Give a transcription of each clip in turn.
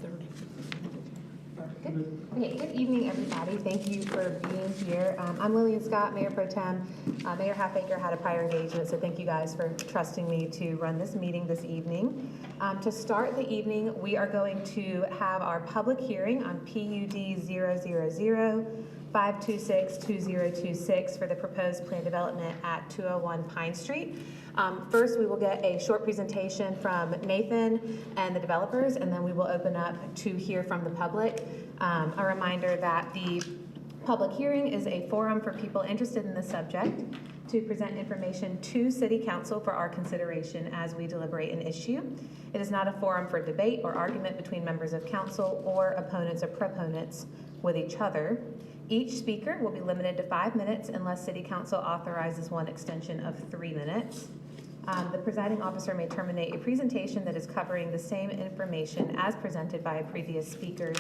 Good evening, everybody. Thank you for being here. I'm Lillian Scott, Mayor Pro Tem. Mayor Halfacre had a prior engagement, so thank you guys for trusting me to run this meeting this evening. To start the evening, we are going to have our public hearing on PUD 000-526-2026 for the proposed plan development at 201 Pine Street. First, we will get a short presentation from Nathan and the developers, and then we will open up to hear from the public. A reminder that the public hearing is a forum for people interested in the subject to present information to City Council for our consideration as we deliberate an issue. It is not a forum for debate or argument between members of council or opponents or proponents with each other. Each speaker will be limited to 5 minutes unless City Council authorizes one extension of 3 minutes. The presiding officer may terminate a presentation that is covering the same information as presented by previous speakers.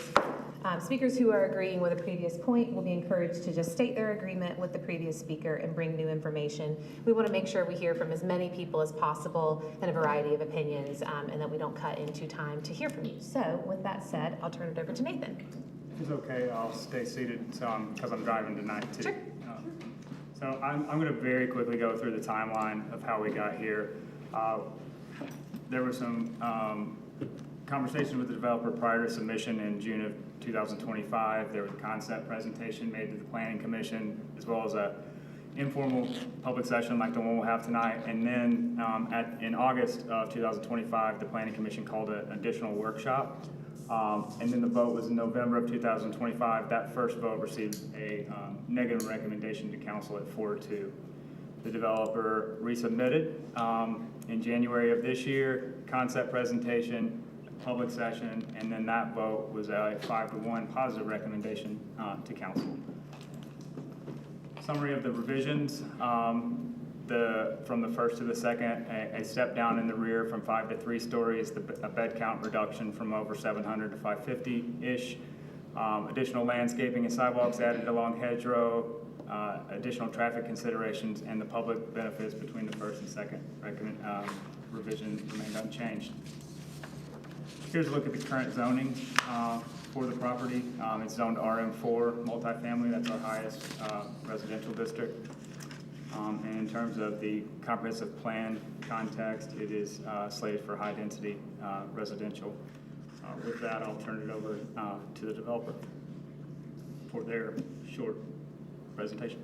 Speakers who are agreeing with a previous point will be encouraged to just state their agreement with the previous speaker and bring new information. We want to make sure we hear from as many people as possible and a variety of opinions, and that we don't cut into time to hear from you. So with that said, I'll turn it over to Nathan. It's okay, I'll stay seated because I'm driving tonight too. Sure. So I'm going to very quickly go through the timeline of how we got here. There was some conversation with the developer prior to submission in June of 2025. There was a concept presentation made to the Planning Commission, as well as a informal public session like the one we'll have tonight. And then in August of 2025, the Planning Commission called an additional workshop. And then the vote was in November of 2025. That first vote received a negative recommendation to council at 4-2. The developer resubmitted in January of this year, concept presentation, public session, and then that vote was a 5-1 positive recommendation to council. Summary of the revisions. From the first to the second, a step down in the rear from 5 to 3 stories, a bed count reduction from over 700 to 550-ish, additional landscaping and sidewalks added along hedgerow, additional traffic considerations, and the public benefits between the first and second revision remained unchanged. Here's a look at the current zoning for the property. It's zoned RM4 multifamily. That's our highest residential district. And in terms of the comprehensive plan context, it is slated for high-density residential. With that, I'll turn it over to the developer for their short presentation.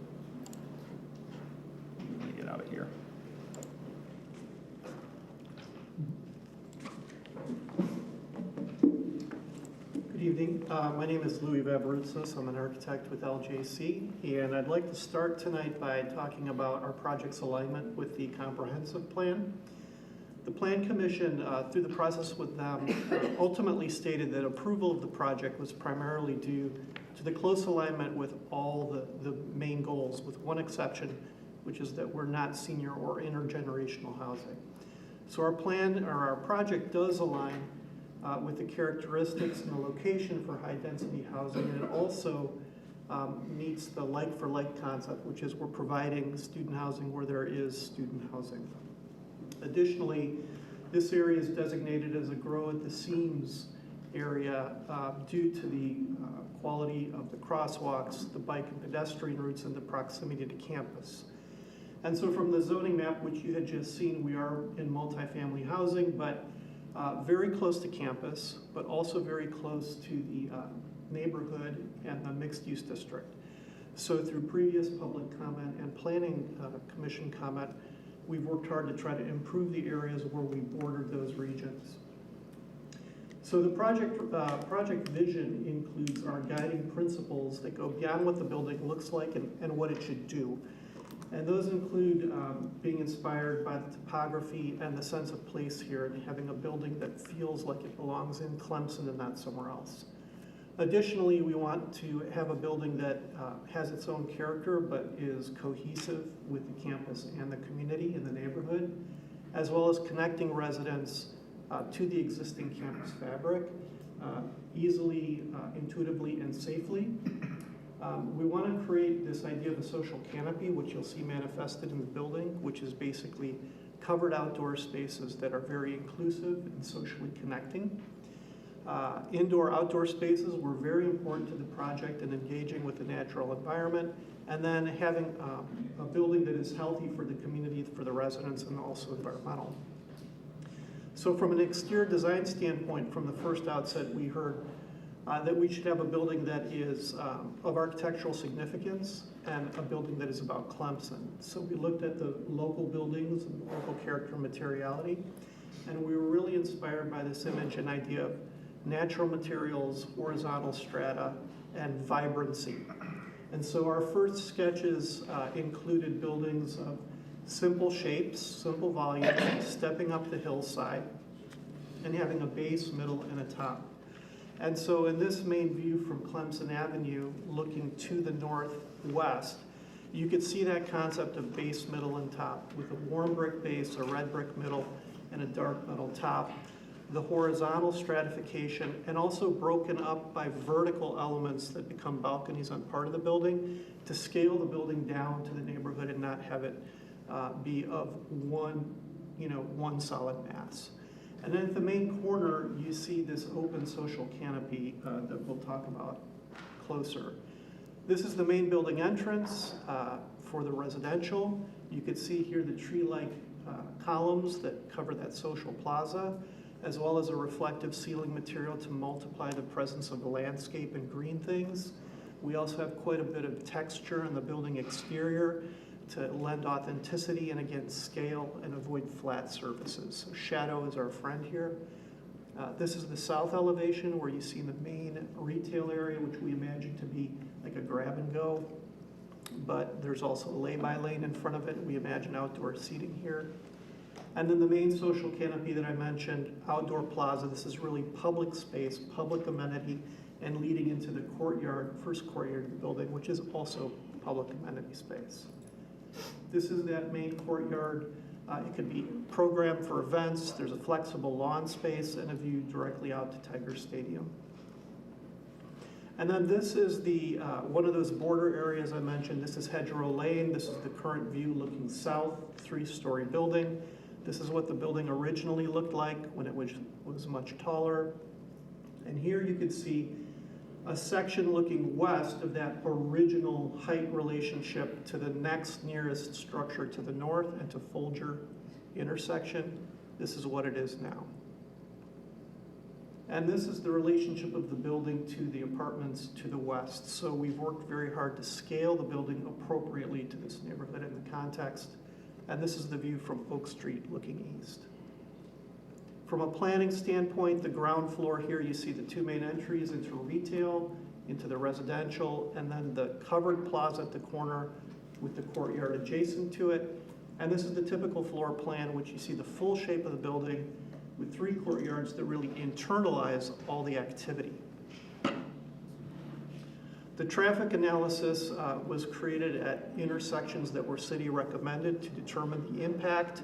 Let me get out of here. Good evening. My name is Louis Vabaroutsos. I'm an architect with LJC, and I'd like to start tonight by talking about our project's alignment with the comprehensive plan. The Plan Commission, through the process with them, ultimately stated that approval of the project was primarily due to the close alignment with all the main goals, with one exception, which is that we're not senior or intergenerational housing. So our project does align with the characteristics and the location for high-density housing, and it also meets the like-for-like concept, which is we're providing student housing where there is student housing. Additionally, this area is designated as a grow-at-the-seams area due to the quality of the crosswalks, the bike and pedestrian routes, and the proximity to campus. And so from the zoning map, which you had just seen, we are in multifamily housing, but very close to campus, but also very close to the neighborhood and the mixed-use district. So through previous public comment and planning commission comment, we've worked hard to try to improve the areas where we bordered those regions. So the project vision includes our guiding principles that go beyond what the building looks like and what it should do. And those include being inspired by the topography and the sense of place here, and having a building that feels like it belongs in Clemson and not somewhere else. Additionally, we want to have a building that has its own character but is cohesive with the campus and the community and the neighborhood, as well as connecting residents to the existing campus fabric easily, intuitively, and safely. We want to create this idea of a social canopy, which you'll see manifested in the building, which is basically covered outdoor spaces that are very inclusive and socially connecting. Indoor-outdoor spaces were very important to the project and engaging with the natural environment. And then having a building that is healthy for the community, for the residents, and also environmental. So from an exterior design standpoint, from the first outset, we heard that we should have a building that is of architectural significance and a building that is about Clemson. So we looked at the local buildings and local character and materiality, and we were really inspired by this image and idea of natural materials, horizontal strata, and vibrancy. And so our first sketches included buildings of simple shapes, simple volume, stepping up the hillside, and having a base, middle, and a top. And so in this main view from Clemson Avenue, looking to the northwest, you could see that concept of base, middle, and top, with a warm brick base, a red brick middle, and a dark metal top. The horizontal stratification, and also broken up by vertical elements that become balconies on part of the building to scale the building down to the neighborhood and not have it be of one solid mass. And then at the main corner, you see this open social canopy that we'll talk about closer. This is the main building entrance for the residential. You could see here the tree-like columns that cover that social plaza, as well as a reflective ceiling material to multiply the presence of the landscape and green things. We also have quite a bit of texture in the building exterior to lend authenticity and again scale and avoid flat surfaces. So shadow is our friend here. This is the south elevation where you see the main retail area, which we imagine to be like a grab and go, but there's also a lay-by lane in front of it. We imagine outdoor seating here. And then the main social canopy that I mentioned, outdoor plaza. This is really public space, public amenity, and leading into the courtyard, first courtyard of the building, which is also public amenity space. This is that main courtyard. It could be programmed for events. There's a flexible lawn space and a view directly out to Tiger Stadium. And then this is the one of those border areas I mentioned. This is Hedgerow Lane. This is the current view looking south, three-story building. This is what the building originally looked like when it was much taller. And here you could see a section looking west of that original height relationship to the next nearest structure to the north and to Folger intersection. This is what it is now. And this is the relationship of the building to the apartments to the west. So we've worked very hard to scale the building appropriately to this neighborhood and the context. And this is the view from Oak Street looking east. From a planning standpoint, the ground floor here, you see the two main entries into retail, into the residential, and then the covered plaza at the corner with the courtyard adjacent to it. And this is the typical floor plan, which you see the full shape of the building with three courtyards that really internalize all the activity. The traffic analysis was created at intersections that were city recommended to determine the impact.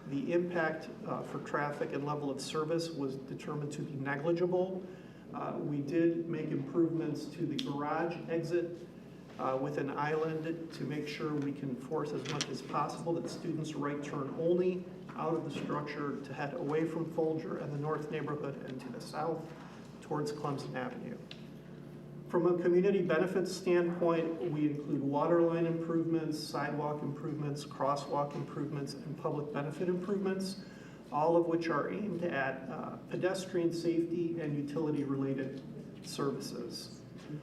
The impact for traffic and level of service was determined to be negligible. We did make improvements to the garage exit with an island to make sure we can force as much as possible that students right turn only out of the structure to head away from Folger and the north neighborhood and to the south towards Clemson Avenue. From a community benefits standpoint, we include water line improvements, sidewalk improvements, crosswalk improvements, and public benefit improvements, all of which are aimed at pedestrian safety and utility-related services.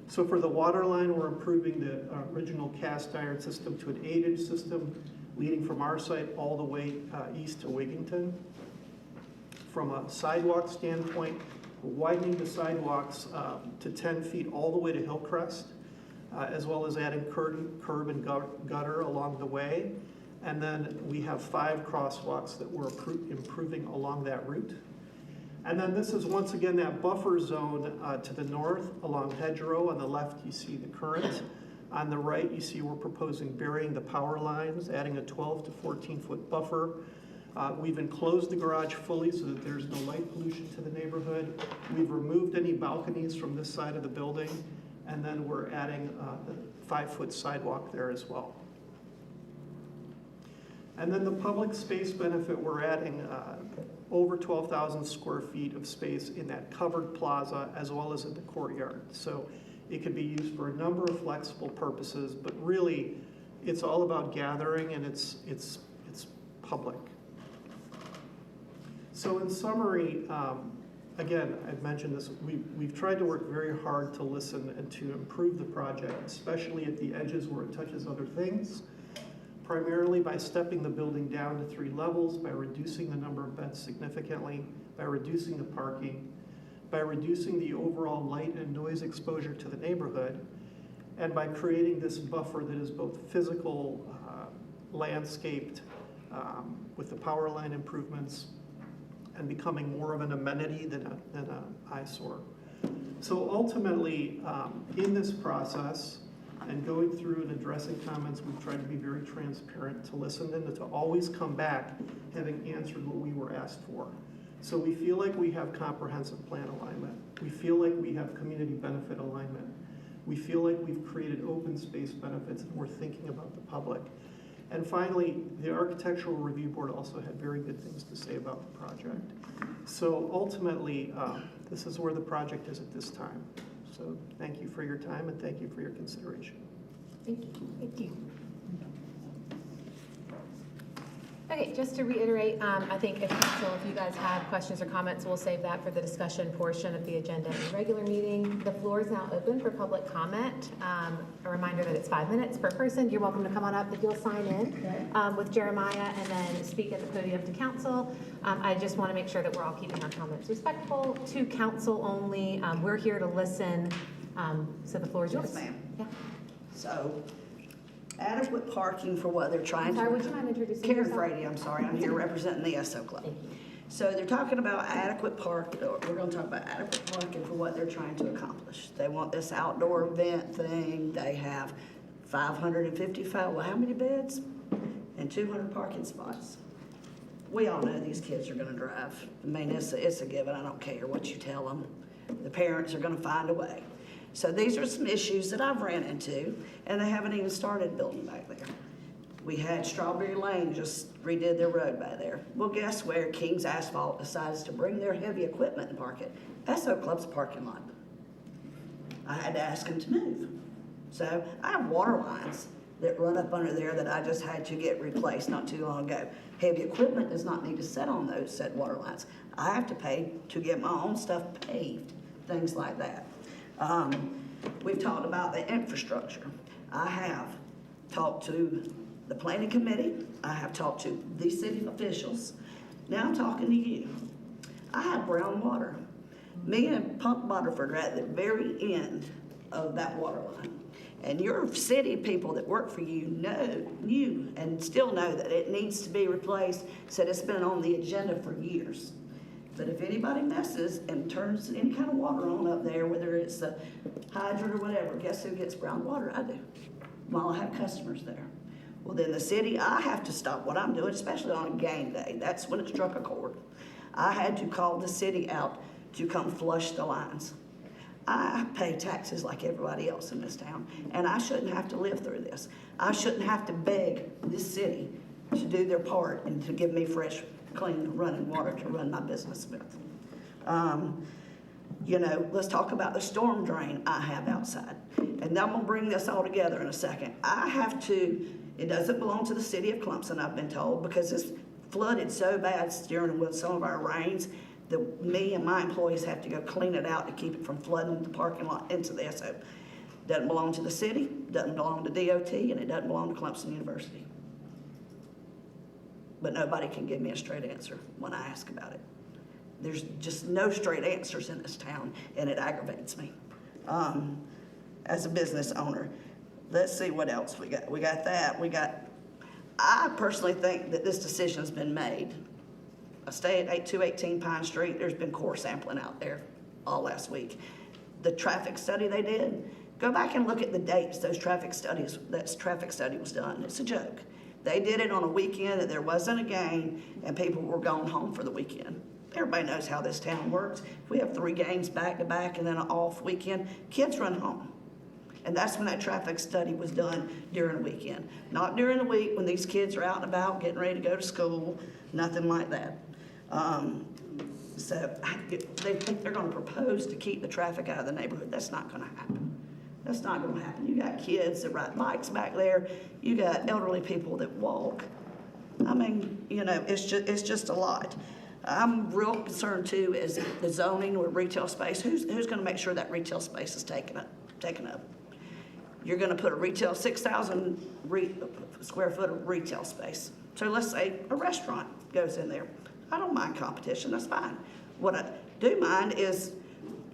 So for the water line, we're improving the original cast iron system to an 8-inch system, leading from our site all the way east to Wigington. From a sidewalk standpoint, widening the sidewalks to 10 feet all the way to Hillcrest, as well as adding curb and gutter along the way. And then we have 5 crosswalks that we're improving along that route. And then this is once again that buffer zone to the north along Hedgerow. On the left, you see the current. On the right, you see we're proposing burying the power lines, adding a 12 to 14-foot buffer. We've enclosed the garage fully so that there's no light pollution to the neighborhood. We've removed any balconies from this side of the building, and then we're adding the 5-foot sidewalk there as well. And then the public space benefit, we're adding over 12,000 square feet of space in that covered plaza as well as in the courtyard. So it could be used for a number of flexible purposes, but really it's all about gathering, and it's public. So in summary, again, I've mentioned this, we've tried to work very hard to listen and to improve the project, especially at the edges where it touches other things, primarily by stepping the building down to 3 levels, by reducing the number of beds significantly, by reducing the parking, by reducing the overall light and noise exposure to the neighborhood, and by creating this buffer that is both physical, landscaped, with the power line improvements, and becoming more of an amenity than a eyesore. So ultimately, in this process, and going through and addressing comments, we've tried to be very transparent, to listen and to always come back having answered what we were asked for. So we feel like we have comprehensive plan alignment. We feel like we have community benefit alignment. We feel like we've created open space benefits and we're thinking about the public. And finally, the Architectural Review Board also had very good things to say about the project. So ultimately, this is where the project is at this time. So thank you for your time and thank you for your consideration. Thank you. Thank you. Okay, just to reiterate, I think if you guys have questions or comments, we'll save that for the discussion portion of the agenda in the regular meeting. The floor is now open for public comment. A reminder that it's 5 minutes per person. You're welcome to come on up if you'll sign in with Jeremiah and then speak at the podium to council. I just want to make sure that we're all keeping our comments respectful to council only. We're here to listen, so the floor is yours. Yes, ma'am. Yeah. So, adequate parking for what they're trying I'm to. sorry, would you mind introducing Karen yourself? Frady, I'm sorry, I'm here representing the SO Club. Thank you. So they're talking about adequate we're gonna talk about adequate parking for what they're trying to accomplish. They want this outdoor event thing, they have 555, well, how many beds? And 200 parking spots. We all know these kids are gonna drive. I mean, it's a given, I don't care what you tell them. The parents are gonna find a way. So these are some issues that I've ran into, and they haven't even started building back there. We had Strawberry Lane just redid their road by there. Well, guess where King's Asphalt decides to bring their heavy equipment and park it? SO Club's parking lot. I had to ask them to move. So I have water lines that run up under there that I just had to get replaced not too long ago. Heavy equipment does not need to sit on those said water lines. I have to pay to get my own stuff paved, things like that. We've talked about the infrastructure. I have talked to the planning committee. I have talked to the city officials. Now I'm talking to you. I have brown water. Me and Pump Butterford are at the very end of that water line. And your city people that work for you knew and still know that it needs to be replaced, said it's been on the agenda for years. But if anybody messes and turns any kind of water on up there, whether it's a hydrant or whatever, guess who gets brown water? I do, while I have customers there. Well, then the city, I have to stop what I'm doing, especially on a game day. That's when it struck a chord. I had to call the city out to come flush the lines. I pay taxes like everybody else in this town, and I shouldn't have to live through this. I shouldn't have to beg this city to do their part and to give me fresh, clean, running water to run my business with. You know, let's talk about the storm drain I have outside. And I'm gonna bring this all together in a second. I have to, it doesn't belong to the city of Clemson, I've been told, because it's flooded so bad during with some of our rains that me and my employees have to go clean it out to keep it from flooding the parking lot into the SO. Doesn't belong to the city, doesn't belong to DOT, and it doesn't belong to Clemson University. But nobody can give me a straight answer when I ask about it. There's just no straight answers in this town, and it aggravates me. As a business owner, let's see what else we got. We got that. I personally think that this decision's been made. I stay at 8218 Pine Street. There's been core sampling out there all last week. The traffic study they did, go back and look at the dates that traffic study was done. It's a joke. They did it on a weekend that there wasn't a game and people were going home for the weekend. Everybody knows how this town works. If we have 3 games back to back and then an off weekend, kids run home. And that's when that traffic study was done during the weekend. Not during the week when these kids are out and about getting ready to go to school, nothing like that. So they think they're gonna propose to keep the traffic out of the neighborhood. That's not gonna happen. That's not gonna happen. You got kids that ride bikes back there. You got elderly people that walk. I mean, you know, it's just a lot. I'm real concerned too is the zoning or retail space. Who's gonna make sure that retail space is taken up? You're gonna put a retail, 6,000 square foot of retail space. So let's say a restaurant goes in there. I don't mind competition, that's fine. What I do mind is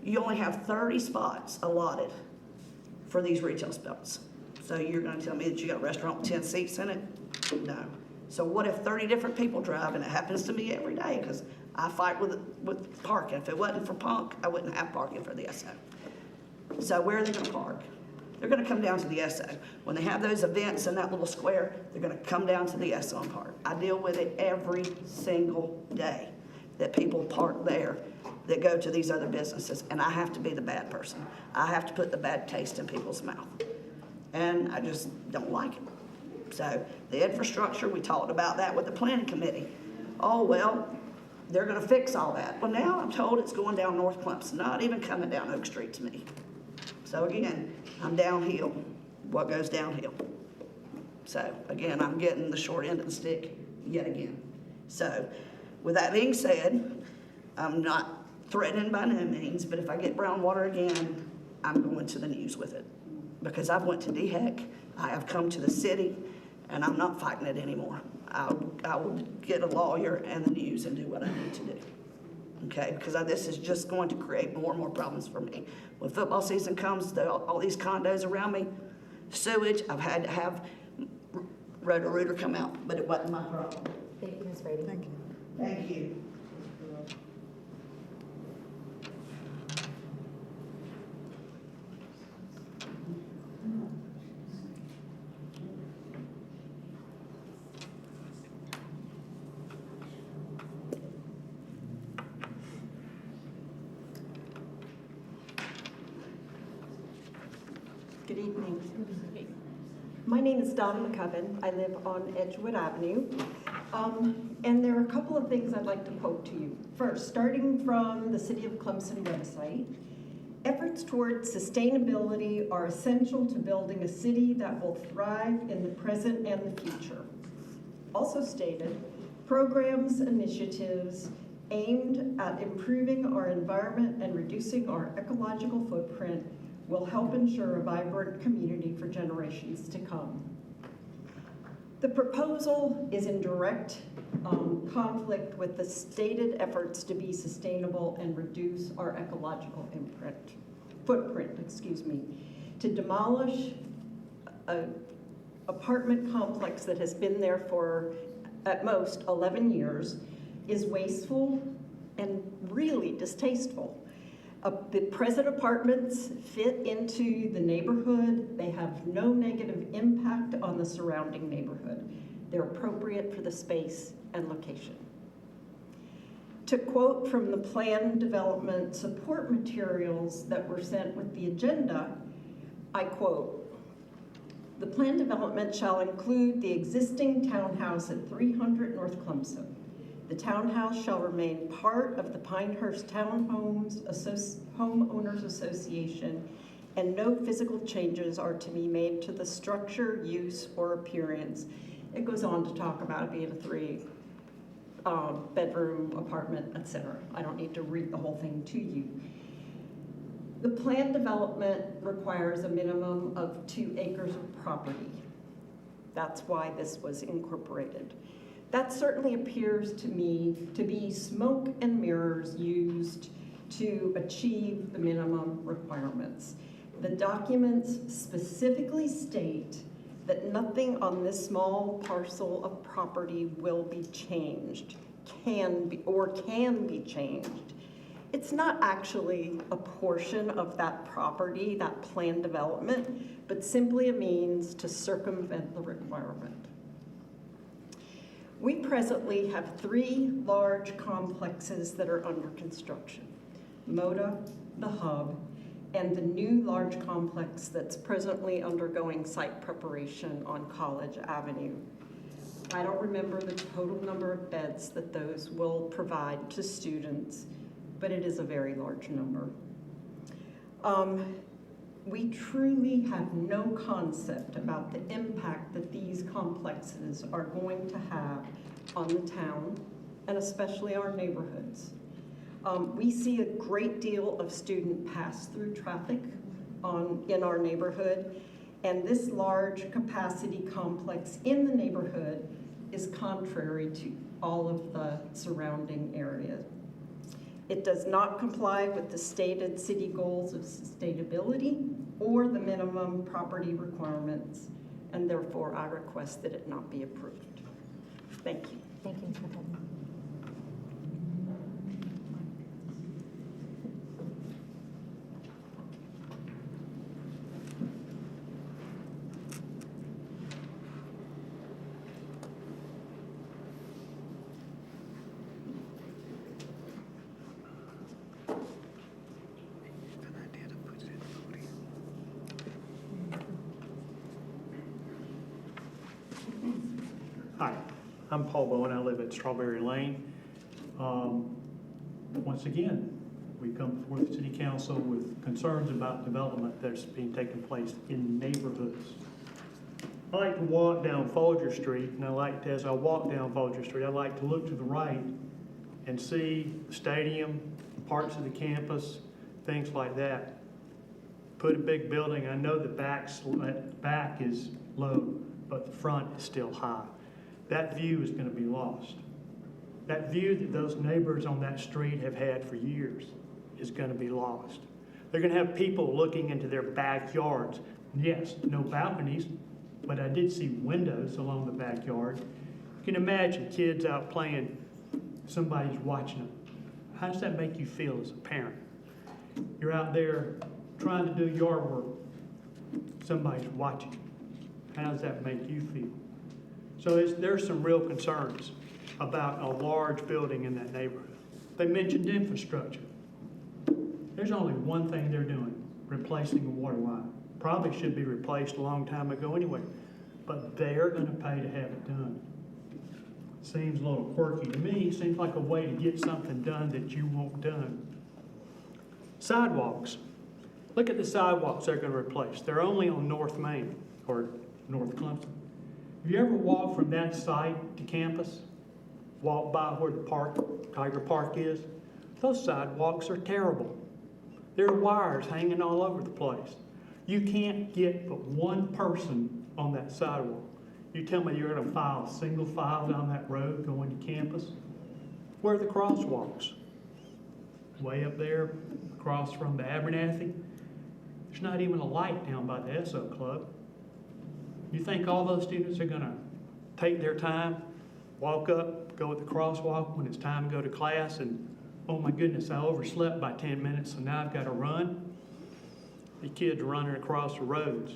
you only have 30 spots allotted for these retail spots. So you're gonna tell me that you got a restaurant with 10 seats in it? No. So what if 30 different people drive, and it happens to me every day, because I fight with parking. If it wasn't for Punk, I wouldn't have parking for the SO. So where are they gonna park? They're gonna come down to the SO. When they have those events in that little square, they're gonna come down to the SO and park. I deal with it every single day, that people park there that go to these other businesses, and I have to be the bad person. I have to put the bad taste in people's mouth. And I just don't like it. So the infrastructure, we talked about that with the planning committee. Oh, well, they're gonna fix all that. Well, now I'm told it's going down North Clemson, not even coming down Oak Street to me. So again, I'm downhill. What goes downhill? So again, I'm getting the short end of the stick yet again. So with that being said, I'm not threatening by no means, but if I get brown water again, I'm going to the news with it. Because I've went to DHEC, I have come to the city, and I'm not fighting it anymore. I will get a lawyer and the news and do what I need to do. Okay, because this is just going to create more and more problems for me. When football season comes, all these condos around me, sewage, I've had to have Roto-Rooter come out, but it wasn't my problem. Thank you, Ms. Brady. Thank you. Thank you. Good evening. My name is Donna McCubbin. I live on Edgewood Avenue. And there are a couple of things I'd like to quote to you. First, starting from the City of Clemson website, efforts toward sustainability are essential to building a city that will thrive in the present and the future. Also stated, programs, initiatives aimed at improving our environment and reducing our ecological footprint will help ensure a vibrant community for generations to come. The proposal is in direct conflict with the stated efforts to be sustainable and reduce our ecological footprint, to demolish an apartment complex that has been there for at most 11 years is wasteful and really distasteful. The present apartments fit into the neighborhood. They have no negative impact on the surrounding neighborhood. They're appropriate for the space and location. To quote from the plan development support materials that were sent with the agenda, I quote, "The plan development shall include the existing townhouse at 300 North Clemson. The townhouse shall remain part of the Pinehurst Townhomes Homeowners Association, and no physical changes are to be made to the structure, use, or appearance." It goes on to talk about it being a 3-bedroom apartment, etc. I don't need to read the whole thing to you. The plan development requires a minimum of 2 acres of property. That's why this was incorporated. That certainly appears to me to be smoke and mirrors used to achieve the minimum requirements. The documents specifically state that nothing on this small parcel of property will be changed, can be changed. It's not actually a portion of that property, that planned development, but simply a means to circumvent the requirement. We presently have 3 large complexes that are under construction: MODA, the Hub, and the new large complex that's presently undergoing site preparation on College Avenue. I don't remember the total number of beds that those will provide to students, but it is a very large number. We truly have no concept about the impact that these complexes are going to have on the town, and especially our neighborhoods. We see a great deal of student pass-through traffic in our neighborhood, and this large capacity complex in the neighborhood is contrary to all of the surrounding areas. It does not comply with the stated city goals of sustainability or the minimum property requirements, and therefore I request that it not be approved. Thank you. Thank you, Ms. McCutcheon. Hi, I'm Paul Bowen. I live at Strawberry Lane. Once again, we come before the City Council with concerns about development that's being taken place in neighborhoods. I like to walk down Folger Street, and as I walk down Folger Street, I like to look to the right and see the stadium, parts of the campus, things like that. Put a big building, I know the back is low, but the front is still high. That view is going to be lost. That view that those neighbors on that street have had for years is going to be lost. They're going to have people looking into their backyards. Yes, no balconies, but I did see windows along the backyard. You can imagine kids out playing, somebody's watching them. How does that make you feel as a parent? You're out there trying to do yard work. Somebody's watching. How does that make you feel? So there's some real concerns about a large building in that neighborhood. They mentioned infrastructure. There's only one thing they're doing, replacing a water line. Probably should be replaced a long time ago anyway, but they're going to pay to have it done. Seems a little quirky to me. Seems like a way to get something done that you want done. Sidewalks. Look at the sidewalks they're going to replace. They're only on North Main or North Clemson. Have you ever walked from that site to campus? Walk by where the Tiger Park is? Those sidewalks are terrible. There are wires hanging all over the place. You can't get but one person on that sidewalk. You tell me you're going to file single file down that road going to campus? Where are the crosswalks? Way up there, across from the Abernathy. There's not even a light down by the Esso Club. You think all those students are going to take their time, walk up, go at the crosswalk when it's time to go to class, and oh my goodness, I overslept by 10 minutes, so now I've got to run? The kids are running across the roads.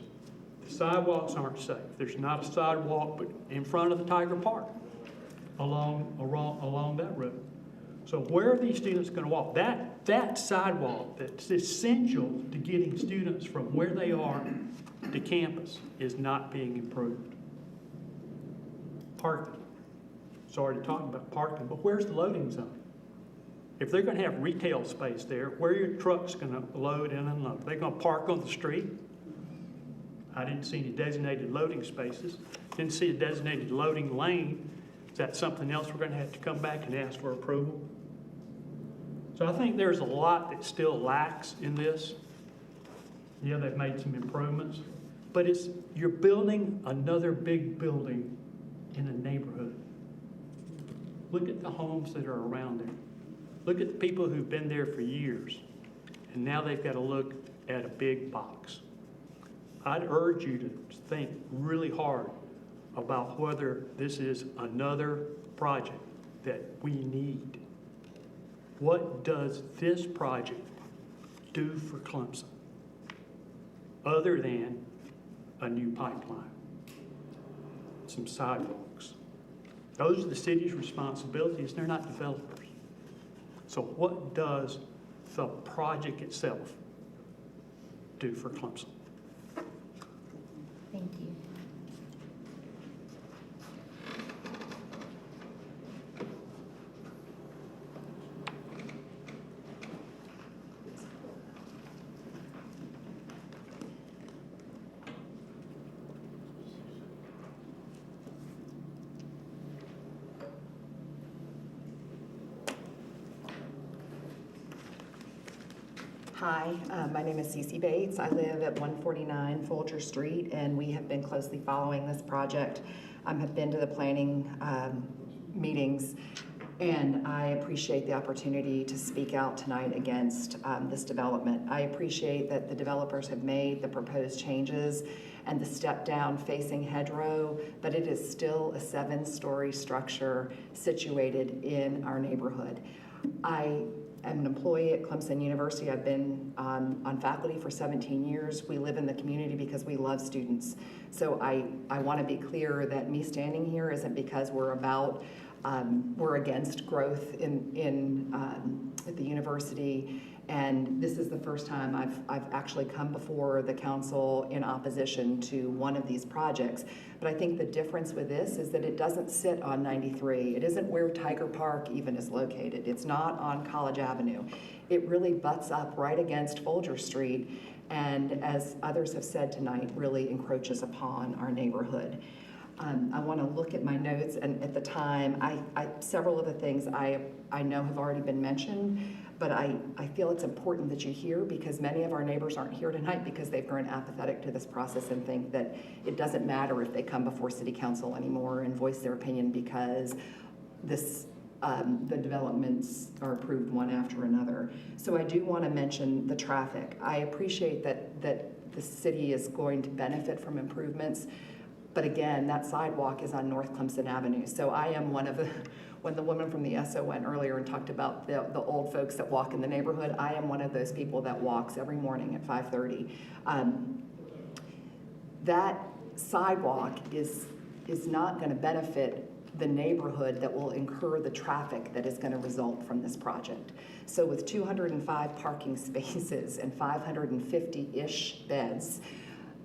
The sidewalks aren't safe. There's not a sidewalk but in front of the Tiger Park along that road. So where are these students going to walk? That sidewalk that's essential to getting students from where they are to campus is not being improved. Parking. Sorry to talk about parking, but where's the loading zone? If they're going to have retail space there, where are your trucks going to load and unload? Are they going to park on the street? I didn't see any designated loading spaces. Didn't see a designated loading lane. Is that something else we're going to have to come back and ask for approval? So I think there's a lot that still lacks in this. Yeah, they've made some improvements, but you're building another big building in a neighborhood. Look at the homes that are around there. Look at the people who've been there for years, and now they've got to look at a big box. I'd urge you to think really hard about whether this is another project that we need. What does this project do for Clemson other than a new pipeline, some sidewalks? Those are the city's responsibilities. They're not developers. So what does the project itself do for Clemson. Thank you. Hi, my name is Cece Bates. I live at 149 Folger Street, and we have been closely following this project. Have been to the planning meetings, and I appreciate the opportunity to speak out tonight against this development. I appreciate that the developers have made the proposed changes and the step down facing hedgerow, but it is still a 7-story structure situated in our neighborhood. I am an employee at Clemson University. I've been on faculty for 17 years. We live in the community because we love students. So I want to be clear that me standing here isn't because we're against growth at the university. And this is the first time I've actually come before the council in opposition to one of these projects. But I think the difference with this is that it doesn't sit on 93. It isn't where Tiger Park even is located. It's not on College Avenue. It really butts up right against Folger Street, and as others have said tonight, really encroaches upon our neighborhood. I want to look at my notes, and at the time, several of the things I know have already been mentioned, but I feel it's important that you hear, because many of our neighbors aren't here tonight because they've grown apathetic to this process and think that it doesn't matter if they come before city council anymore and voice their opinion because the developments are approved one after another. So I do want to mention the traffic. I appreciate that the city is going to benefit from improvements, but again, that sidewalk is on North Clemson Avenue. So I am one of the, when the woman from the SO went earlier and talked about the old folks that walk in the neighborhood, I am one of those people that walks every morning at 5:30. That sidewalk is not going to benefit the neighborhood that will incur the traffic that is going to result from this project. So with 205 parking spaces and 550-ish beds,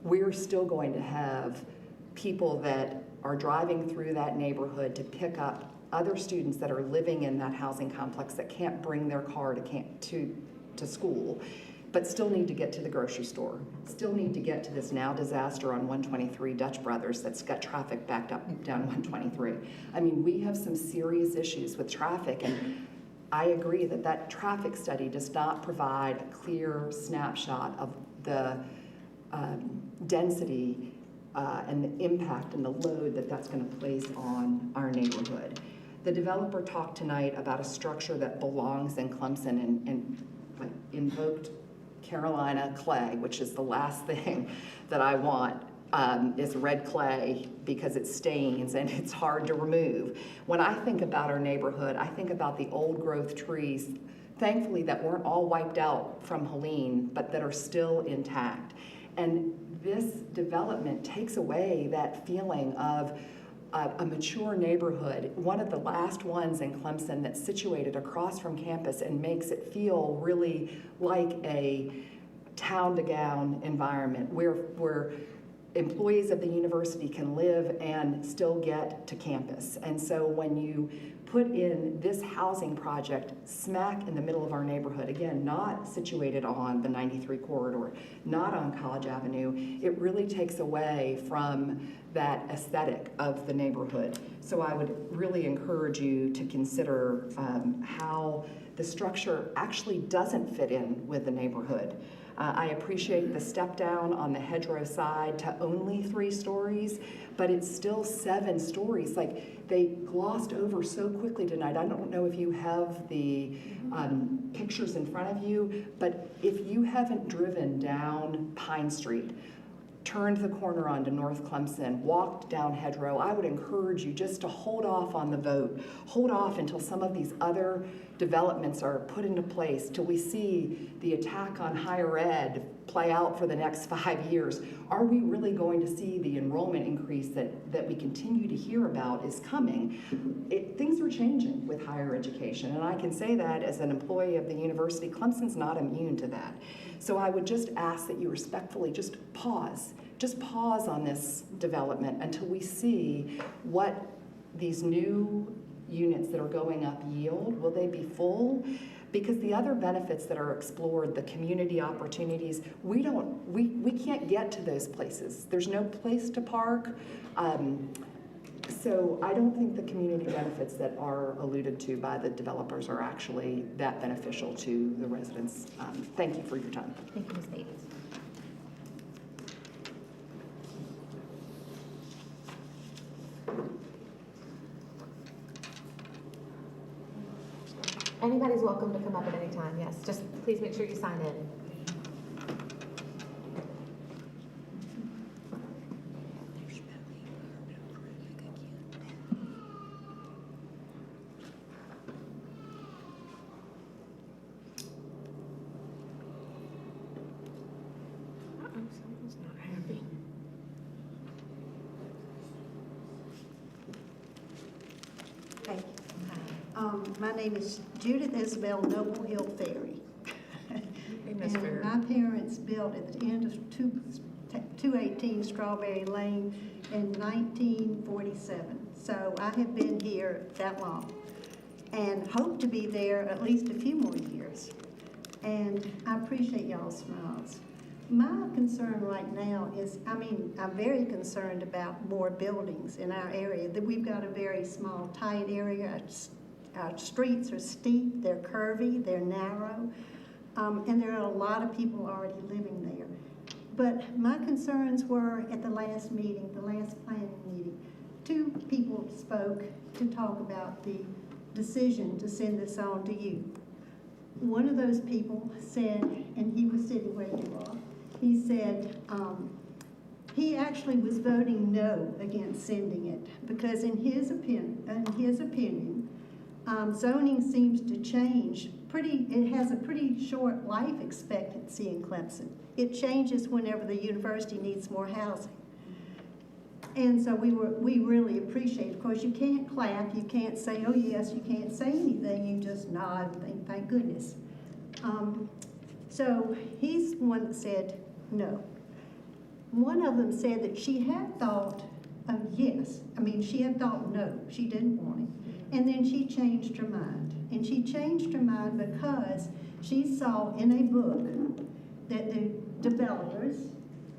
we're still going to have people that are driving through that neighborhood to pick up other students that are living in that housing complex that can't bring their car to school, but still need to get to the grocery store, still need to get to this now disaster on 123 Dutch Brothers that's got traffic backed up down 123. I mean, we have some serious issues with traffic, and I agree that traffic study does not provide a clear snapshot of the density and the impact and the load that's going to place on our neighborhood. The developer talked tonight about a structure that belongs in Clemson and invoked Carolina clay, which is the last thing that I want, is red clay, because it stains and it's hard to remove. When I think about our neighborhood, I think about the old growth trees, thankfully that weren't all wiped out from Helene, but that are still intact. And this development takes away that feeling of a mature neighborhood, one of the last ones in Clemson that's situated across from campus and makes it feel really like a town-to-gown environment where employees of the university can live and still get to campus. And so when you put in this housing project smack in the middle of our neighborhood, again, not situated on the 93 corridor, not on College Avenue, it really takes away from that aesthetic of the neighborhood. So I would really encourage you to consider how the structure actually doesn't fit in with the neighborhood. I appreciate the step down on the hedgerow side to only 3 stories, but it's still 7 stories. Like, they glossed over so quickly tonight. I don't know if you have the pictures in front of you, but if you haven't driven down Pine Street, turned the corner onto North Clemson, walked down Hedgerow, I would encourage you just to hold off on the vote. Hold off until some of these other developments are put into place, till we see the attack on higher ed play out for the next 5 years. Are we really going to see the enrollment increase that we continue to hear about is coming, things are changing with higher education. And I can say that as an employee of the university, Clemson's not immune to that. So I would just ask that you respectfully just pause on this development until we see what these new units that are going up yield. Will they be full? Because the other benefits that are explored, the community opportunities, we can't get to those places. There's no place to park. So I don't think the community benefits that are alluded to by the developers are actually that beneficial to the residents. Thank you for your time. Thank you, Ms. Davies. Anybody's welcome to come up at any time, yes. Just please make sure you sign in. Someone's not happy. Thank you. My name is Judith Isabel Noble Hill Ferry. Miss Ferry. And my parents built at the end of 218 Strawberry Lane in 1947. So I have been here that long and hope to be there at least a few more years. And I appreciate y'all's smiles. My concern right now is, I'm very concerned about more buildings in our area. That we've got a very small, tight area. Our streets are steep, they're curvy, they're narrow, and there are a lot of people already living there. But my concerns were at the last meeting, the last planning meeting. Two people spoke to talk about the decision to send this on to you. One of those people said, and he was sitting where you are, he said he actually was voting no against sending it because in his opinion, zoning seems to change it has a pretty short life expectancy in Clemson. It changes whenever the university needs more housing. And so we really appreciate it. Of course, you can't clap, you can't say, oh yes, you can't say anything, you just nod and think, thank goodness. So he's the one that said no. One of them said that she had thought yes. She had thought no, she didn't want it. And then she changed her mind. And she changed her mind because she saw in a book that the developers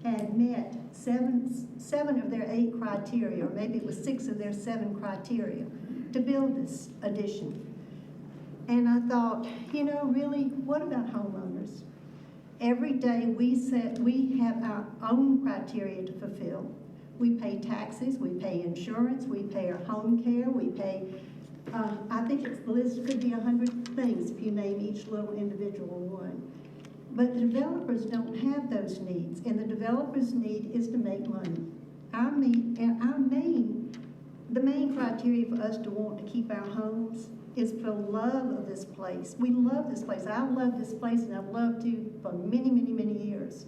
had met seven of their 8 criteria, or maybe it was 6 of their 7 criteria, to build this addition. And I thought, really, what about homeowners? Every day we have our own criteria to fulfill. We pay taxes, we pay insurance, we pay our home care, we pay, I think the list could be 100 things if you name each little individual one. But the developers don't have those needs, and the developer's need is to make money. The main criteria for us to want to keep our homes is for love of this place. We love this place. I love this place, and I've loved you for many, many, many years.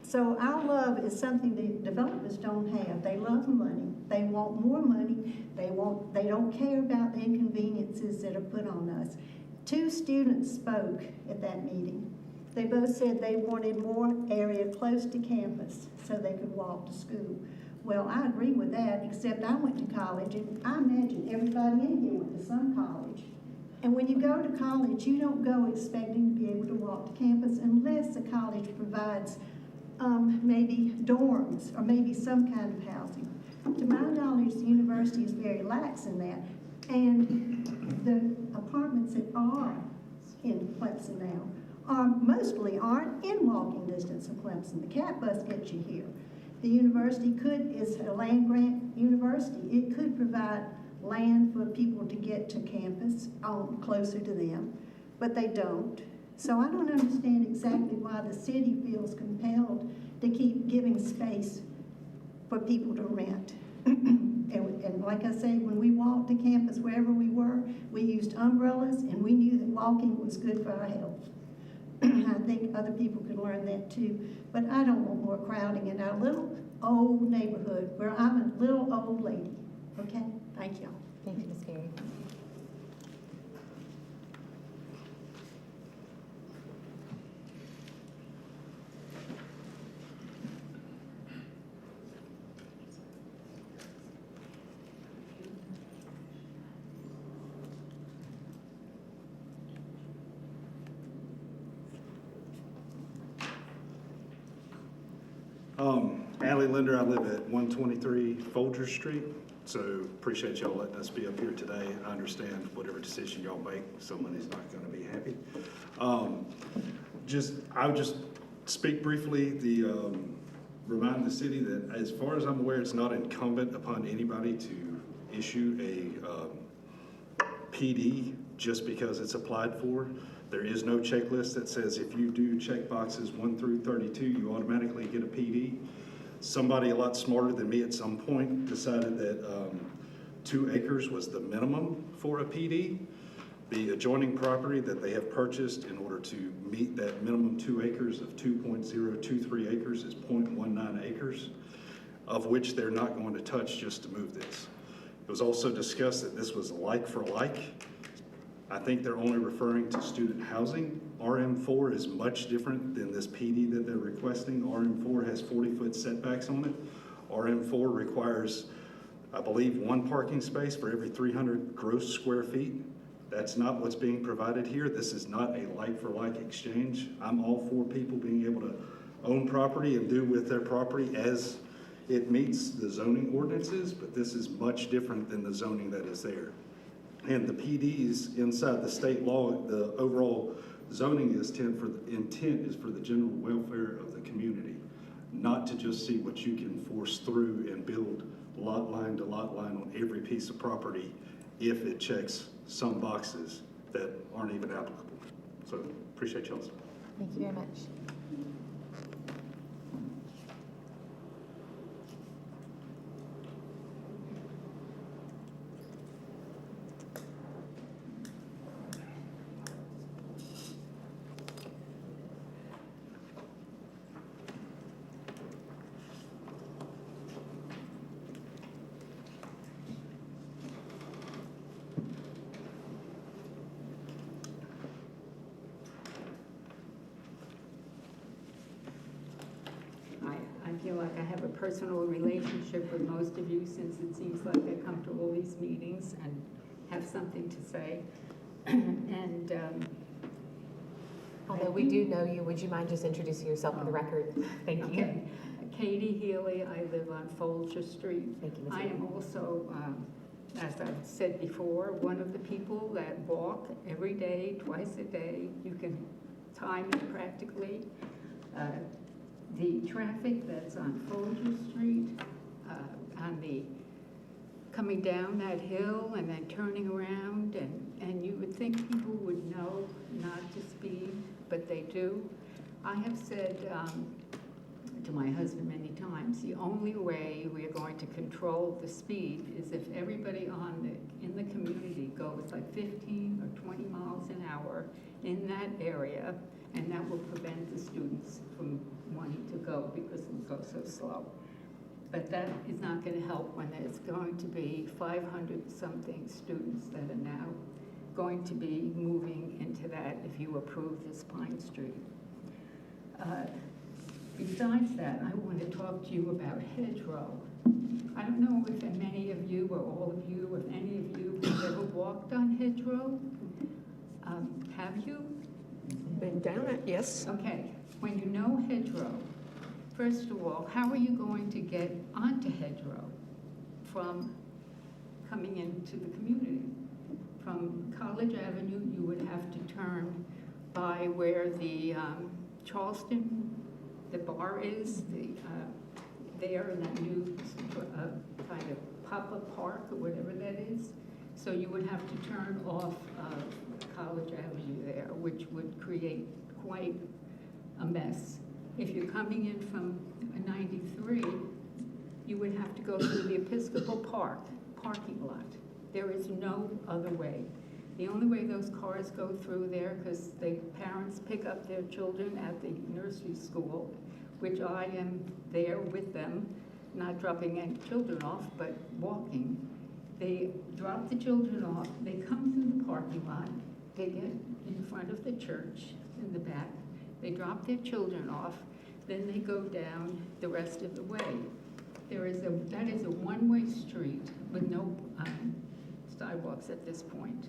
So our love is something the developers don't have. They love money. They want more money. They don't care about the inconveniences that are put on us. 2 students spoke at that meeting. They both said they wanted more area close to campus so they could walk to school. Well, I agree with that, except I went to college, and I imagine everybody in here went to some college. And when you go to college, you don't go expecting to be able to walk to campus unless the college provides maybe dorms or maybe some kind of housing. To my knowledge, the university is very lax in that. And the apartments that are in Clemson now mostly aren't in walking distance of Clemson. The cat bus gets you here. The university is a land grant university. It could provide land for people to get to campus closer to them, but they don't. So I don't understand exactly why the city feels compelled to keep giving space for people to rent. And like I say, when we walked to campus, wherever we were, we used umbrellas, and we knew that walking was good for our health. I think other people could learn that too. But I don't want more crowding in our little old neighborhood where I'm a little old lady. Okay? Thank y'all. Thank you, Ms. Berry. Allie Linder, I live at 123 Folger Street, so appreciate y'all letting us be up here today. I understand whatever decision y'all make, somebody's not gonna be happy. I would just speak briefly, remind the city that as far as I'm aware, it's not incumbent upon anybody to issue a PD just because it's applied for. There is no checklist that says if you do check boxes 1 through 32, you automatically get a PD. Somebody a lot smarter than me at some point decided that 2 acres was the minimum for a PD. The adjoining property that they have purchased in order to meet that minimum 2 acres of 2.023 acres is 0.19 acres, of which they're not going to touch just to move this. It was also discussed that this was like for like. I think they're only referring to student housing. RM4 is much different than this PD that they're requesting. RM4 has 40-foot setbacks on it. RM4 requires, I believe, 1 parking space for every 300 gross square feet. That's not what's being provided here. This is not a like-for-like exchange. I'm all for people being able to own property and do with their property as it meets the zoning ordinances, but this is much different than the zoning that is there. And the PDs inside the state law, the overall zoning intent is for the general welfare of the community, not to just see what you can force through and build lot line to lot line on every piece of property if it checks some boxes that aren't even applicable. So appreciate y'all's. Thank you very much. I feel like I have a personal relationship with most of you since it seems like I come to all these meetings and have something to say. And Although we do know you, would you mind just introducing yourself for the record? Thank you. okay. Katie Healy, I live on Folger Street. Thank you, Ms. I am also, as I've said before, one of the people that walk every day, twice a day. You can time it practically. The traffic that's on Folger Street, coming down that hill and then turning around, and you would think people would know not to speed, but they do. I have said to my husband many times, the only way we are going to control the speed is if everybody in the community goes like 15 or 20 miles an hour in that area, and that will prevent the students from wanting to go because it will go so slow. But that is not going to help when there's going to be 500-something students that are now going to be moving into that if you approve this Pine Street. Besides that, I want to talk to you about hedgerow. I don't know if many of you or all of you, if any of you have ever walked on hedgerow. Have you? Been down it, yes. Okay, when you know hedgerow, first of all, how are you going to get onto hedgerow from coming into the community? From College Avenue, you would have to turn by where the Charleston, the bar is, there in that new kind of pop-up park or whatever that is. So you would have to turn off College Avenue there, which would create quite a mess. If you're coming in from 93, you would have to go through the Episcopal Park parking lot. There is no other way. The only way those cars go through there, because the parents pick up their children at the nursery school, which I am there with them, not dropping any children off, but walking. They drop the children off, they come through the parking lot, they get in front of the church in the back, they drop their children off, then they go down the rest of the way. That is a one-way street with no sidewalks at this point.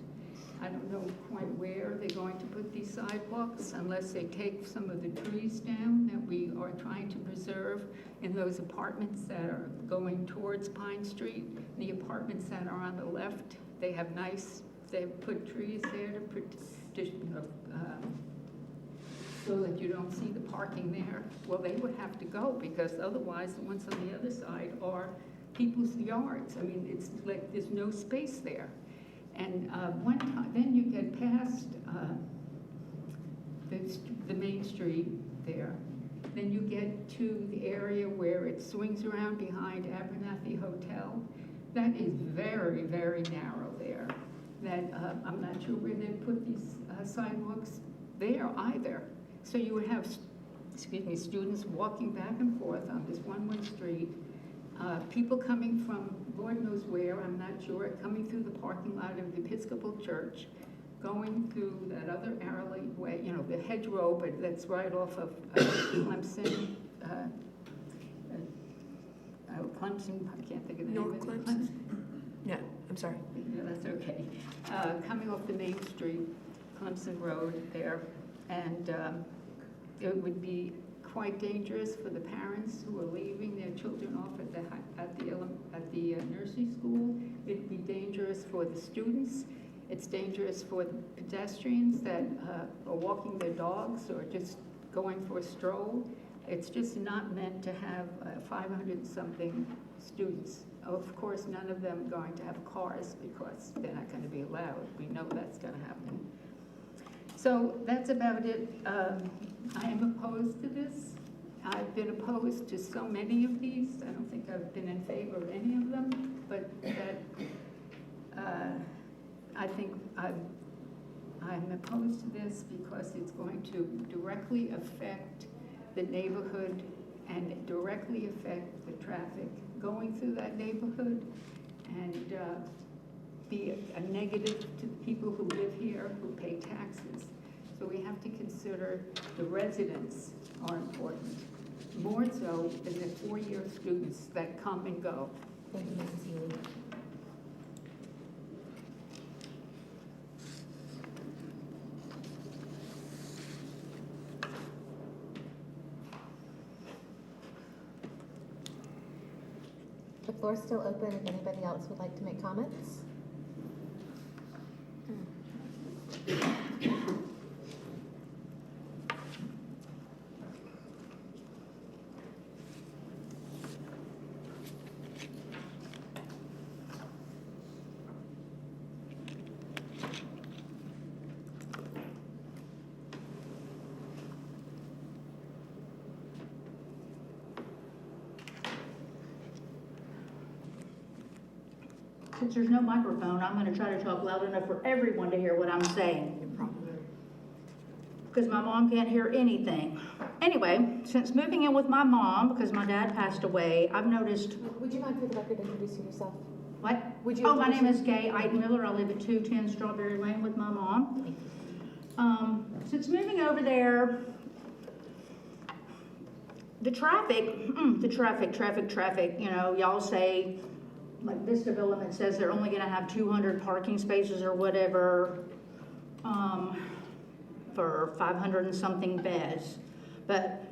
I don't know quite where they're going to put these sidewalks unless they take some of the trees down that we are trying to preserve in those apartments that are going towards Pine Street. The apartments that are on the left, they've put trees there so that you don't see the parking there. Well, they would have to go because otherwise the ones on the other side are people's yards. I mean, it's like there's no space there. And one time, then you get past the main street there. Then you get to the area where it swings around behind Abernathy Hotel. That is very, very narrow there. That I'm not sure where they put these sidewalks there either. So you would have, students walking back and forth on this one-way street. People coming from Lord knows where, I'm not sure, coming through the parking lot of the Episcopal Church, going through that other alleyway, the hedgerow, but that's right off of Clemson. Clemson, I can't think of the name of it. Clemson? Yeah, I'm sorry. No, that's okay. Coming off the main street, Clemson Road there, and it would be quite dangerous for the parents who are leaving their children off at the nursery school. It'd be dangerous for the students. It's dangerous for the pedestrians that are walking their dogs or just going for a stroll. It's just not meant to have 500-something students. Of course, none of them are going to have cars because they're not going to be allowed. We know that's going to happen. So that's about it. I am opposed to this. I've been opposed to so many of these. I don't think I've been in favor of any of them, but I think I'm opposed to this because it's going to directly affect the neighborhood and directly affect the traffic going through that neighborhood and be a negative to the people who live here, who pay taxes. So we have to consider the residents are important, more so than the four-year students that come and go. Thank you, Mrs. Healy. The floor is still open if anybody else would like to make comments. Since there's no microphone, I'm going to try to talk loud enough for everyone to hear what I'm saying. Because my mom can't hear anything. Anyway, since moving in with my mom, because my dad passed away, I've noticed... Would you mind for the record introducing yourself? What? Would you my name is Gay Eitenmiller. I live at 210 Strawberry Lane with my mom. Thank you. Since moving over there, the traffic, y'all say, like this development says they're only gonna have 200 parking spaces or whatever, for 500 and something beds. But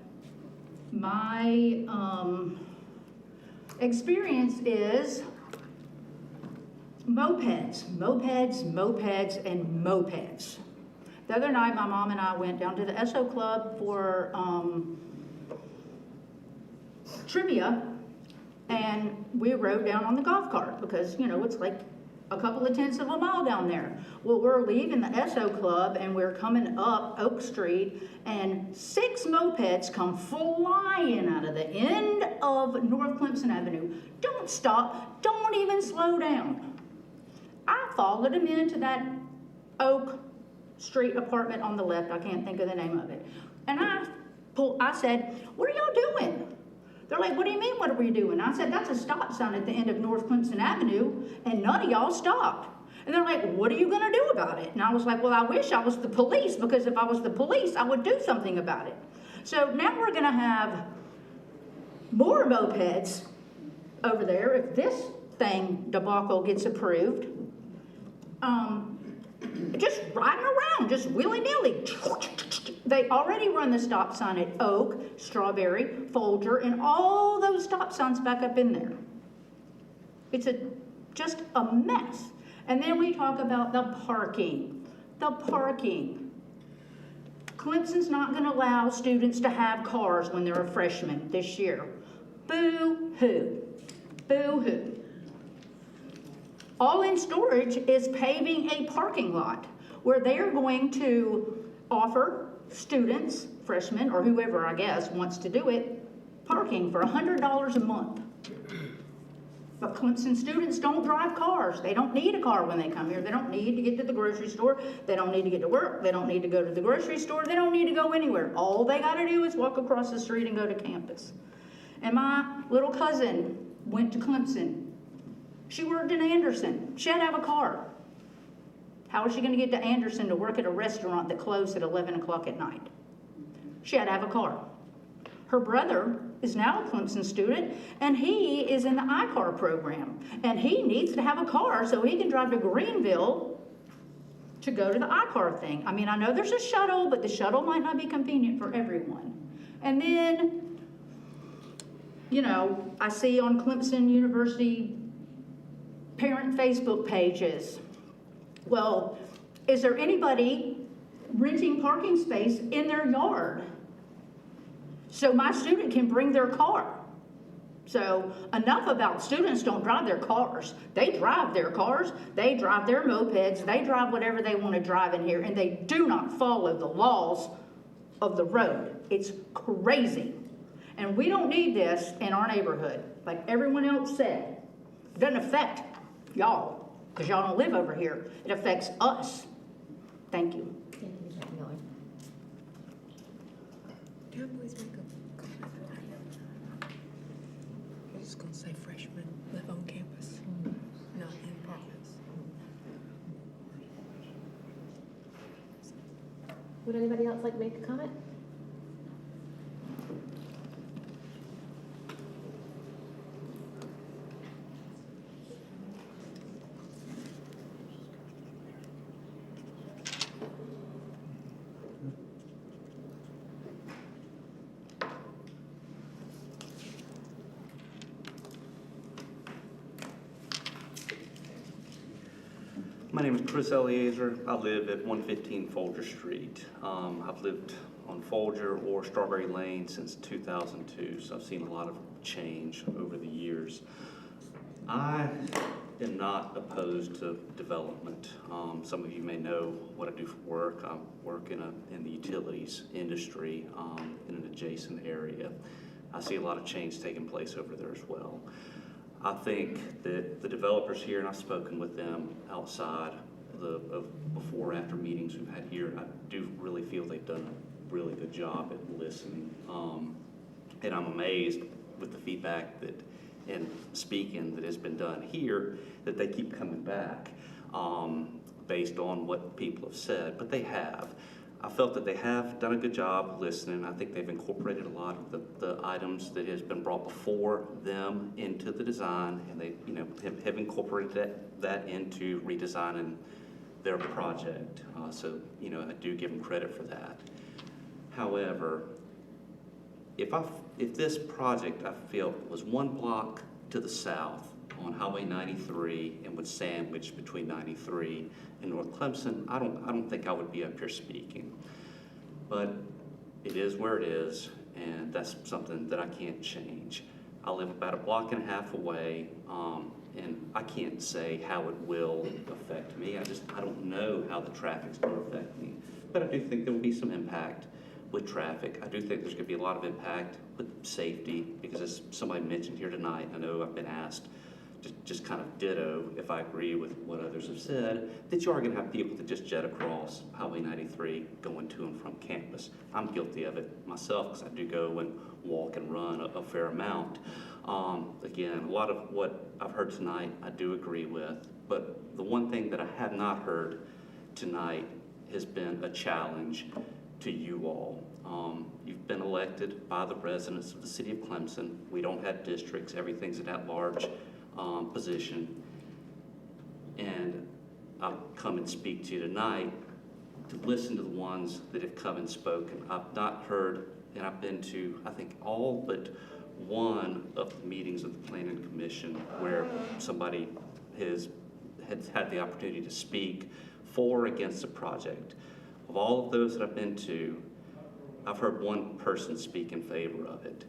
my experience is mopeds, and mopeds. The other night, my mom and I went down to the SO Club for trivia, and we rode down on the golf cart because, it's like a couple of tenths of a mile down there. Well, we're leaving the SO Club and we're coming up Oak Street, and 6 mopeds come flying out of the end of North Clemson Avenue. Don't stop, don't even slow down. I followed them into that Oak Street apartment on the left, I can't think of the name of it. And I said, what are y'all doing? They're like, what do you mean, what are we doing? I said, that's a stop sign at the end of North Clemson Avenue, and none of y'all stopped. And they're like, what are you gonna do about it? And I was like, well, I wish I was the police, because if I was the police, I would do something about it. So now we're gonna have more mopeds over there if this thing debacle gets approved. Just riding around, just willy-nilly. They already run the stop sign at Oak, Strawberry, Folger, and all those stop signs back up in there. It's just a mess. And then we talk about the parking. The parking. Clemson's not going to allow students to have cars when they're a freshman this year. Boo-hoo. Boo-hoo. All in Storage is paving a parking lot where they are going to offer students, freshmen, or whoever, I guess, wants to do it, parking for $100 a month. But Clemson students don't drive cars. They don't need a car when they come here. They don't need to get to the grocery store. They don't need to get to work. They don't need to go to the grocery store. They don't need to go anywhere. All they got to do is walk across the street and go to campus. And my little cousin went to Clemson. She worked in Anderson. She had to have a car. How was she going to get to Anderson to work at a restaurant that closed at 11 o'clock at night? She had to have a car. Her brother is now a Clemson student, and he is in the iCar program. And he needs to have a car so he can drive to Greenville to go to the iCar thing. I mean, I know there's a shuttle, but the shuttle might not be convenient for everyone. And then, you know, I see on Clemson University parent Facebook pages, well, is there anybody renting parking space in their yard so my student can bring their car? So enough about students don't drive their cars. They drive their cars, they drive their mopeds, they drive whatever they want to drive in here, and they do not follow the laws of the road. It's crazy. And we don't need this in our neighborhood. Like everyone else said, it doesn't affect y'all, because y'all don't live over here. It affects us. Thank you. Thank you, Ms. Miller. Do you please make a comment? I'm just gonna say freshmen live on campus, not in apartments. Would anybody else like to make a comment? My name is Chris Eliezer. I live at 115 Folger Street. I've lived on Folger or Strawberry Lane since 2002, so I've seen a lot of change over the years. I am not opposed to development. Some of you may know what I do for work. I work in the utilities industry in an adjacent area. I see a lot of change taking place over there as well. I think that the developers here, and I've spoken with them outside of before, after meetings we've had here, I do really feel they've done a really good job at listening. And I'm amazed with the feedback that and speaking that has been done here, that they keep coming back based on what people have said, but they have. I felt that they have done a good job listening. I think they've incorporated a lot of the items that has been brought before them into the design, and they, have incorporated that into redesigning their project. So, I do give them credit for that. However, if this project I feel was one block to the south on Highway 93 and would sandwich between 93 and North Clemson, I don't think I would be up here speaking. But it is where it is, and that's something that I can't change. I live about a block and a half away, and I can't say how it will affect me. I don't know how the traffic's going to affect me. But I do think there will be some impact with traffic. I do think there's going to be a lot of impact with safety, because as somebody mentioned here tonight, I know I've been asked just kind of ditto, if I agree with what others have said, that you are gonna have people that just jet across Highway 93 going to and from campus. I'm guilty of it myself, because I do go and walk and run a fair amount. Again, a lot of what I've heard tonight, I do agree with, but the one thing that I have not heard tonight has been a challenge to you all. You've been elected by the residents of the city of Clemson. We don't have districts, everything's an at-large position. And I'll come and speak to you tonight to listen to the ones that have come and spoken. I've not heard, and I've been to, I think, all but one of the meetings of the Planning Commission where somebody has had the opportunity to speak for or against the project. Of all of those that I've been to, I've heard one person speak in favor of it.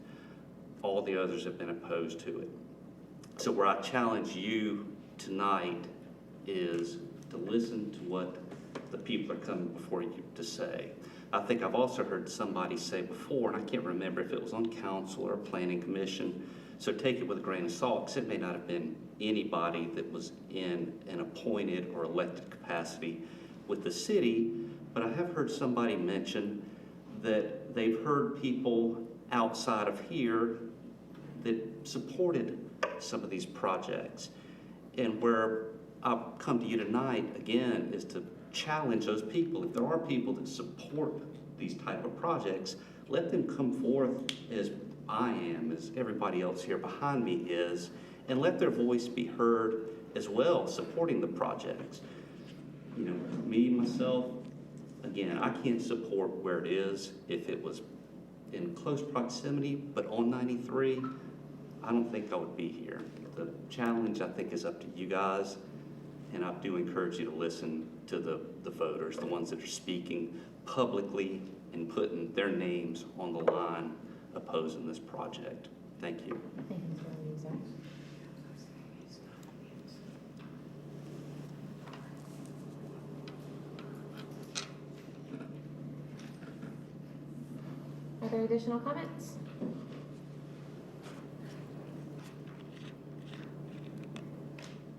All the others have been opposed to it. So where I challenge you tonight is to listen to what the people are coming before you to say. I think I've also heard somebody say before, and I can't remember if it was on council or planning commission, so take it with a grain of salt, because it may not have been anybody that was in an appointed or elected capacity with the city, but I have heard somebody mention that they've heard people outside of here that supported some of these projects. And where I've come to you tonight, again, is to challenge those people. If there are people that support these type of projects, let them come forth as I am, as everybody else here behind me is, and let their voice be heard as well, supporting the projects. You know, me, myself, again, I can't support where it is if it was in close proximity, but on 93, I don't think I would be here. The challenge, I think, is up to you guys, and I do encourage you to listen to the voters, the ones that are speaking publicly and putting their names on the line opposing this project. Thank you. Thank you, Mr. Louisa. Are there additional comments?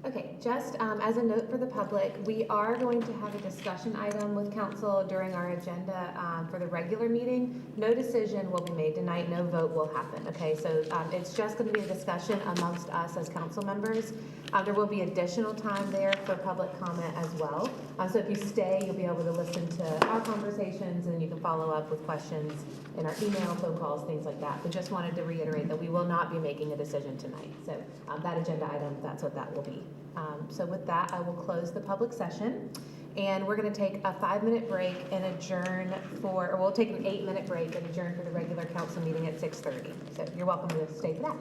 Okay, just as a note for the public, we are going to have a discussion item with council during our agenda for the regular meeting. No decision will be made tonight, no vote will happen, okay? So it's just gonna be a discussion amongst us as council members. There will be additional time there for public comment as well. So if you stay, you'll be able to listen to our conversations and you can follow up with questions in our email, phone calls, things like that. We just wanted to reiterate that we will not be making a decision tonight. So that agenda item, that's what that will be. So with that, I will close the public session. And we're going to take a 5-minute break and adjourn or we'll take an 8-minute break and adjourn for the regular council meeting at 6:30. So you're welcome to stay for that.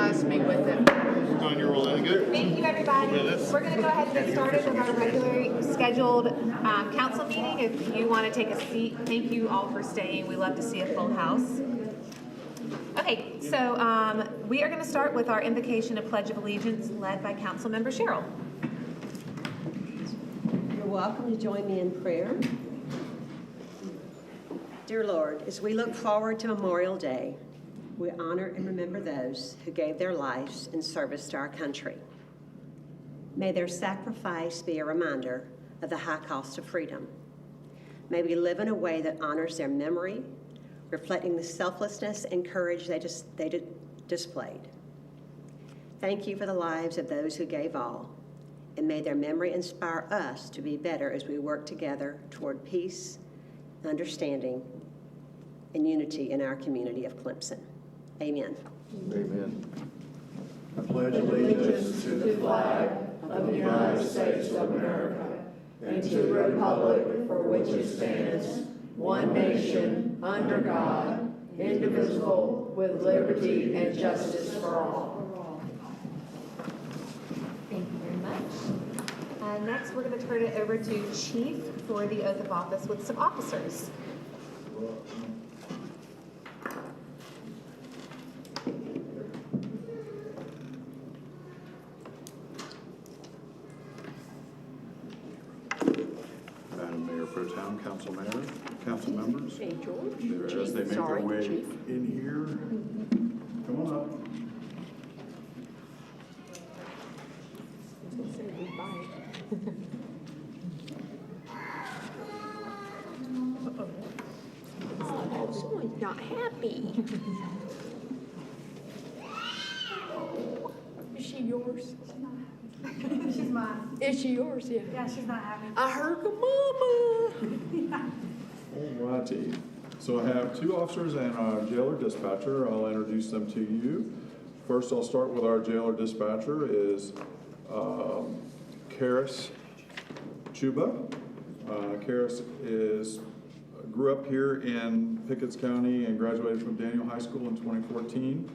trust me with it. Thank you, everybody. We're going to go ahead and get started with our regularly scheduled council meeting. If you want to take a seat, thank you all for staying. We love to see a full house. Okay, so we are going to start with our invocation of Pledge of Allegiance led by Councilmember Cheryl. You're welcome to join me in prayer. Dear Lord, as we look forward to Memorial Day, we honor and remember those who gave their lives in service to our country. May their sacrifice be a reminder of the high cost of freedom. May we live in a way that honors their memory, reflecting the selflessness and courage they displayed. Thank you for the lives of those who gave all, and may their memory inspire us to be better as we work together toward peace, understanding, and unity in our community of Clemson. Amen. Amen. I pledge allegiance to the flag of the United States of America and to the republic for which it stands, one nation, under God, indivisible, with liberty and justice for all. Thank you very much. Next, we're going to turn it over to Chief for the oath of office with some officers. Madam Mayor Pro Tem, Council Mayor, Council members. Hey, George. As they make their way in here, come on up. Oh, someone's not happy. Is she yours? She's mine. Is she yours? Yeah. Yeah, she's not happy. I heard the mama. All righty. So I have two officers and our jailer dispatcher. I'll introduce them to you. First, I'll start with our jailer dispatcher is Karis Chuba. Karis grew up here in Pickens County and graduated from Daniel High School in 2014.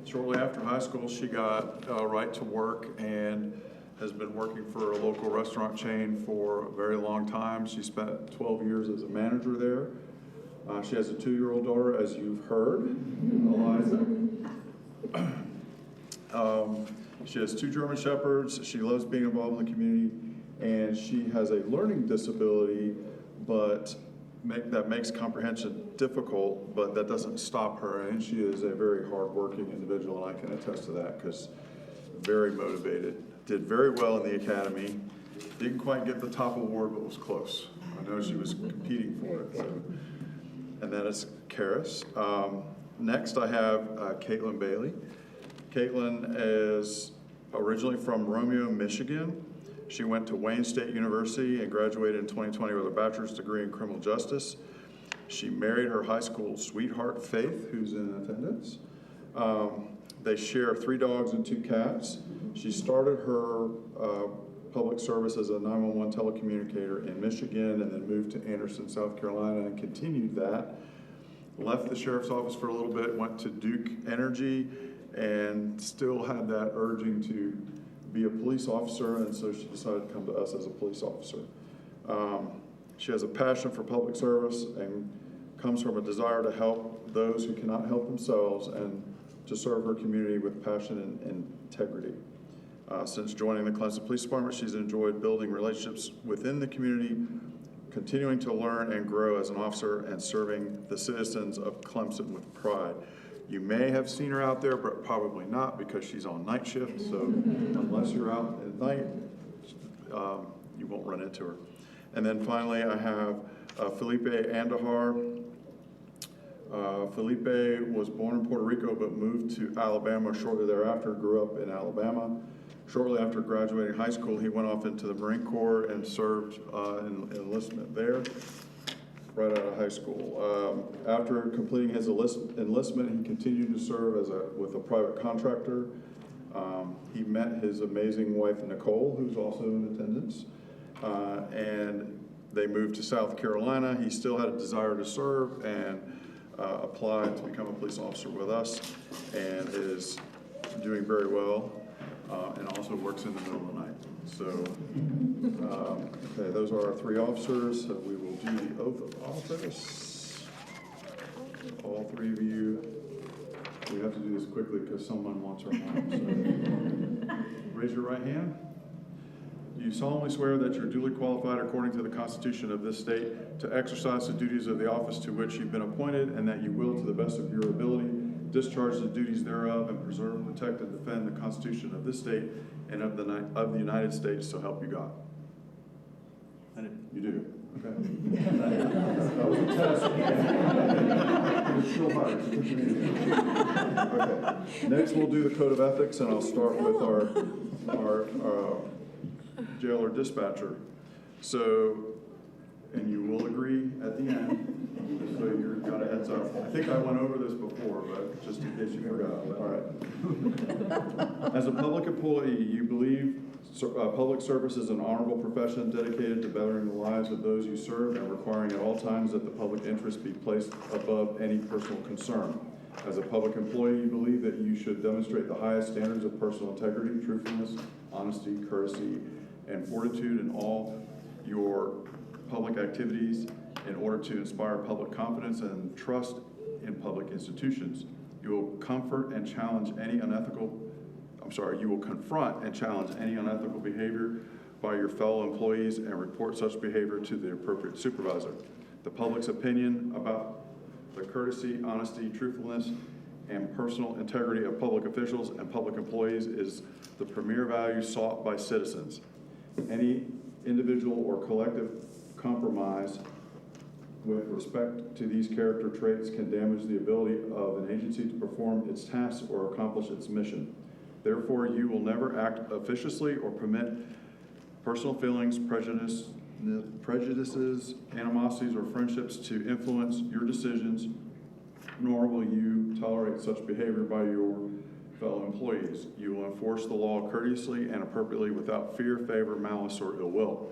Shortly after high school, she got right to work and has been working for a local restaurant chain for a very long time. She spent 12 years as a manager there. She has a 2-year-old daughter, as you've heard, Eliza. She has 2 German Shepherds. She loves being involved in the community, and she has a learning disability, but that makes comprehension difficult, but that doesn't stop her. And she is a very hardworking individual, and I can attest to that because very motivated. Did very well in the academy. Didn't quite get the top award, but was close. I know she was competing for it. So. And that is Karis. Next, I have Caitlin Bailey. Caitlin is originally from Romeo, Michigan. She went to Wayne State University and graduated in 2020 with a bachelor's degree in criminal justice. She married her high school sweetheart, Faith, who's in attendance. They share 3 dogs and 2 cats. She started her public service as a 911 telecommunicator in Michigan and then moved to Anderson, South Carolina and continued that. Left the sheriff's office for a little bit, went to Duke Energy and still had that urging to be a police officer, and so she decided to come to us as a police officer. She has a passion for public service and comes from a desire to help those who cannot help themselves and to serve her community with passion and integrity. Since joining the Clemson Police Department, she's enjoyed building relationships within the community, continuing to learn and grow as an officer, and serving the citizens of Clemson with pride. You may have seen her out there, but probably not because she's on night shift, so unless you're out at night, you won't run into her. And then finally, I have Felipe Andahar. Felipe was born in Puerto Rico but moved to Alabama shortly thereafter, grew up in Alabama. Shortly after graduating high school, he went off into the Marine Corps and served in enlistment there, right out of high school. After completing his enlistment, he continued to serve with a private contractor. He met his amazing wife, Nicole, who's also in attendance, and they moved to South Carolina. He still had a desire to serve and applied to become a police officer with us and is doing very well, and also works in the middle of the night. So, okay, those are our 3 officers. So we will do the oath of office. All 3 of you. We have to do this quickly because someone wants our name. So raise your right hand. Do you solemnly swear that you're duly qualified according to the Constitution of this state to exercise the duties of the office to which you've been appointed, and that you will, to the best of your ability, discharge the duties thereof and preserve, protect, and defend the Constitution of this state and of the United States, so help you God? You do? Okay. That was a test. It's still hard. Okay. Next, we'll do the code of ethics, and I'll start with our jailer dispatcher. So, and you will agree at the end, so you've got a heads up. I think I went over this before, but just in case you forgot. All right. As a public employee, you believe public service is an honorable profession dedicated to bettering the lives of those you serve and requiring at all times that the public interest be placed above any personal concern. As a public employee, you believe that you should demonstrate the highest standards of personal integrity, truthfulness, honesty, courtesy, and fortitude in all your public activities in order to inspire public confidence and trust in public institutions. You will confront and challenge any unethical behavior by your fellow employees and report such behavior to the appropriate supervisor. The public's opinion about the courtesy, honesty, truthfulness, and personal integrity of public officials and public employees is the premier value sought by citizens. Any individual or collective compromise with respect to these character traits can damage the ability of an agency to perform its tasks or accomplish its mission. Therefore, you will never act officiously or permit personal feelings, prejudices, animosities, or friendships to influence your decisions, nor will you tolerate such behavior by your fellow employees. You will enforce the law courteously and appropriately without fear, favor, malice, or ill will.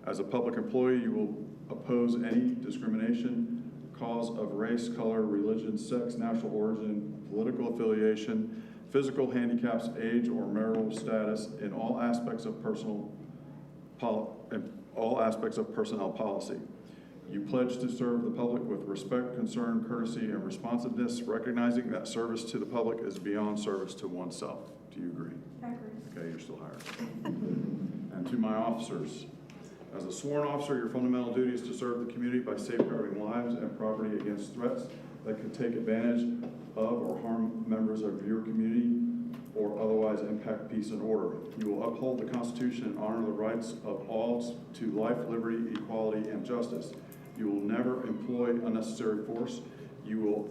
As a public employee, you will oppose any discrimination, cause of race, color, religion, sex, national origin, political affiliation, physical handicaps, age, or marital status in all aspects of personnel policy. You pledge to serve the public with respect, concern, courtesy, and responsiveness, recognizing that service to the public is beyond service to oneself. Do you agree? I agree. Okay, you're still hired. And to my officers, as a sworn officer, your fundamental duty is to serve the community by safeguarding lives and property against threats that could take advantage of or harm members of your community or otherwise impact peace and order. You will uphold the Constitution and honor the rights of all to life, liberty, equality, and justice. You will never employ unnecessary force. You will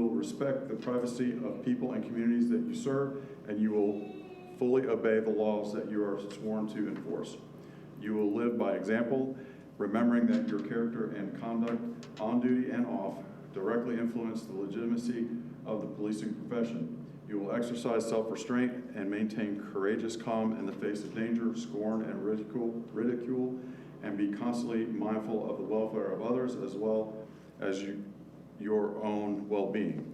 respect the privacy of people and communities that you serve, and you will fully obey the laws that you are sworn to enforce. You will live by example, remembering that your character and conduct on duty and off directly influence the legitimacy of the policing profession. You will exercise self-restraint and maintain courageous calm in the face of danger, scorn, and ridicule, and be constantly mindful of the welfare of others as well as your own well-being.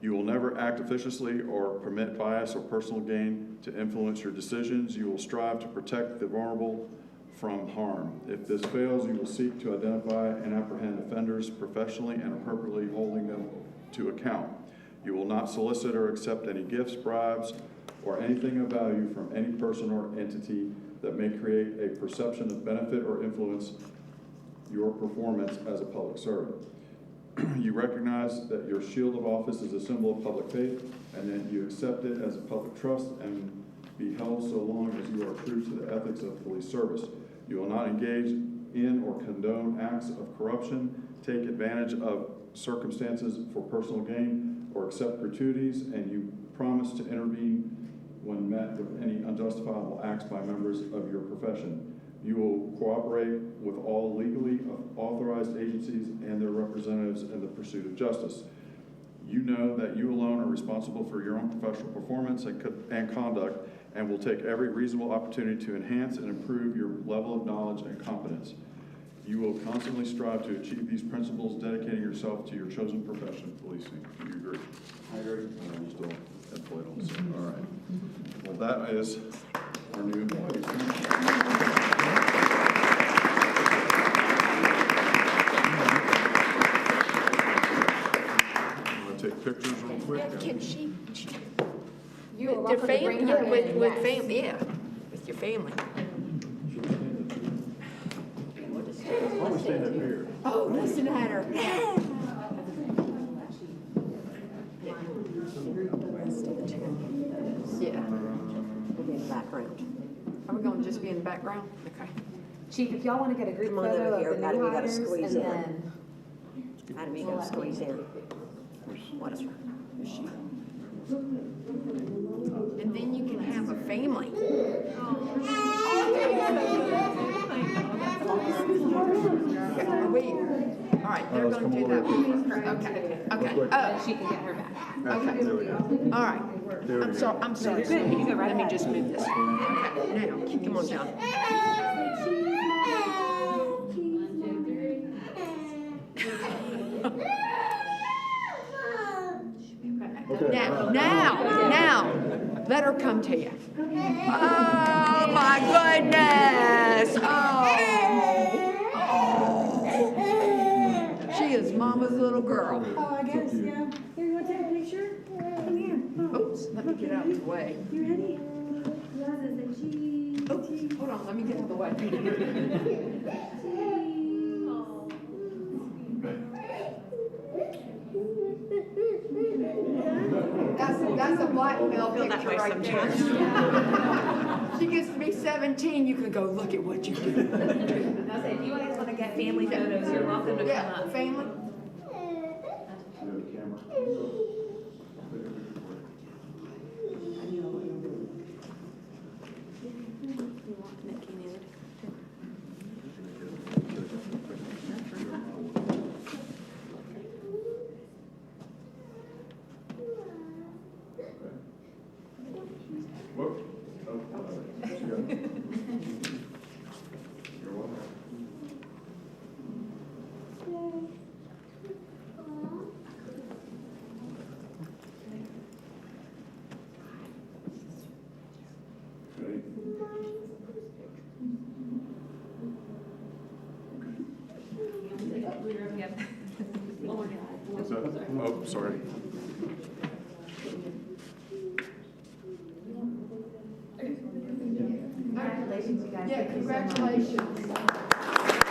You will never act officiously or permit bias or personal gain to influence your decisions. You will strive to protect the vulnerable from harm. If this fails, you will seek to identify and apprehend offenders professionally and appropriately holding them to account. You will not solicit or accept any gifts, bribes, or anything of value from any person or entity that may create a perception of benefit or influence your performance as a public servant. You recognize that your shield of office is a symbol of public faith, and that you accept it as a public trust and be held so long as you are true to the ethics of police service. You will not engage in or condone acts of corruption, take advantage of circumstances for personal gain, or accept gratuities, and you promise to intervene when met with any unjustifiable acts by members of your profession. You will cooperate with all legally authorized agencies and their representatives in the pursuit of justice. You know that you alone are responsible for your own professional performance and conduct, and will take every reasonable opportunity to enhance and improve your level of knowledge and competence. You will constantly strive to achieve these principles, dedicating yourself to your chosen profession, policing. Do you agree? I agree. We're still employed on, so, all right. Well, that is our new employees. Want to take pictures real quick? Can she? You are With welcome to bring her in, with yes. family, yeah, with your family. Why don't we stand up here? Oh, doesn't matter. Yeah. We'll be in the background. Are we gonna just be in the background? Okay. Chief, if y'all want to get a group Come on photo over here. of the Adam, new you gotta hires, squeeze and in. then Adam, you gotta squeeze in. Whatever. And then you can have a family. Are we, all right, they're let's gonna come do over that here. one. Okay, okay. Oh, she can get her back. okay. There we go. All right. I'm sorry. You're good. You can go right Let me ahead. just move this. Okay, now, Come on, John. Now, let her come to you. Oh, my goodness. Oh. She is mama's little girl. Oh, I guess, yeah. Here, you want to take a picture? Come here. Oops, let me get out of the way. You ready? Oops, hold on, let me get out of the way. That's a blackmail picture right there. She gets to be 17, you can go, look at what you did. I said, if you guys want to get family photos, you're welcome to come Yeah, up. family. Whoop. Oh, she got it. You're welcome. Okay. What's that? Oh, sorry. Congratulations, you guys. Yeah, Thank you so much. congratulations.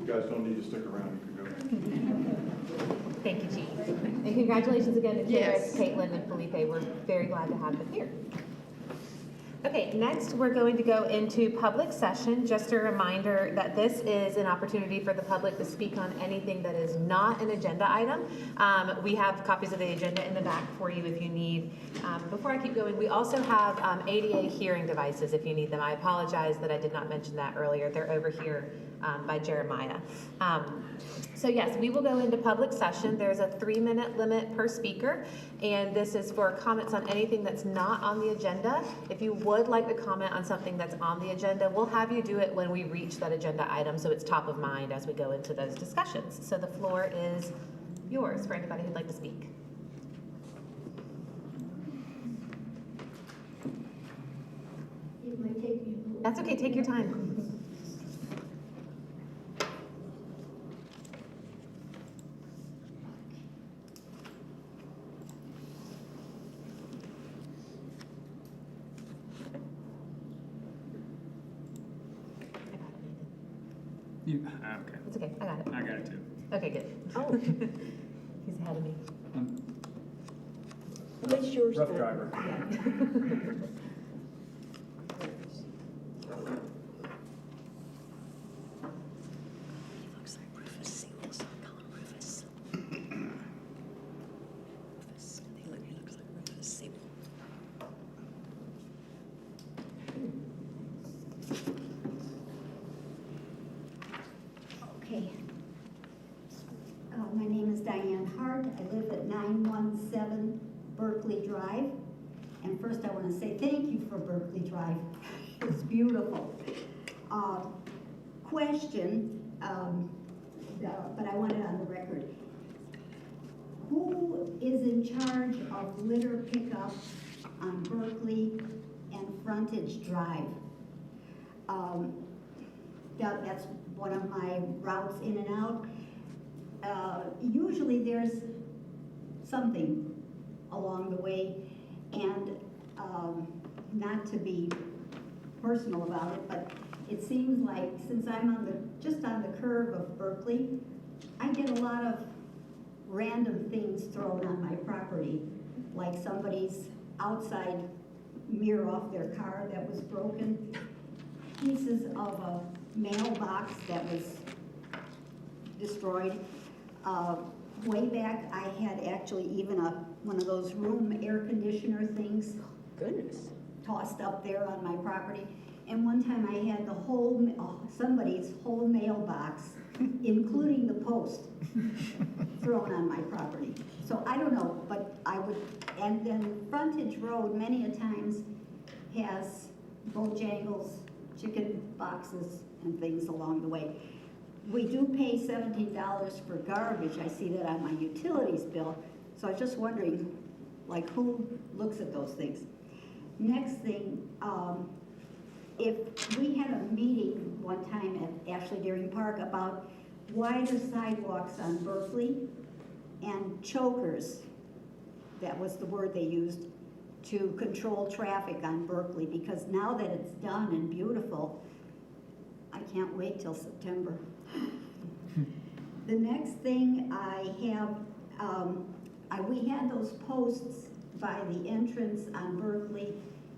You guys don't need to stick around, you can go. Thank you, Chief. And congratulations again to Yes. Jared, Caitlin, and Felipe. We're very glad to have them here. Okay, next we're going to go into public session. Just a reminder that this is an opportunity for the public to speak on anything that is not an agenda item. We have copies of the agenda in the back for you if you need. Before I keep going, we also have ADA hearing devices if you need them. I apologize that I did not mention that earlier. They're over here by Jeremiah. So yes, we will go into public session. There's a 3-minute limit per speaker, and this is for comments on anything that's not on the agenda. If you would like to comment on something that's on the agenda, we'll have you do it when we reach that agenda item, so it's top of mind as we go into those discussions. So the floor is yours for anybody who'd like to speak. It might take me a little. That's okay, take your time. Okay. It's okay, I got it. I got it too. Okay, good. Oh. He's ahead of me. What's yours? Rough driver. Looks like Rufus Singles. Call him Rufus. Rufus. He looks like Rufus Singles. Okay. My name is Diane Hart. I live at 917 Berkeley Drive. And first I want to say thank you for Berkeley Drive. It's beautiful. Question, but I want it on the record. Who is in charge of litter pickup on Berkeley and Frontage Drive? That's one of my routes in and out. Usually there's something along the way, and not to be personal about it, but it seems like since I'm just on the curve of Berkeley, I get a lot of random things thrown on my property, like somebody's outside mirror off their car that was broken, pieces of a mailbox that was destroyed. Way back, I had actually even one of those room air conditioner things. Goodness. Tossed up there on my property. And one time I had somebody's whole mailbox, including the post, thrown on my property. So I don't know, but and then Frontage Road many a times has Bojangles, chicken boxes, and things along the way. We do pay $17 for garbage. I see that on my utilities bill. So I was just wondering, like, who looks at those things? Next thing, if we had a meeting one time at Ashley Deering Park about wider sidewalks on Berkeley and chokers, that was the word they used, to control traffic on Berkeley, because now that it's done and beautiful, I can't wait till September. The next thing I have, we had those posts by the entrance on Berkeley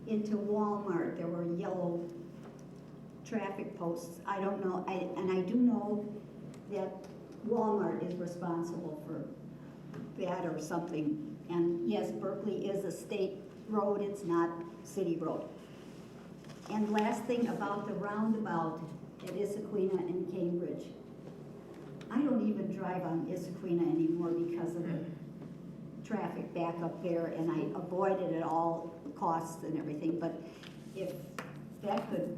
into Walmart. There were yellow traffic posts. I don't know, and I do know that Walmart is responsible for that or something. And yes, Berkeley is a state road, it's not city road. And last thing about the roundabout at Issaquena and Cambridge. I don't even drive on Issaquena anymore because of the traffic back up there, and I avoid it at all costs and everything. But if that could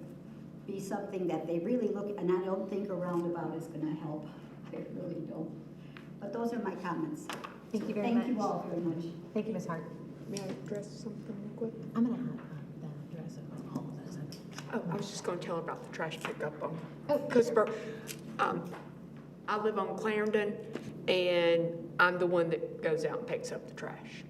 be something that they really look, and I don't think a roundabout is going to help. I really don't. But those are my comments. Thank you very much. Thank you all very much. Thank you, Ms. Hart. May I address something real quick? I'm gonna have them address all of those. Oh, I was just gonna tell her about the trash pickup on Oh, Pittsburgh. I live on Clarendon, and I'm the one that goes out and picks up the trash.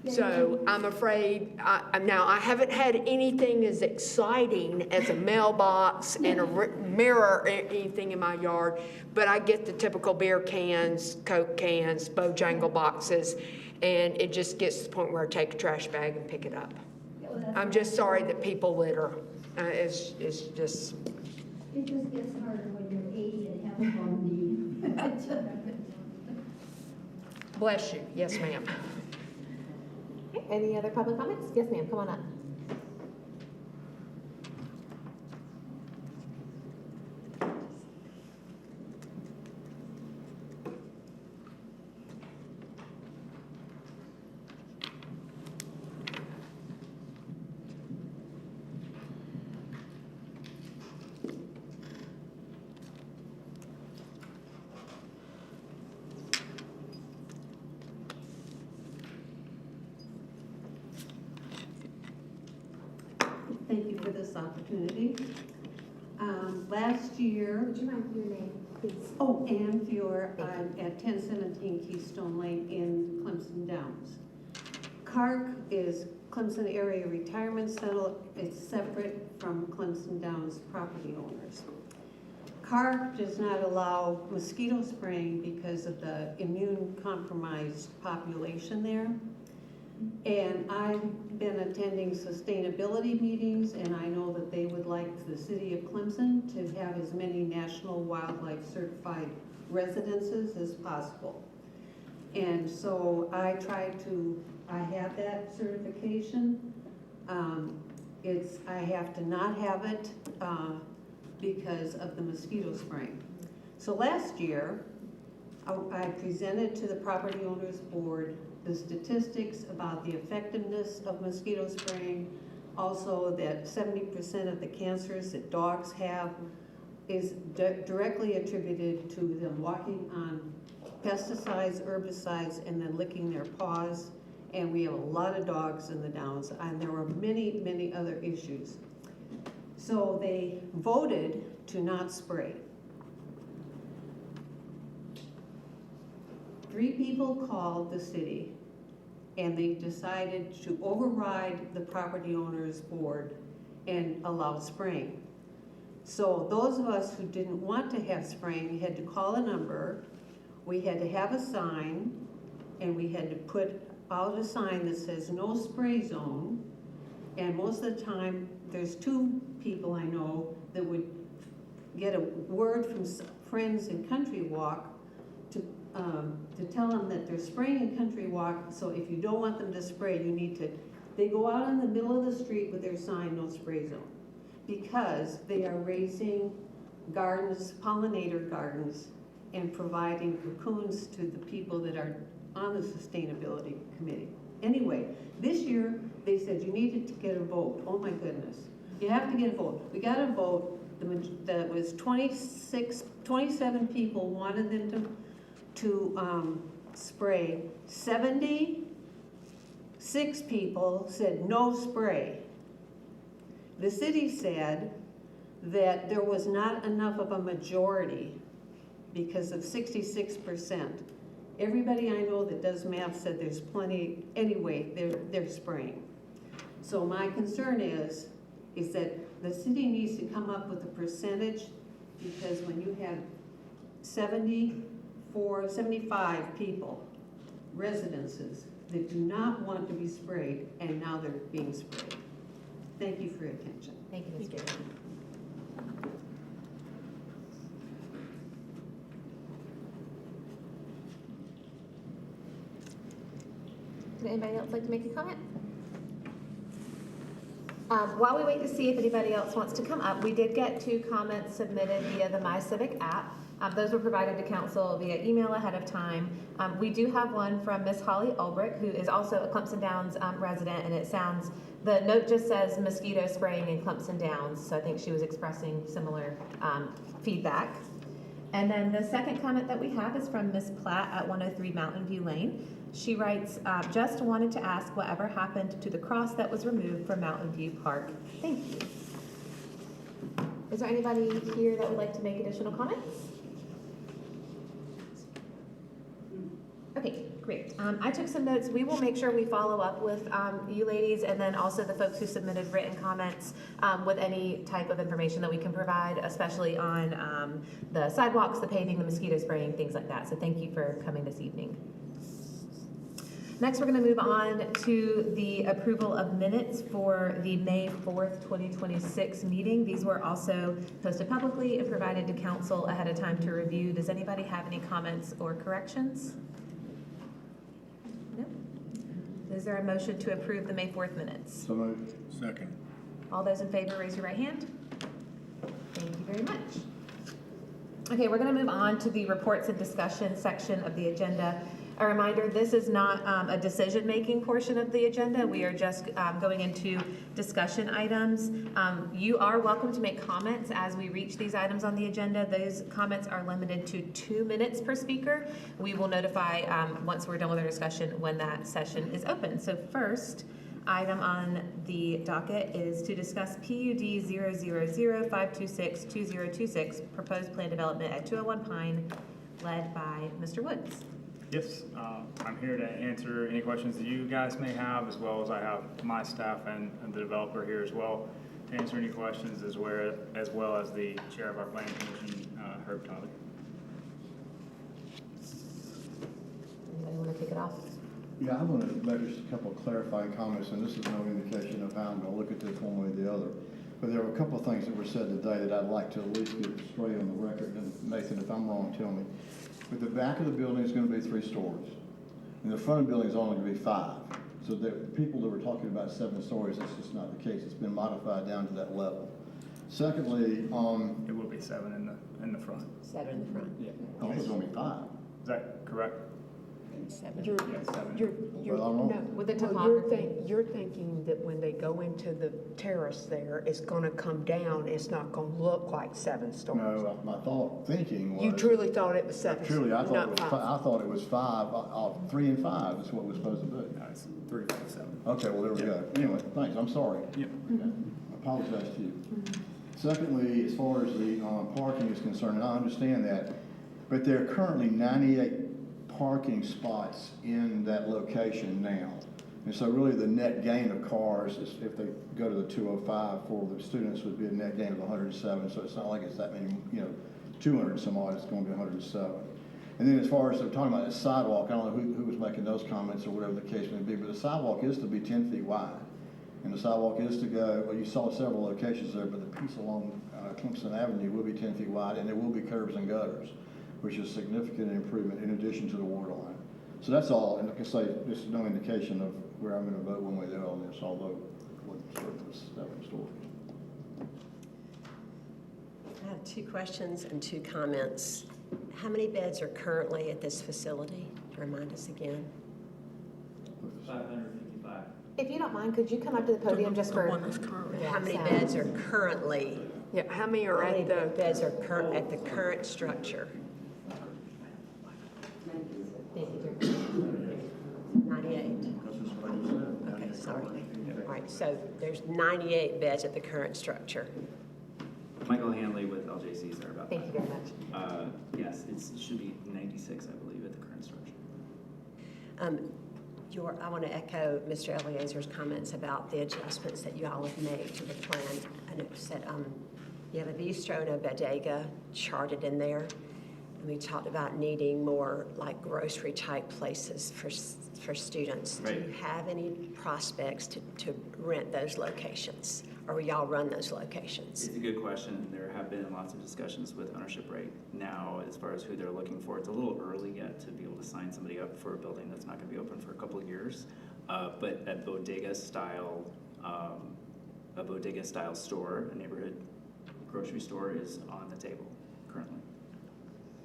So I'm afraid, now I haven't had anything as exciting as a mailbox and a mirror or anything in my yard, but I get the typical beer cans, Coke cans, Bojangle boxes, and it just gets to the point where I take a trash bag and pick it up. I'm just sorry that people litter. It's just... It just gets harder when you're 80 and have a bum knee. Bless you. Yes, ma'am. Okay, any other public comments? Yes, ma'am, come on up. Thank you for this opportunity. Last year... Would you mind your name, please? Oh, Ann Fior, I'm at 1017 Keystone Lane in Clemson Downs. CARC is Clemson Area Retirement Center. It's separate from Clemson Downs property owners. CARC does not allow mosquito spraying because of the immune-compromised population there. And I've been attending sustainability meetings, and I know that they would like the city of Clemson to have as many National Wildlife Certified residences as possible. And so I have that certification. I have to not have it because of the mosquito spraying. So last year, I presented to the property owners board the statistics about the effectiveness of mosquito spraying, also that 70% of the cancers that dogs have is directly attributed to them walking on pesticides, herbicides, and then licking their paws. And we have a lot of dogs in the Downs, and there were many, many other issues. So they voted to not spray. 3 people called the city, and they decided to override the property owner's board and allow spraying. So those of us who didn't want to have spraying had to call a number, we had to have a sign, and we had to put out a sign that says no spray zone. And most of the time, there's 2 people I know that would get a word from friends in Country Walk to tell them that they're spraying in Country Walk, so if you don't want them to spray, you need to, they go out in the middle of the street with their sign, no spray zone, because they are raising gardens, pollinator gardens, and providing cocoons to the people that are on the sustainability committee. Anyway, this year, they said you needed to get a vote. Oh my goodness. You have to get a vote. We got a vote that was 27 people wanted them to spray. 76 people said no spray. The city said that there was not enough of a majority because of 66%. Everybody I know that does math said there's plenty, anyway, they're spraying. So my concern is that the city needs to come up with a percentage, because when you have 75 people, residences, that do not want to be sprayed, and now they're being sprayed. Thank you for your attention. Thank you, Ms. Gary. Would anybody else like to make a comment? While we wait to see if anybody else wants to come up, we did get 2 comments submitted via the My Civic app. Those were provided to council via email ahead of time. We do have one from Miss Holly Ulbrich, who is also a Clemson Downs resident, and it sounds, the note just says mosquito spraying in Clemson Downs, so I think she was expressing similar feedback. And then the second comment that we have is from Miss Platt at 103 Mountain View Lane. She writes, just wanted to ask whatever happened to the cross that was removed from Mountain View Park. Thank you. Is there anybody here that would like to make additional comments? Okay, great. I took some notes. We will make sure we follow up with you ladies, and then also the folks who submitted written comments with any type of information that we can provide, especially on the sidewalks, the paving, the mosquito spraying, things like that. So thank you for coming this evening. Next, we're going to move on to the approval of minutes for the May 4th, 2026 meeting. These were also posted publicly and provided to council ahead of time to review. Does anybody have any comments or corrections? No? Is there a motion to approve the May 4th minutes? So moved. Second. All those in favor, raise your right hand. Thank you very much. Okay, we're going to move on to the reports and discussion section of the agenda. A reminder, this is not a decision-making portion of the agenda. We are just going into discussion items. You are welcome to make comments as we reach these items on the agenda. Those comments are limited to 2 minutes per speaker. We will notify once we're done with our discussion when that session is open. So first item on the docket is to discuss PUD 000-526-2026, proposed plan development at 201 Pine, led by Mr. Woods. Yes, I'm here to answer any questions that you guys may have, as well as I have my staff and the developer here as well to answer any questions, as well as the chair of our planning commission, Herb Tyler. Anybody want to kick it off? Yeah, I want to make just a couple of clarifying comments, and this is no indication of how I'm going to look at this one way or the other. But there were a couple of things that were said today that I'd like to at least get straight on the record. And Nathan, if I'm wrong, tell me. But the back of the building is going to be 3 stories, and the front of the building is only going to be 5. So the people that were talking about 7 stories, that's just not the case. It's been modified down to that level. Secondly, it will be 7 in the front. 7 in the front. Yeah. Oh, it's going to be 5. Is that correct? You're, Well, I'm wrong. no, With the well, topography. you're thinking that when they go into the terrace there, it's gonna come down, it's not gonna look like 7 stories. No, my thinking was. You truly thought it was 7? Truly, I thought it not was, 5. I thought it was 5, 3 and 5 is what it was supposed to be. No, it's 3, 5, 7. Okay, well, there we go. Anyway, thanks, I'm sorry. Yep. Okay. I apologize to you. Secondly, as far as the parking is concerned, and I understand that, but there are currently 98 parking spots in that location now. And so really the net gain of cars, is if they go to the 205 for the students, would be a net gain of 107. So it's not like it's that many, 200 some odd, it's going to be 107. And then as far as they're talking about the sidewalk, I don't know who was making those comments or whatever the case may be, but the sidewalk is to be 10 feet wide. And the sidewalk is to go, well, you saw several locations there, but the piece along Clemson Avenue will be 10 feet wide, and there will be curbs and gutters, which is a significant improvement in addition to the water line. So that's all, and like I say, there's no indication of where I'm going to vote one way or the other on this, although it wasn't certain it was 7 stories. I have 2 questions and 2 comments. How many beds are currently at this facility? Remind us again. 555. If you don't mind, could you come up to the podium just for? How many beds are currently? Yeah, how many are How many at the? beds are at the current structure? 98. Okay, sorry. All right, so there's 98 beds at the current structure. Michael Hanley with LJC is there about Thank you very much. Yes, it should be 96, I believe, at the current structure. I want to echo Mr. Eliezer's comments about the adjustments that you all have made to the plan. I noticed that you have a bistro and a bodega charted in there. And we talked about needing more like grocery type places for students. Right. Do you have any prospects to rent those locations? Or will y'all run those locations? It's a good question. There have been lots of discussions with ownership right now as far as who they're looking for. It's a little early yet to be able to sign somebody up for a building that's not going to be open for a couple of years. But a bodega style store, a neighborhood grocery store, is on the table currently.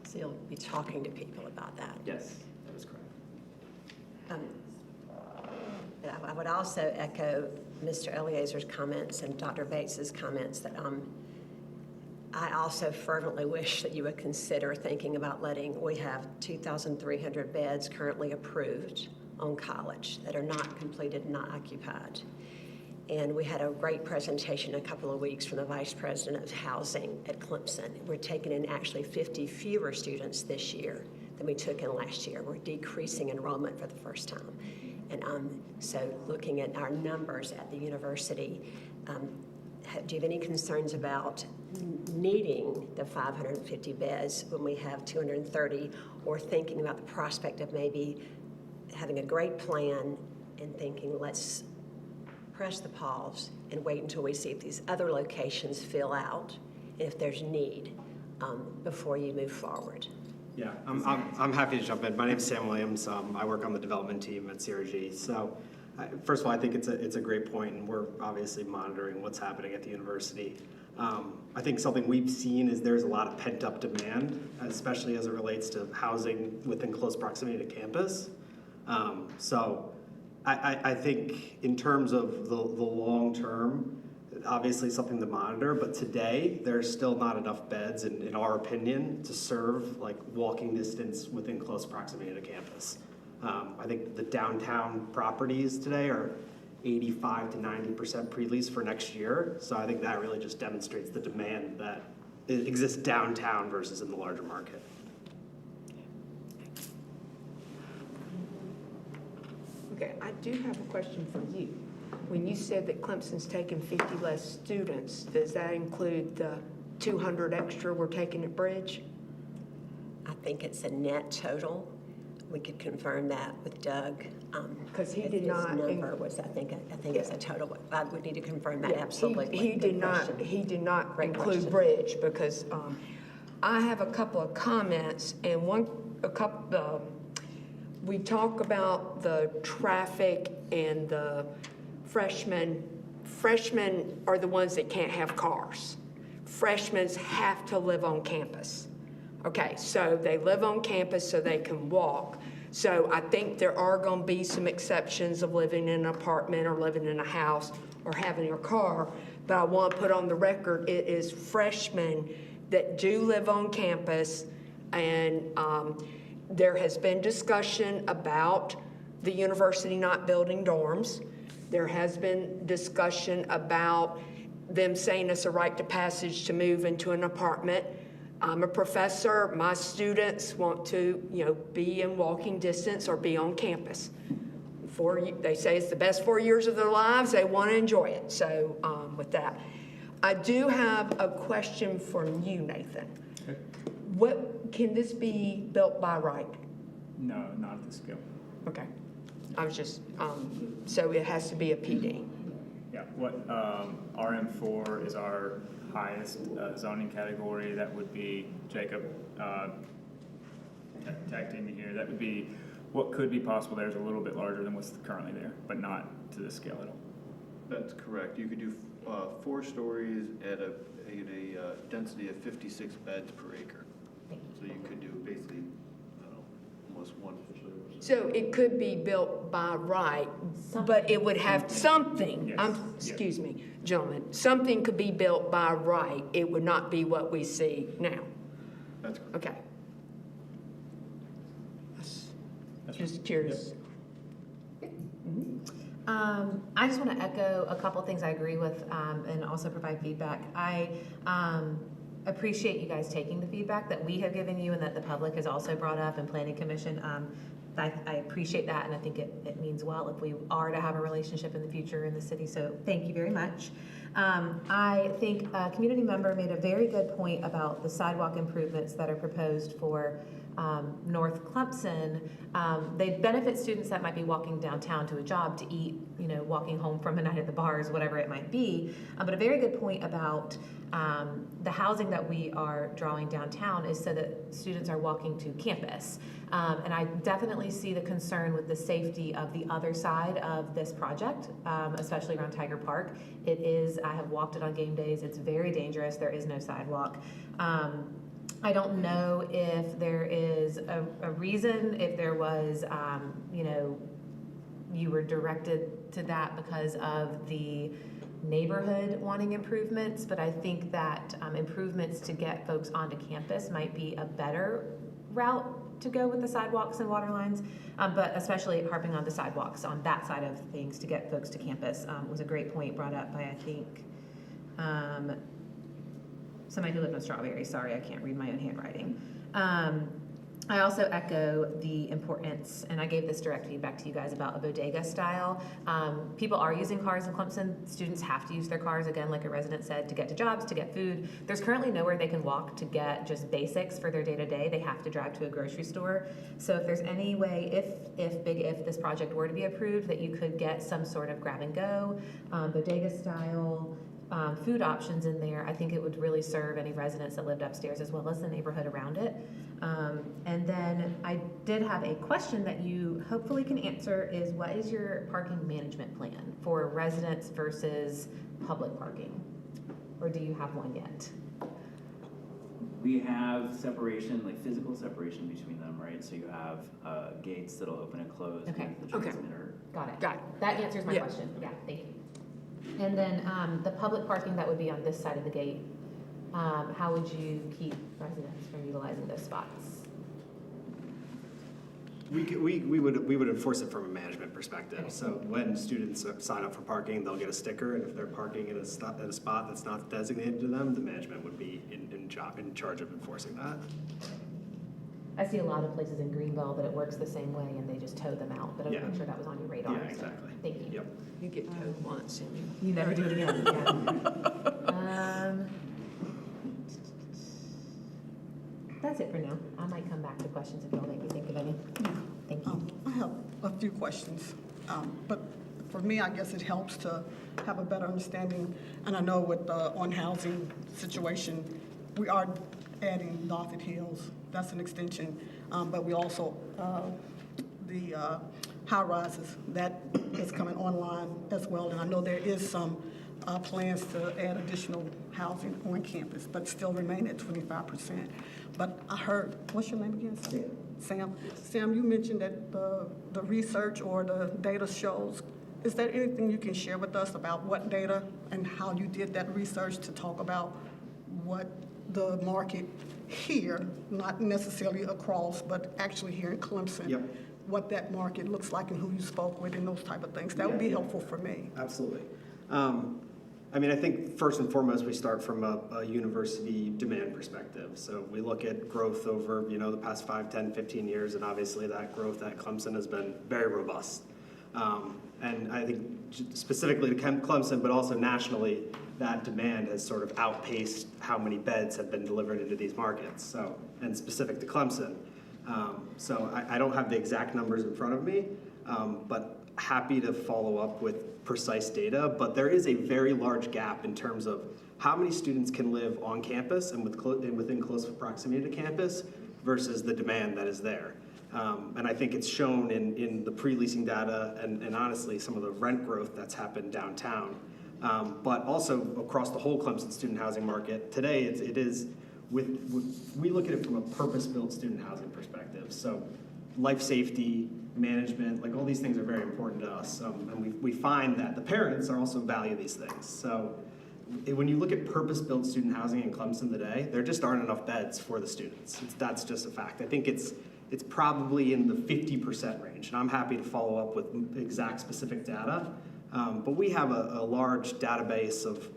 So you'll be talking to people about that. Yes, that is correct. I would also echo Mr. Eliezer's comments and Dr. Bates's comments that I also fervently wish that you would consider thinking about we have 2,300 beds currently approved on college that are not completed, not occupied. And we had a great presentation a couple of weeks from the Vice President of Housing at Clemson. We're taking in actually 50 fewer students this year than we took in last year. We're decreasing enrollment for the first time. And so looking at our numbers at the university, do you have any concerns about needing the 550 beds when we have 230, or thinking about the prospect of maybe having a great plan and thinking, let's press the pause and wait until we see if these other locations fill out, and if there's need, before you move forward? Yeah, I'm happy to jump in. My name is Sam Williams. I work on the development team at CRG. So, first of all, I think it's a great point, and we're obviously monitoring what's happening at the university. I think something we've seen is there's a lot of pent-up demand, especially as it relates to housing within close proximity to campus. So, I think in terms of the long term, obviously something to monitor, but today there's still not enough beds, in our opinion, to serve like walking distance within close proximity to campus. I think the downtown properties today are 85 to 90% pre-leased for next year. So I think that really just demonstrates the demand that exists downtown versus in the larger market. Okay, I do have a question for you. When you said that Clemson's taking 50 less students, does that include the 200 extra we're taking at Bridge? I think it's a net total. We could confirm that with Doug. Because he did his not. number was, I think it's a total. I would need to confirm that, Yeah, absolutely. He Good did not. question. He did not Great include question. Bridge because I have a couple of comments and we talk about the traffic and the freshmen. Freshmen are the ones that can't have cars. Freshmen have to live on campus. Okay, so they live on campus so they can walk. So I think there are going to be some exceptions of living in an apartment or living in a house or having your car. But I want to put on the record, it is freshmen that do live on campus. And there has been discussion about the university not building dorms. There has been discussion about them saying it's a rite of passage to move into an apartment. I'm a professor. My students want to, be in walking distance or be on campus. They say it's the best 4 years of their lives. They want to enjoy it. So with that, I do have a question for you, Nathan. Okay. What can this be built by right? No, not at the scale. Okay. I was just, so it has to be a PD. Yeah, what RM4 is our highest zoning category. That would be, Jacob tagged in here, that would be what could be possible there is a little bit larger than what's currently there, but not to this scale at all. That's correct. You could do 4 stories at a density of 56 beds per acre. So you could do basically, I don't know, almost 1. So it could be built by right, but it would have something, Yes. Excuse me, gentlemen, something could be built by right. It would not be what we see now. That's correct. Okay. Just curious. I just want to echo a couple things I agree with and also provide feedback. I appreciate you guys taking the feedback that we have given you and that the public has also brought up and Planning Commission. I appreciate that, and I think it means well if we are to have a relationship in the future in the city, so thank you very much. I think a community member made a very good point about the sidewalk improvements that are proposed for North Clemson. They benefit students that might be walking downtown to a job, to eat, walking home from a night at the bars, whatever it might be. But a very good point about the housing that we are drawing downtown is so that students are walking to campus. And I definitely see the concern with the safety of the other side of this project, especially around Tiger Park. I have walked it on game days. It's very dangerous. There is no sidewalk. I don't know if there is a reason, if there was, you were directed to that because of the neighborhood wanting improvements, but I think that improvements to get folks onto campus might be a better route to go with the sidewalks and water lines, but especially harping on the sidewalks on that side of things to get folks to campus was a great point brought up by, I think, somebody who lived on Strawberry. Sorry, I can't read my own handwriting. I also echo the importance, and I gave this direct feedback to you guys about a bodega style. People are using cars in Clemson. Students have to use their cars, again, like a resident said, to get to jobs, to get food. There's currently nowhere they can walk to get just basics for their day-to-day. They have to drive to a grocery store. So if there's any way, if this project were to be approved, that you could get some sort of grab-and-go, bodega style, food options in there, I think it would really serve any residents that lived upstairs as well as the neighborhood around it. And then I did have a question that you hopefully can answer is, what is your parking management plan for residents versus public parking? Or do you have one yet? We have separation, like physical separation between them, right? So you have gates that'll open and close Okay. with the transmitter. Got it. That answers my question. Yeah, thank you. And then the public parking that would be on this side of the gate, how would you keep residents from utilizing those spots? We would enforce it from a management perspective. So when students sign up for parking, they'll get a sticker, and if they're parking in a spot that's not designated to them, the management would be in charge of enforcing that. I see a lot of places in Greenville that it works the same way and they just tow them out, but I wasn't sure that was on your radar. Yeah, so exactly. Thank you. Yep. You get towed once and You never do it again. Yeah. That's it for now. I might come back to questions if y'all make me think of any. Thank you. I have a few questions, but for me, I guess it helps to have a better understanding. And I know with the on-housing situation, we are adding Northwood Hills. That's an extension, but we also, the high rises, that is coming online as well. And I know there is some our plans to add additional housing on campus, but still remain at 25%. But I heard, what's your name again? Sam. Sam, you mentioned that the research or the data shows. Is there anything you can share with us about what data and how you did that research to talk about what the market here, not necessarily across, but actually here in Clemson, what that market looks like and who you spoke with and those type of things? That would be helpful for me. Absolutely. I mean, I think first and foremost, we start from a university demand perspective. So we look at growth over, the past 5, 10, 15 years, and obviously that growth at Clemson has been very robust. And I think specifically to Clemson, but also nationally, that demand has sort of outpaced how many beds have been delivered into these markets. So, and specific to Clemson. So I don't have the exact numbers in front of me, but happy to follow up with precise data. But there is a very large gap in terms of how many students can live on campus and within close proximity to campus versus the demand that is there. And I think it's shown in the pre-leasing data and honestly some of the rent growth that's happened downtown. But also across the whole Clemson student housing market. Today we look at it from a purpose-built student housing perspective. So life safety, management, like all these things are very important to us. And we find that the parents also value these things. So when you look at purpose-built student housing in Clemson today, there just aren't enough beds for the students. That's just a fact. I think it's probably in the 50% range, and I'm happy to follow up with exact specific data. But we have a large database of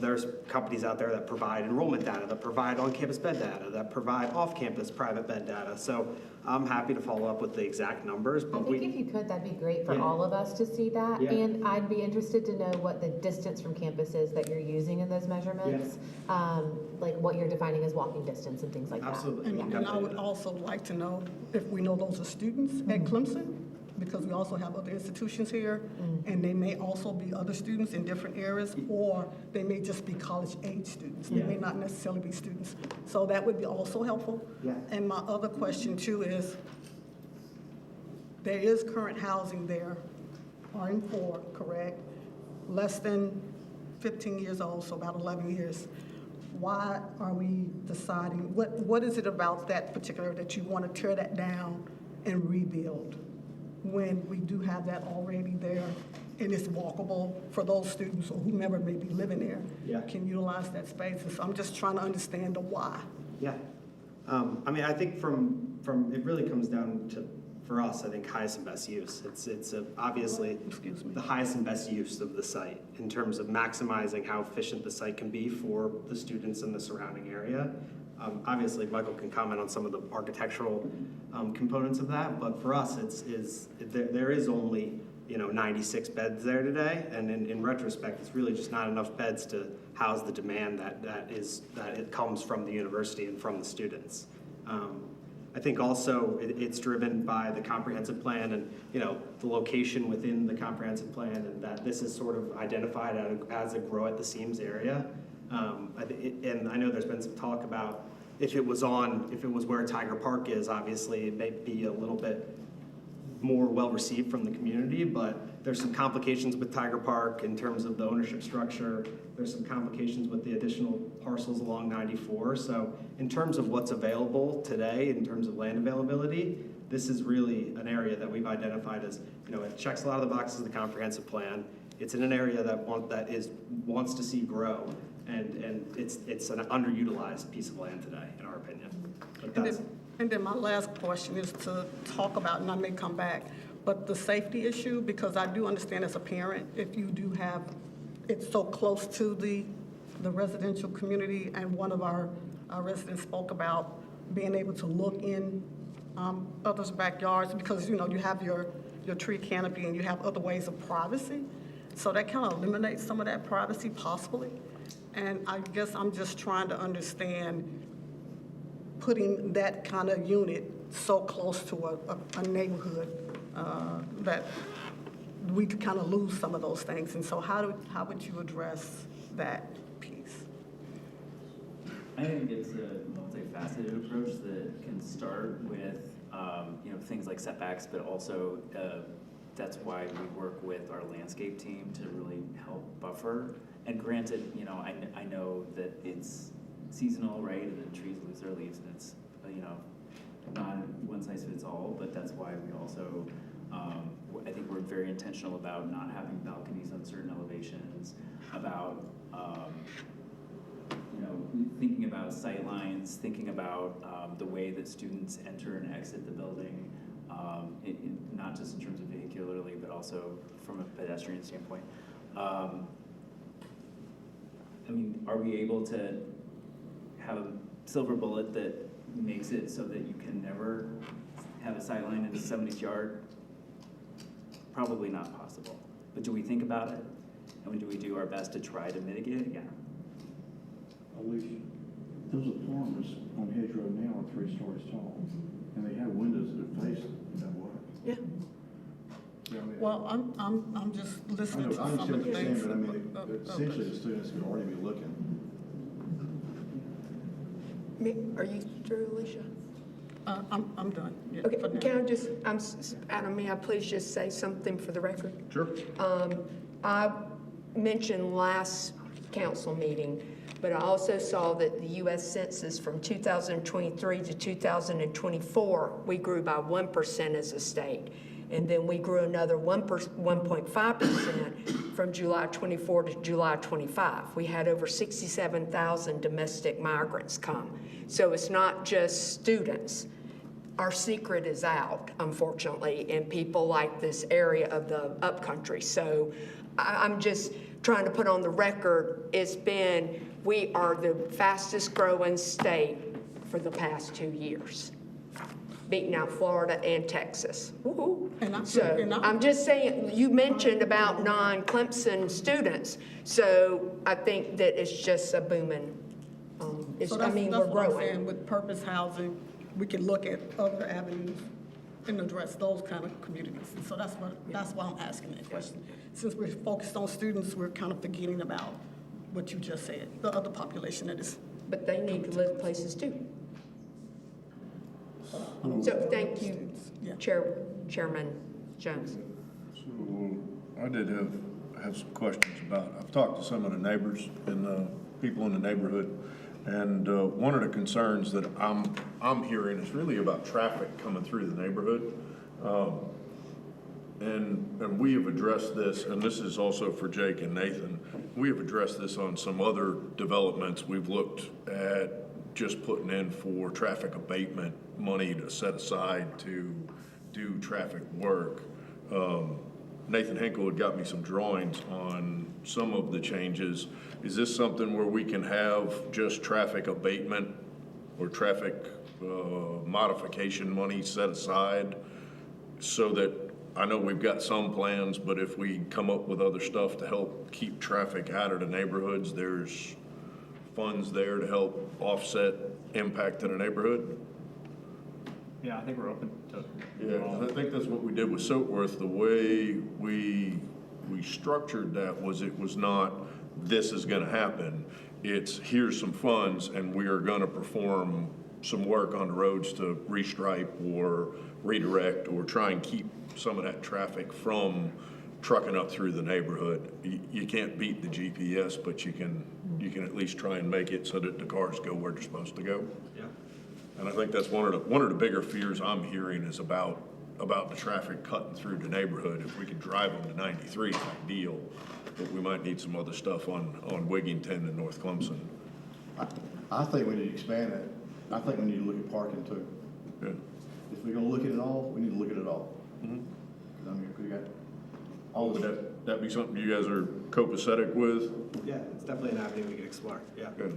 there's companies out there that provide enrollment data, that provide on-campus bed data, that provide off-campus private bed data. So I'm happy to follow up with the exact numbers. I think if you could, that'd be great for all of us to see that. Yeah. And I'd be interested to know what the distance from campus is that you're using in those measurements. Like what you're defining as walking distance and things like Absolutely. that. And I would also like to know if we know those are students at Clemson, because we also have other institutions here, and they may also be other students in different areas, or they may just be college-age students. They may not necessarily be students. So that would be also helpful. And my other question too is, there is current housing there, RM4, correct? Less than 15 years old, so about 11 years. Why are we deciding, what is it about that particular, that you want to tear that down and rebuild, when we do have that already there and it's walkable for those students or whomever may be living there, can utilize that space? And so I'm just trying to understand the why. Yeah. I mean, I think from it really comes down to, for us, I think highest and best use. It's obviously the highest and best use of the site in terms of maximizing how efficient the site can be for the students in the surrounding area. Obviously, Michael can comment on some of the architectural components of that, but for us, there is only 96 beds there today, and in retrospect, it's really just not enough beds to house the demand that it comes from the university and from the students. I think also it's driven by the comprehensive plan and the location within the comprehensive plan, and that this is sort of identified as a grow at the seams area. And I know there's been some talk about if it was where Tiger Park is, obviously it may be a little bit more well received from the community, but there's some complications with Tiger Park in terms of the ownership structure. There's some complications with the additional parcels along 94. So in terms of what's available today, in terms of land availability, this is really an area that we've identified as, it checks a lot of the boxes of the comprehensive plan. It's in an area that wants to see grow, and it's an underutilized piece of land today, in our opinion. But And then my last question is to talk about, and I may come back, but the safety issue, because I do understand as a parent, if you do have, it's so close to the residential community, and one of our residents spoke about being able to look in others' backyards, because you have your tree canopy and you have other ways of privacy. So that kind of eliminates some of that privacy possibly. And I guess I'm just trying to understand putting that kind of unit so close to a neighborhood that we could kind of lose some of those things. And so how would you address that piece? I think it's a multifaceted approach that can start with things like setbacks, but also that's why we work with our landscape team to really help buffer And granted, you know, I know that it's seasonal, right, and then trees lose their leaves, and it's, you know, not one size fits all, but that's why we also, I think we're very intentional about not having balconies on certain elevations, about, you know, thinking about sight lines, thinking about the way that students enter and exit the building, not just in terms of vehicularly, but also from a pedestrian standpoint. I mean, are we able to have a silver bullet that makes it so that you can never have a sight line into somebody's yard? Probably not possible. But do we think about it? And do we do our best to try to mitigate it? Yeah. Alicia, those apartments on Hedge Road now are 3 stories tall, and they have windows that face that water. Yeah. Yeah, I mean, Well, I'm just listening to I some of understand the what you're saying, things. but I mean, essentially the students could already be looking. Are you through, Alicia? I'm done. Yeah, Okay, for now. can I just, Adam, may I please just say something for the record? Sure. I mentioned last council meeting, but I also saw that the U.S. Census from 2023 to 2024, we grew by 1% as a state. And then we grew another 1.5% from July 24 to July 25. We had over 67,000 domestic migrants come. So it's not just students. Our secret is out, unfortunately, in people like this area of the upcountry. So I'm just trying to put on the record, we are the fastest growing state for the past 2 years, beating out Florida and Texas. Woo-hoo. I'm just saying, you mentioned about non-Clemson students, so I think that it's just a booming, So we're that's what I'm saying, growing. with purpose housing, we can look at other avenues and address those kind of communities. And so that's why I'm asking that question. Since we're focused on students, we're kind of forgetting about what you just said, the other population that is. But they need to live places too. So thank you, Chairman Jones. So I did have some questions about, I've talked to some of the neighbors and the people in the neighborhood, and one of the concerns that I'm hearing is really about traffic coming through the neighborhood. And we have addressed this, and this is also for Jake and Nathan, we have addressed this on some other developments. We've looked at just putting in for traffic abatement money to set aside to do traffic work. Nathan Hinkle had got me some drawings on some of the changes. Is this something where we can have just traffic abatement or traffic modification money set aside so that, I know we've got some plans, but if we come up with other stuff to help keep traffic out of the neighborhoods, there's funds there to help offset impact to the neighborhood? Yeah, I think we're open to. Yeah, and I think that's what we did with Soapworth. The way we structured that was, it was not, this is gonna happen. It's, here's some funds and we are gonna perform some work on the roads to restripe or redirect or try and keep some of that traffic from trucking up through the neighborhood. You can't beat the GPS, but you can at least try and make it so that the cars go where they're supposed to go. Yeah. And I think that's one of the bigger fears I'm hearing is about the traffic cutting through the neighborhood. If we could drive them to 93, it's ideal, but we might need some other stuff on Wigington and North Clemson. I think we need to expand that. I think we need to look at parking too. Yeah. If we're gonna look at it all, we need to look at it all. Mhm. 'Cause I mean, we got Would that be something you guys are copacetic with? Yeah, it's definitely an avenue we can explore, yeah. Good.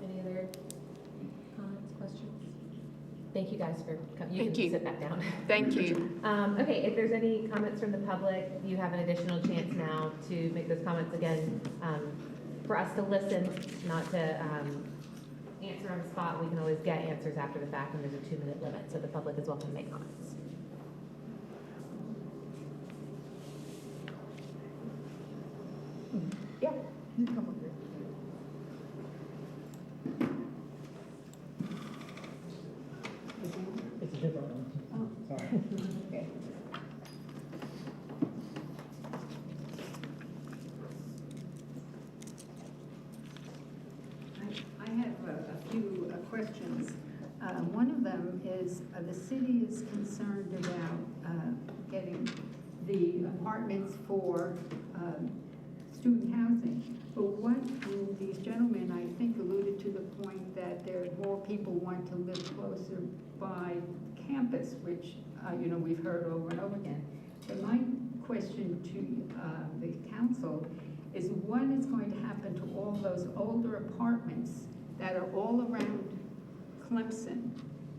Any other comments, questions? Thank you guys for coming. You Thank can you. sit back down. Thank you. Okay, if there's any comments from the public, you have an additional chance now to make those comments again. For us to listen, not to answer on the spot, we can always get answers after the fact, and there's a 2-minute limit, so the public is welcome to make comments. Yeah. You come up here. questions. One of them is, the city is concerned about getting the apartments for student housing. But what, and these gentlemen, I think, alluded to the point that there more people want to live closer by campus, which, we've heard over and over again. But my question to the council is what is going to happen to all those older apartments that are all around Clemson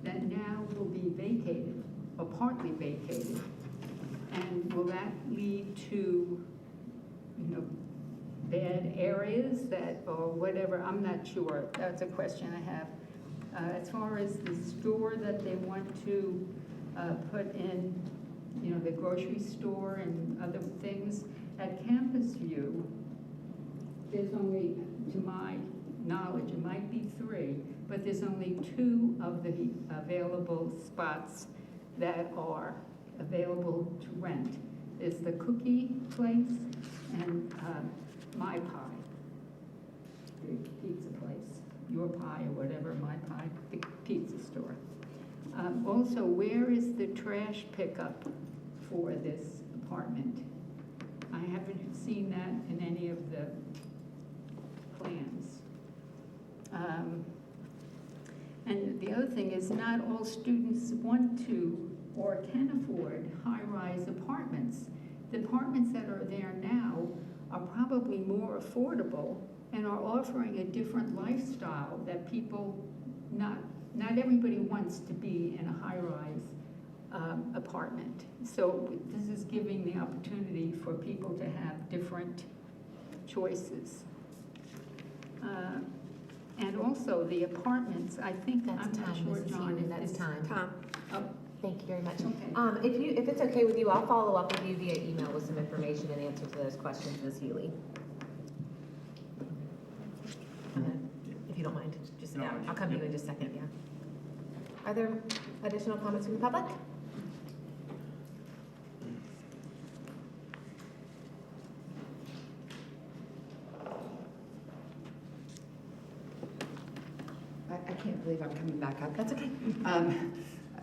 that now will be vacated, or partly vacated? And will that lead to, bad areas that, or whatever? I'm not sure. That's a question I have. As far as the store that they want to put in, the grocery store and other things, at Campus View, there's only, to my knowledge, it might be 3, but there's only 2 of the available spots that are available to rent. There's the cookie place and My Pie, the pizza place, Your Pie or whatever, My Pie, the pizza store. Also, where is the trash pickup for this apartment? I haven't seen that in any of the plans. And the other thing is not all students want to or can afford high-rise apartments. The apartments that are there now are probably more affordable and are offering a different lifestyle that people, not everybody wants to be in a high-rise apartment. So this is giving the opportunity for people to have different choices. And also the apartments, I think, That's I'm not time, sure, Mrs. John, Heaton, if that's it's time. Oh, Thank you very much. Okay. If it's okay with you, I'll follow up with you via email with some information and answers to those questions, Ms. Healy. If you don't mind, just sit down. I'll come to you in just a second, yeah. Are there additional comments from the public? I can't believe I'm coming back up. That's okay.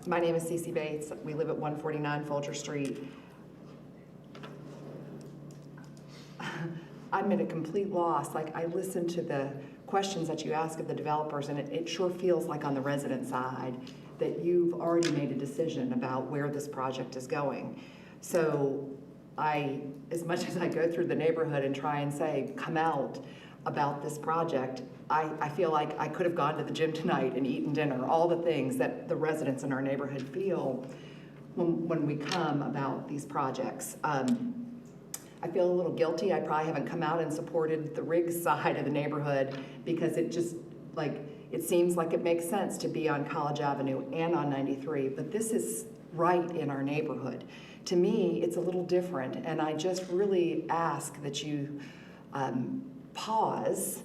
My name is Cece Bates. We live at 149 Folger Street. I'm at a complete loss. Like, I listened to the questions that you ask of the developers, and it sure feels like on the resident side that you've already made a decision about where this project is going. So as much as I go through the neighborhood and try and say, come out about this project, I feel like I could have gone to the gym tonight and eaten dinner, all the things that the residents in our neighborhood feel when we come about these projects. I feel a little guilty. I probably haven't come out and supported the Riggs side of the neighborhood because it just, it seems like it makes sense to be on College Avenue and on 93, but this is right in our neighborhood. To me, it's a little different, and I just really ask that you pause,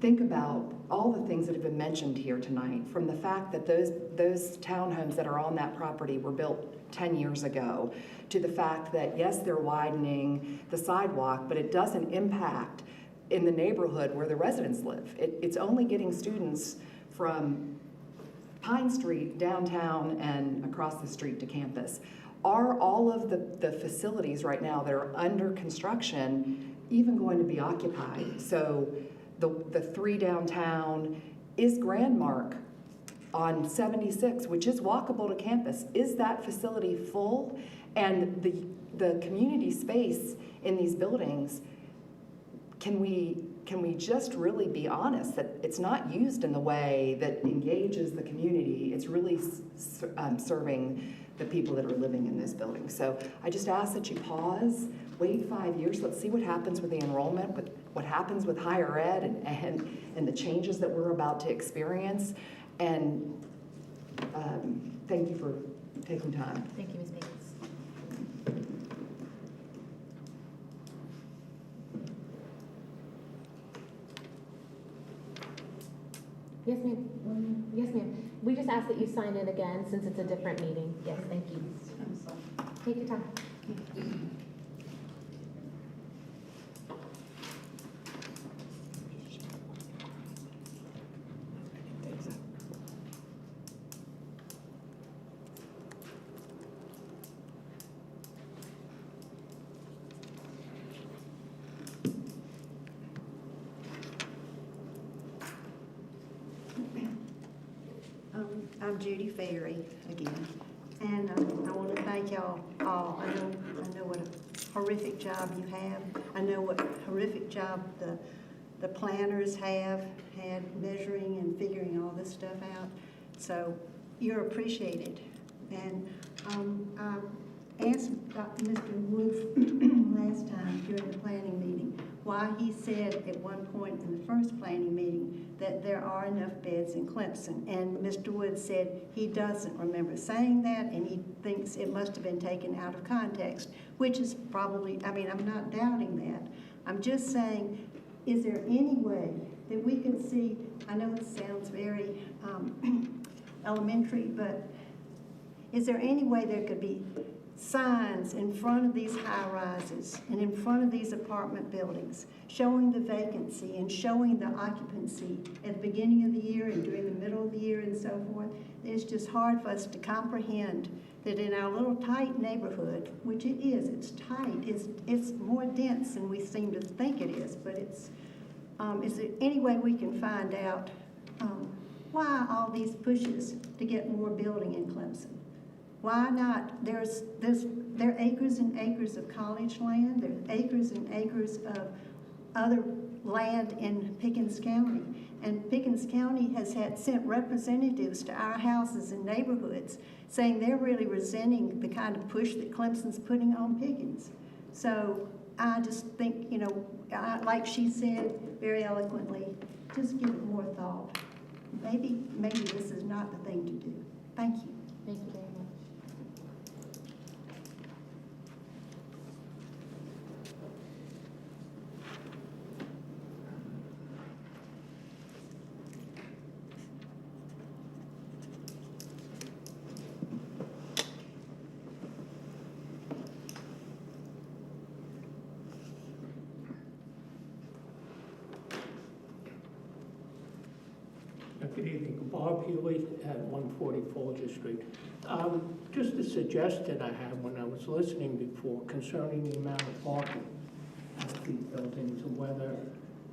think about all the things that have been mentioned here tonight, from the fact that those townhomes that are on that property were built 10 years ago, to the fact that, yes, they're widening the sidewalk, but it doesn't impact in the neighborhood where the residents live. It's only getting students from Pine Street downtown and across the street to campus. Are all of the facilities right now that are under construction even going to be occupied? So the 3 downtown is Grandmark on 76, which is walkable to campus. Is that facility full? And the community space in these buildings, can we just really be honest that it's not used in the way that engages the community? It's really serving the people that are living in this building. So I just ask that you pause, wait 5 years, let's see what happens with the enrollment, with what happens with higher ed and the changes that we're about to experience. And thank you for taking time. Thank you, Ms. Bates. Yes, ma'am. Yes, ma'am. We just ask that you sign in again since it's a different meeting. Yes, thank you. Take your time. I'm Judy Ferry again, and I want to thank y'all all. I know what a horrific job you have. I know what horrific job the planners have had measuring and figuring all this stuff out. So you're appreciated. And I asked Mr. Wolf last time during the planning meeting why he said at one point in the first planning meeting that there are enough beds in Clemson. And Mr. Wood said he doesn't remember saying that, and he thinks it must have been taken out of context, which is probably, I mean, I'm not doubting that. I'm just saying, is there any way that we could see, I know it sounds very elementary, but is there any way there could be signs in front of these high-rises and in front of these apartment buildings showing the vacancy and showing the occupancy at the beginning of the year and during the middle of the year and so forth? It's just hard for us to comprehend that in our little tight neighborhood, which it is, it's tight, it's more dense than we seem to think it is, but is there any way we can find out why all these pushes to get more building in Clemson? Why not? There are acres and acres of college land. There's acres and acres of other land in Pickens County. And Pickens County has sent representatives to our houses and neighborhoods saying they're really resenting the kind of push that Clemson's putting on Pickens. So I just think, you know, like she said very eloquently, just give it more thought. Maybe this is not the thing to do. Thank you. Thank you very much. Good evening, Bob Healy at 140 Folger Street. Just a suggestion I had when I was listening before concerning the amount of parking at these buildings and whether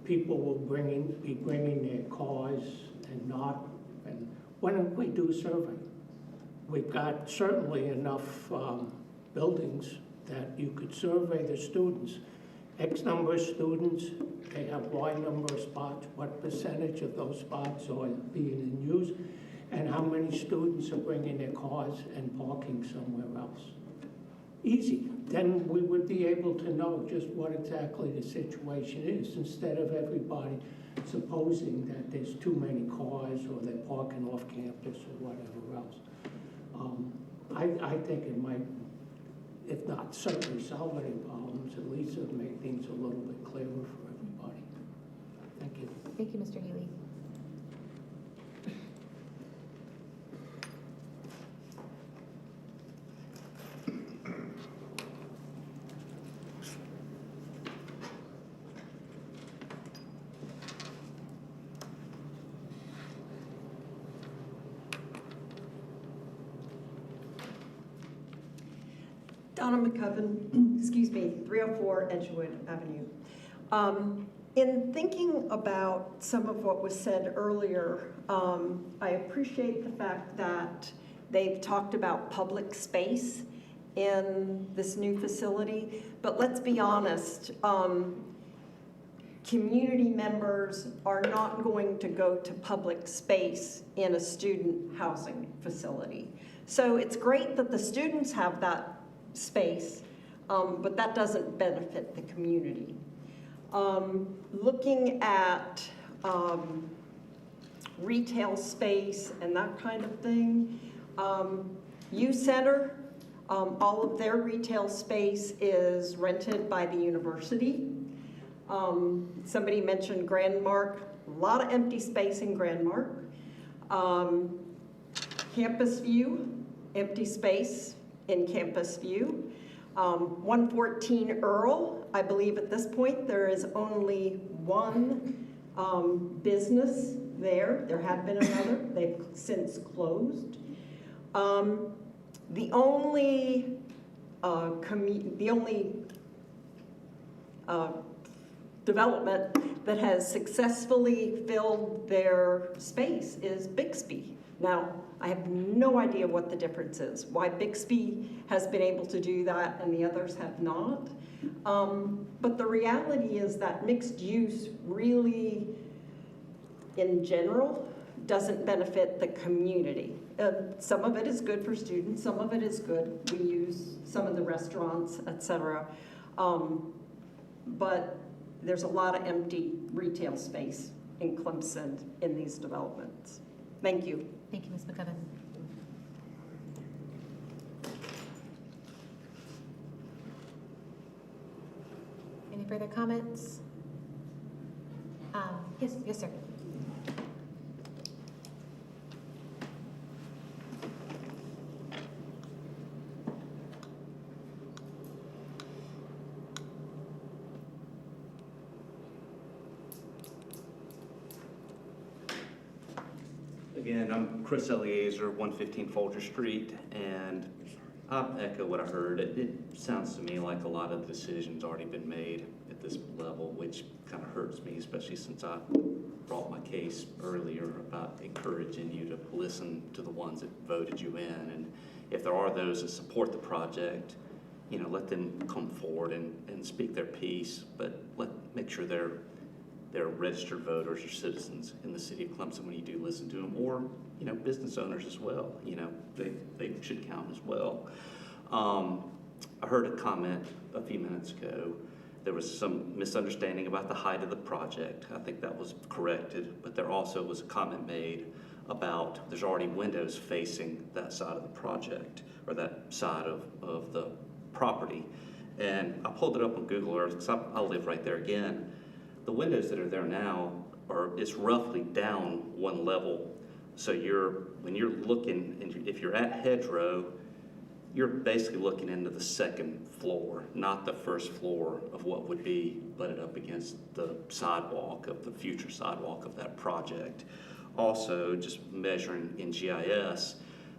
people will be bringing their cars and not, and why don't we do a survey? We've got certainly enough buildings that you could survey the students. X number of students, they have Y number of spots, what percentage of those spots are being in use, and how many students are bringing their cars and parking somewhere else. Easy. Then we would be able to know just what exactly the situation is, instead of everybody supposing that there's too many cars or they're parking off campus or whatever else. I think it might, if not certainly solve any problems, at least it'll make things a little bit clearer for everybody. Thank you. Thank you, Mr. Healy. Donna McCubbin, excuse me, 304 Edgewood Avenue. In thinking about some of what was said earlier, I appreciate the fact that they've talked about public space in this new facility, but let's be honest, community members are not going to go to public space in a student housing facility. So it's great that the students have that space, but that doesn't benefit the community. Looking at retail space and that kind of thing, U Center, all of their retail space is rented by the university. Somebody mentioned Grandmark, a lot of empty space in Grandmark. Campus View, empty space in Campus View. 114 Earl, I believe at this point there is only one business there. There had been another, they've since closed. The only development that has successfully filled their space is Bixby. Now, I have no idea what the difference is, why Bixby has been able to do that and the others have not. But the reality is that mixed use really, in general, doesn't benefit the community. Some of it is good for students, some of it is good. We use some of the restaurants, etc. But there's a lot of empty retail space in Clemson in these developments. Thank you. Thank you, Ms. McCubbin. Any further comments? Yes, sir. Again, I'm Chris Eliezer, 115 Folger Street, and I'll echo what I heard. It sounds to me like a lot of decisions already been made at this level, which kind of hurts me, especially since I brought my case earlier about encouraging you to listen to the ones that voted you in. And if there are those that support the project, let them come forward and speak their piece, but make sure they're registered voters or citizens in the city of Clemson when you do listen to them, or business owners as well. They should count as well. I heard a comment a few minutes ago. There was some misunderstanding about the height of the project. I think that was corrected, but there also was a comment made about there's already windows facing that side of the project, or that side of the property. And I pulled it up on Google Earth because I live right there again. The windows that are there now it's roughly down one level. So when you're looking, and if you're at Hedgerow, you're basically looking into the second floor, not the first floor of what would be butted up against the sidewalk of the future sidewalk of that project. Also, just measuring in GIS,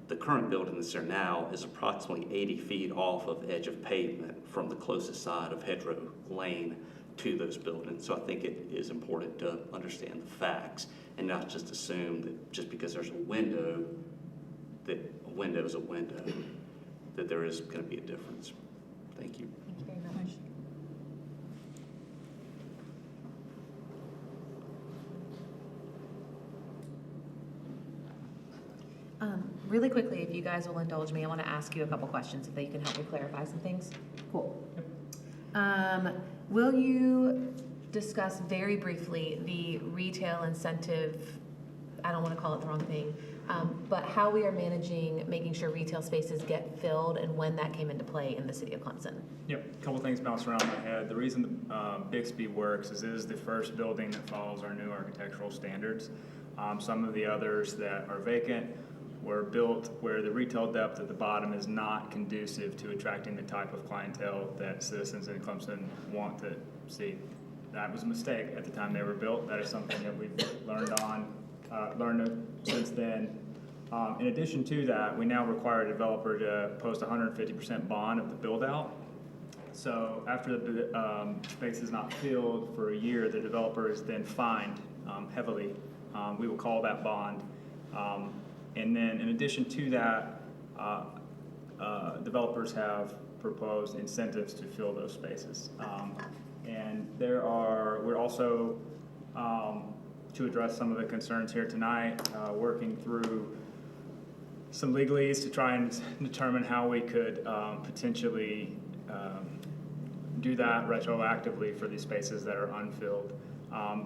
the current building that's there now is approximately 80 feet off of edge of pavement from the closest side of Hedgerow Lane to those buildings. So I think it is important to understand the facts and not just assume that just because there's a window, that a window is a window, that there is going to be a difference. Thank you. Thank you very much. Really quickly, if you guys will indulge me, I want to ask you a couple questions if they can help me clarify some things. Cool. Will you discuss very briefly the retail incentive, I don't want to call it the wrong thing, but how we are managing making sure retail spaces get filled and when that came into play in the city of Clemson? Yep, a couple things bounce around my head. The reason Bixby works is it is the first building that follows our new architectural standards. Some of the others that are vacant were built where the retail depth at the bottom is not conducive to attracting the type of clientele that citizens in Clemson want to see. That was a mistake at the time they were built. That is something that we've learned since then. In addition to that, we now require a developer to post 150% bond of the build out. So after the space is not filled for a year, the developer is then fined heavily. We will call that bond. And then in addition to that, developers have proposed incentives to fill those spaces. And we're also, to address some of the concerns here tonight, working through some legalese to try and determine how we could potentially do that retroactively for these spaces that are unfilled.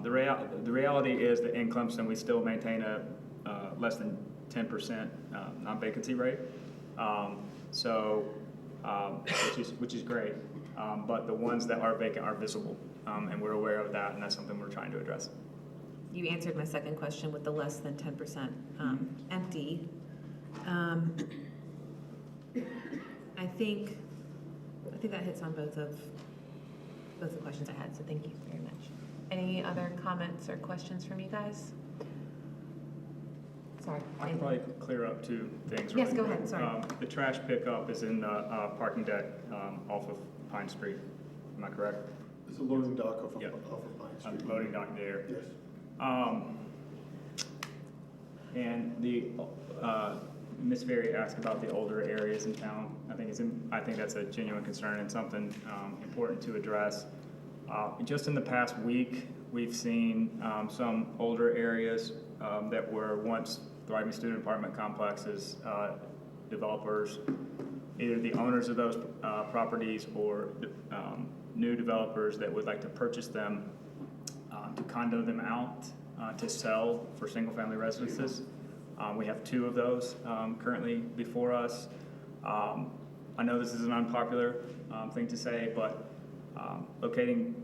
The reality is that in Clemson, we still maintain a less than 10% non-vacancy rate, which is great. But the ones that are vacant are visible, and we're aware of that, and that's something we're trying to address. You answered my second question with the less than 10% empty. I think that hits on both the questions I had, so thank you very much. Any other comments or questions from you guys? Sorry. I can probably clear up two things. Yes, really go quick. ahead, sorry. The trash pickup is in the parking deck off of Pine Street. Am I correct? It's a loading dock off of Yep. Pine Street. Loading dock there. Yes. And Ms. Ferry asked about the older areas in town. I think that's a genuine concern and something important to address. Just in the past week, we've seen some older areas that were once thriving student apartment complexes, developers, either the owners of those properties or new developers that would like to purchase them, to condo them out, to sell for single-family residences. We have 2 of those currently before us. I know this is an unpopular thing to say, but locating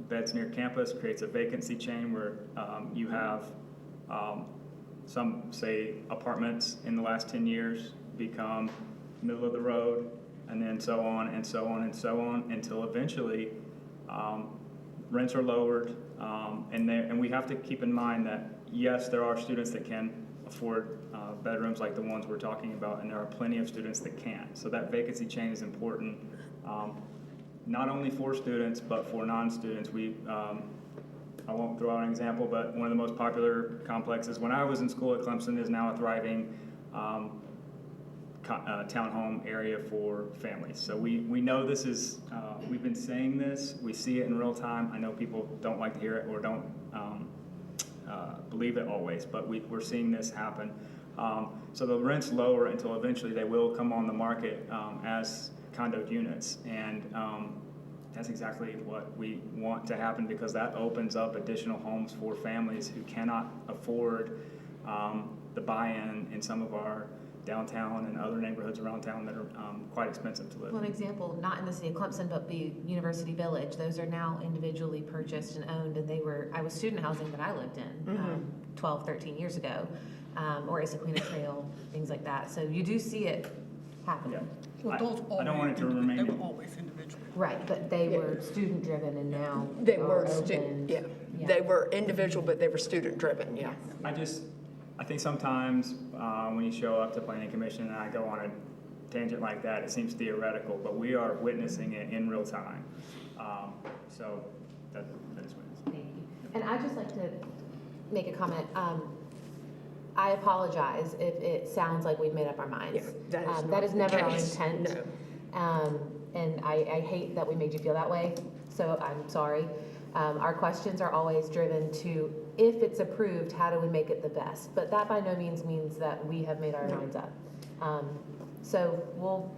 beds near campus creates a vacancy chain where you have some, say, apartments in the last 10 years become middle of the road, and then so on and so on and so on until eventually rents are lowered. And we have to keep in mind that, yes, there are students that can afford bedrooms like the ones we're talking about, and there are plenty of students that can't. So that vacancy chain is important, not only for students, but for non-students. I won't throw out an example, but one of the most popular complexes when I was in school at Clemson is now a thriving townhome area for families. So we know this is, we've been saying this, we see it in real time. I know people don't like to hear it or don't believe it always, but we're seeing this happen. So the rent's lower until eventually they will come on the market as condo units. And that's exactly what we want to happen, because that opens up additional homes for families who cannot afford the buy-in in some of our downtown and other neighborhoods around town that are quite expensive to live Well, in. an example, not in the city of Clemson, but the University Village, those are now individually purchased and owned, and I was student housing that I lived in 12, 13 years ago, or Issaquena Trail, things like that. So you do see it happening. Well, those I don't want it to remain. They were always individual. Right, but they were student-driven, and now They are were, open. yeah. They were individual, but they were student-driven, yeah. I think sometimes when you show up to planning commission and I go on a tangent like that, it seems theoretical, but we are witnessing it in real time. So that is what it is. Thank you. And I'd just like to make a comment. I apologize if it sounds like we've made up our minds. Yeah, that is never our case. intent. No. And I hate that we made you feel that way, so I'm sorry. Our questions are always driven to, if it's approved, how do we make it the best? But that by no means that we have made our minds up. So we'll,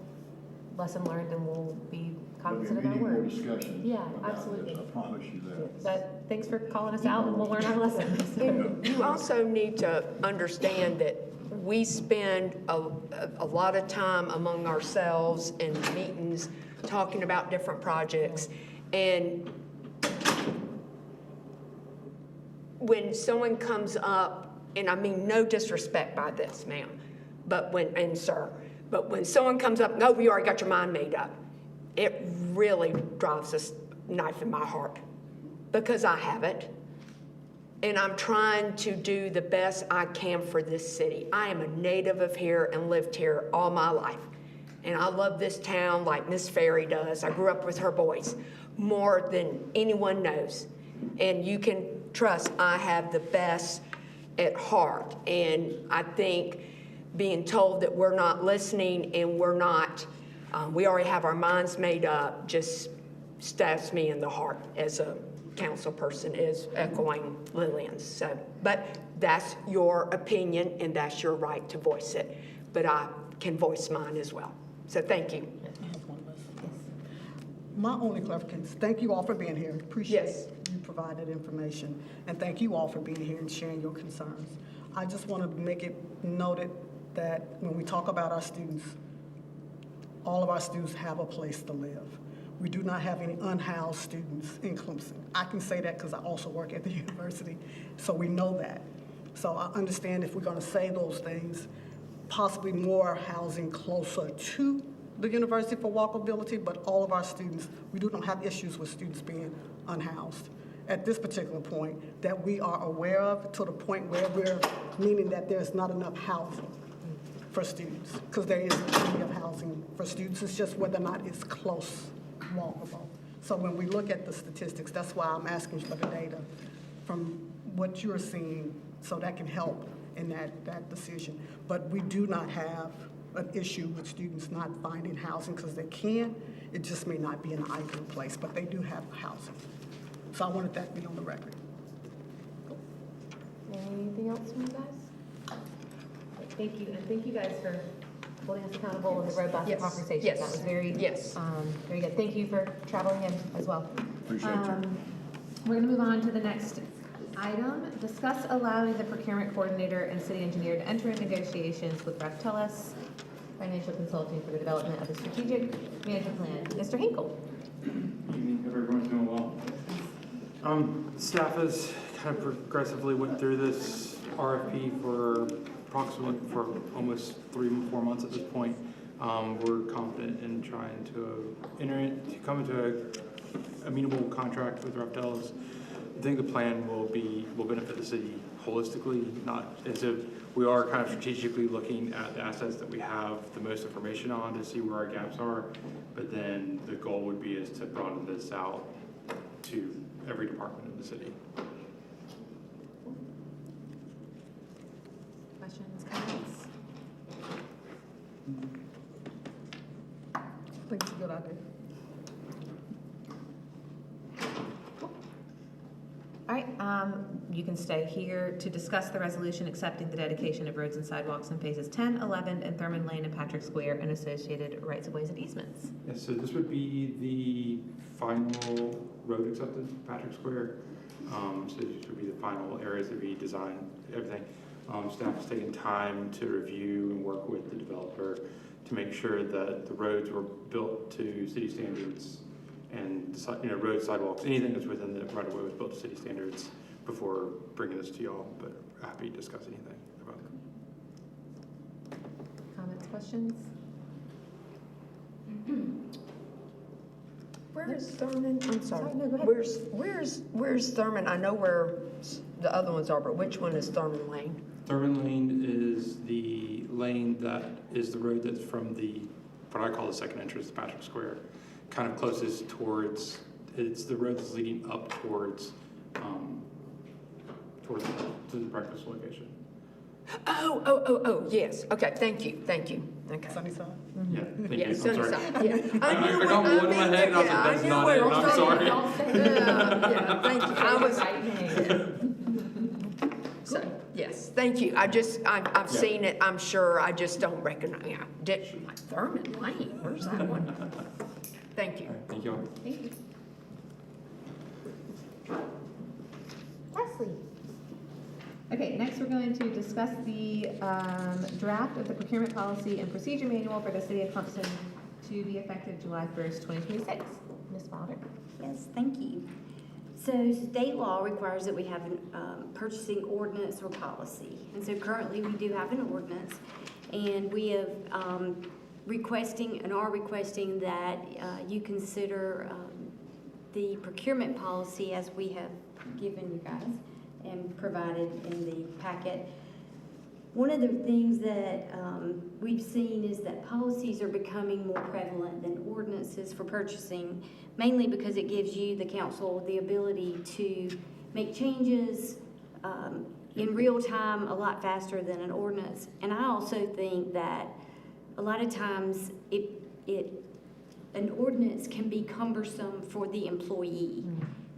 lesson learned, and we'll be cognizant of our words. Yeah, absolutely. I promise you that. But thanks for calling us out, and we'll learn our lessons. And you also need to understand that we spend a lot of time among ourselves in meetings talking about different projects. And when someone comes up, and I mean no disrespect by this, ma'am, and sir, but when someone comes up, no, you already got your mind made up, it really drives a knife in my heart, because I haven't. And I'm trying to do the best I can for this city. I am a native of here and lived here all my life. And I love this town like Miss Ferry does. I grew up with her boys more than anyone knows. And you can trust I have the best at heart. And I think being told that we're not listening and we're not, we already have our minds made up, just stabs me in the heart as a council person, is echoing Lillian's. So, but that's your opinion and that's your right to voice it. But I can voice mine as well. So thank you. My only clarification, thank you all for being here. Appreciate you provided information. And thank you all for being here and sharing your concerns. I just want to make it noted that when we talk about our students, all of our students have a place to live. We do not have any unhoused students in Clemson. I can say that because I also work at the university, so we know that. So I understand if we're going to say those things, possibly more housing closer to the university for walkability, but all of our students, we do not have issues with students being unhoused at this particular point that we are aware of, to the point where we're meaning that there's not enough housing for students, because there is plenty of housing for students. It's just whether or not it's close, walkable. So when we look at the statistics, that's why I'm asking for the data from what you're seeing, so that can help in that decision. But we do not have an issue with students not finding housing because they can. It just may not be an ideal place, but they do have housing. So I wanted that to be on the record. Anything else from you guys? Thank you, and thank you guys for holding us accountable in the robust Yes. conversation. Yes. That was very, Yes. very good. Thank you for traveling in as well. Appreciate you. We're gonna move on to the next item. Discuss allowing the procurement coordinator and city engineer to enter into negotiations with Rectellus Financial Consulting for the development of a strategic management plan. Mr. Hinkle. Evening, hope everyone's doing well. Staff has kind of progressively went through this RFP for almost 3-4 months at this point. We're confident in trying to come into a amenable contract with Rectellus. I think the plan will benefit the city holistically, not as if we are kind of strategically looking at the assets that we have the most information on to see where our gaps are. But then the goal would be is to broaden this out to every department of the city. Questions, comments? I think it's a good idea. All right, you can stay here to discuss the resolution accepting the dedication of roads and sidewalks in phases 10, 11, and Thurman Lane and Patrick Square and associated rights of ways and easements. Yes, so this would be the final road acceptance for Patrick Square. So these would be the final areas that we design, everything. Staff has taken time to review and work with the developer to make sure that the roads were built to city standards and roads, sidewalks, anything that's within the right of way was built to city standards before bringing this to y'all, but happy to discuss anything about it. Comments, questions? Where is Thurman? I'm sorry. No, go ahead. Where's Thurman? I know where the other ones are, but which one is Thurman Lane? Thurman Lane is the lane that is the road that's from what I call the second entrance to Patrick Square, kind of closest towards, it's the road that's leading up towards to the breakfast location. Oh, yes. Okay, thank you. Okay. Sunnyside? Yeah, thank you. Yeah, I'm sorry. Sunnyside, yeah. I got one in my head and I was like, that's not it, I'm sorry. Yeah, thank you. So, yes, thank you. I've seen it, I'm sure, I just don't recognize, like Thurman Lane, where's that one? Thank you. Thank you. Thank you. Leslie. Okay, next we're going to discuss the draft of the procurement policy and procedure manual for the city of Clemson to be effective July 1st, 2026. Ms. Wilder. Yes, thank you. So state law requires that we have a purchasing ordinance or policy. And so currently we do have an ordinance, and we have requesting that you consider the procurement policy as we have given you guys and provided in the packet. One of the things that we've seen is that policies are becoming more prevalent than ordinances for purchasing, mainly because it gives you, the council, the ability to make changes in real time a lot faster than an ordinance. And I also think that a lot of times an ordinance can be cumbersome for the employee.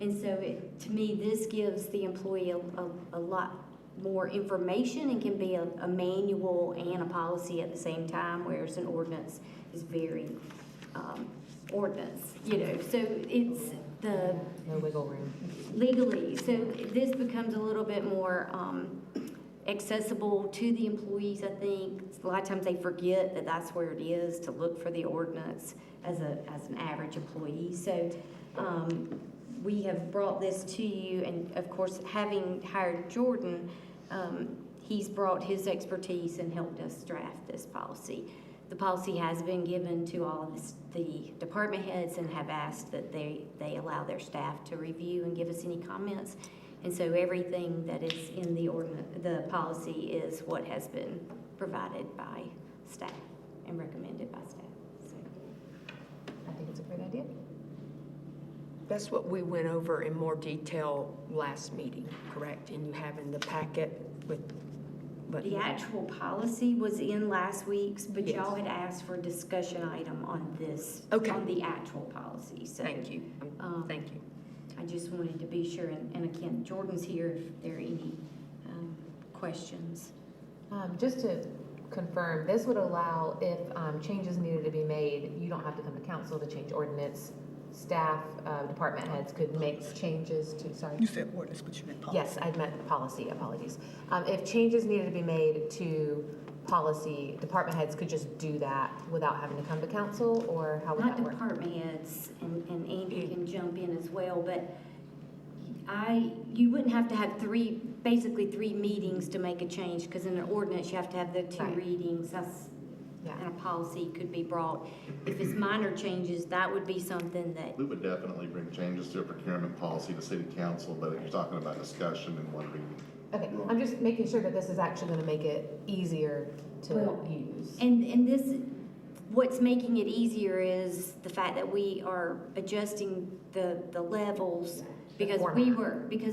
And so to me, this gives the employee a lot more information and can be a manual and a policy at the same time, whereas an ordinance is very ordinance, so it's the no wiggle room legally. So this becomes a little bit more accessible to the employees. I think a lot of times they forget that that's where it is to look for the ordinance as an average employee. So we have brought this to you, and of course, having hired Jordan, he's brought his expertise and helped us draft this policy. The policy has been given to all of the department heads and have asked that they allow their staff to review and give us any comments. And so everything that is in the policy is what has been provided by staff and recommended by staff. So I think it's a great idea. That's what we went over in more detail last meeting, correct? And you have in the packet with but. The actual policy was in last week's, but Yes. y'all had asked for a discussion item on this. Okay. On the actual policy, so. Thank you. Thank you. I just wanted to be sure, and again, Jordan's here if there are any questions. Just to confirm, this would allow if changes needed to be made, you don't have to come to council to change ordinance. Staff, department heads could make changes to, sorry. You said ordinance, but you meant policy. Yes, I meant policy, apologies. If changes needed to be made to policy, department heads could just do that without having to come to council, or how would Not that work? department heads, and Andy can jump in as well, but you wouldn't have to have basically three meetings to make a change, because in an ordinance, you have to have the two Right. readings, and a policy could be brought. If it's minor changes, that would be something that, We would definitely bring changes to a procurement policy to city council, but if you're talking about discussion in one reading. Okay, I'm just making sure that this is actually gonna make it easier to use. and this, what's making it easier is the fact that we are adjusting the levels, because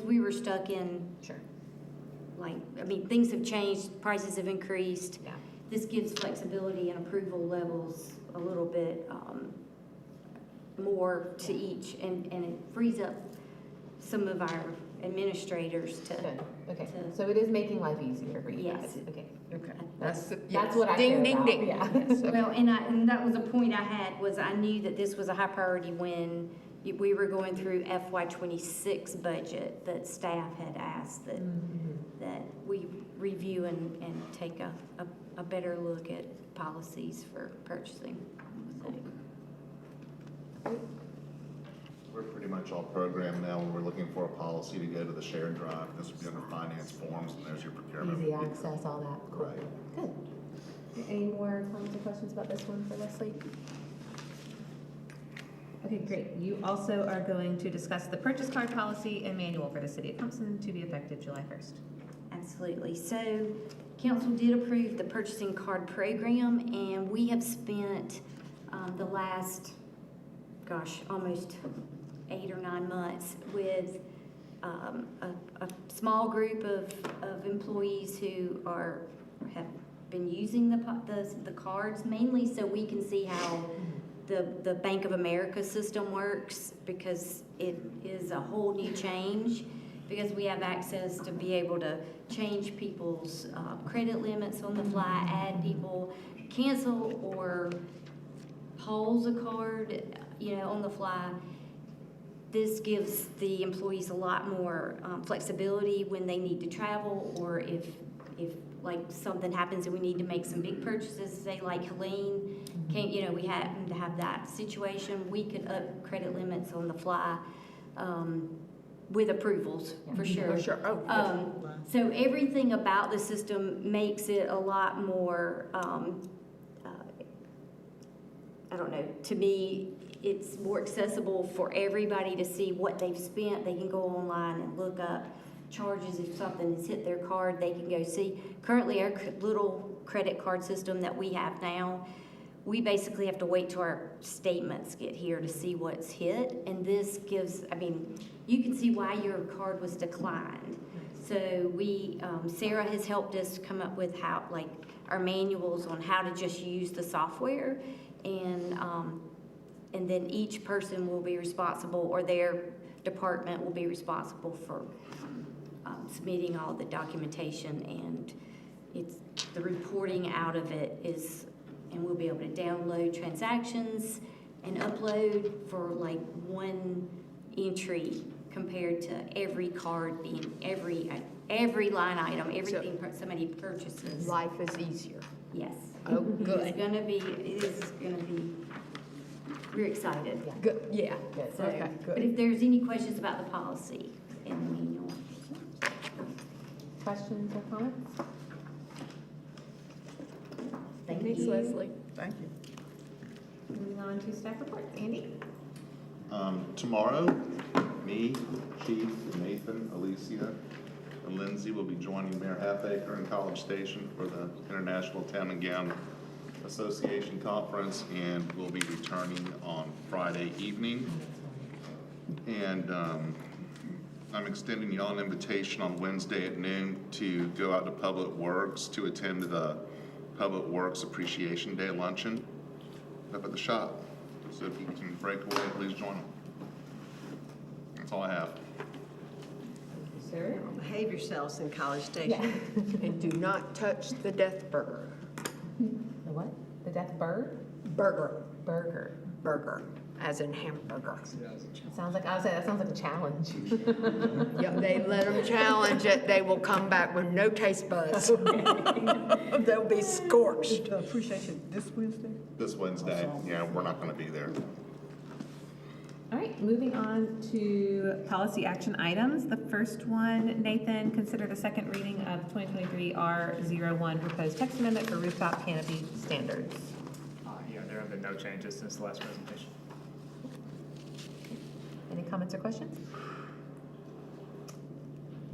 we were stuck in. Sure. Like, I mean, things have changed, prices have increased. Yeah. This gives flexibility and approval levels a little bit more to each, and it frees up some of our administrators to. Good. Okay, so it is making life easier for you Yes. guys. Okay. Okay. That's yes. what I Ding, care ding, about. ding. Yeah. Well, and that was a point I had, was I knew that this was a high priority when we were going through FY26 budget, that staff had asked that we review and take a better look at policies for purchasing. So. We're pretty much all programmed now when we're looking for a policy to go to the shared drive. This would be under finance forms, and there's your procurement. Easy access, all that. Cool. Right. Good. Any more comments or questions about this one for Leslie? Okay, great. You also are going to discuss the purchase card policy and manual for the city of Clemson to be effective July 1st. Absolutely. So council did approve the purchasing card program, and we have spent the last, almost 8 or 9 months with a small group of employees who have been using the cards, mainly so we can see how the Bank of America system works, because it is a whole new change, because we have access to be able to change people's credit limits on the fly, add people, cancel or pause a card, on the fly. This gives the employees a lot more flexibility when they need to travel, or if like something happens and we need to make some big purchases, say like Helene, we happen to have that situation, we could up credit limits on the fly with approvals, for sure. For sure. Oh, yes. So everything about the system makes it a lot more, I don't know, to me, it's more accessible for everybody to see what they've spent. They can go online and look up charges. If something has hit their card, they can go see. Currently, our little credit card system that we have now, we basically have to wait till our statements get here to see what's hit. And this gives, you can see why your card was declined. So Sarah has helped us come up with our manuals on how to just use the software, and then each person will be responsible, or their department will be responsible for submitting all the documentation, and the reporting out of it is, and we'll be able to download transactions and upload for one entry compared to every card being every line item, everything somebody purchases. Life is easier. Yes. Oh, good. It is gonna be, we're excited. Good. Yeah. Good. So, Okay, good. but if there's any questions about the policy in the manual. Questions or comments? Thank Thanks, you. Leslie. Thank you. Moving on to staff reports. Andy? Tomorrow, me, Chief, Nathan, Alicia, and Lindsay will be joining Mayor Halfaker in College Station for the International Town and Gown Association Conference, and we'll be returning on Friday evening. And I'm extending y'all an invitation on Wednesday at noon to go out to Public Works to attend the Public Works Appreciation Day luncheon up at the shop. So if you can break away, please join them. That's all I have. Sir? Behave yourselves in College Station. Yeah. And do not touch the death burger. The what? The death bird? Burger. Burger. Burger, as in hamburger. Sounds like, I was saying, that sounds like a challenge. Yep, they let them challenge it, they will come back with no taste buds. They'll be scorched. The appreciation this Wednesday? This Wednesday, yeah, we're not gonna be there. All right, moving on to policy action items. The first one, Nathan, consider the second reading of 2023 R01 proposed text amendment for rooftop canopy standards. Yeah, there have been no changes since the last presentation. Any comments or questions?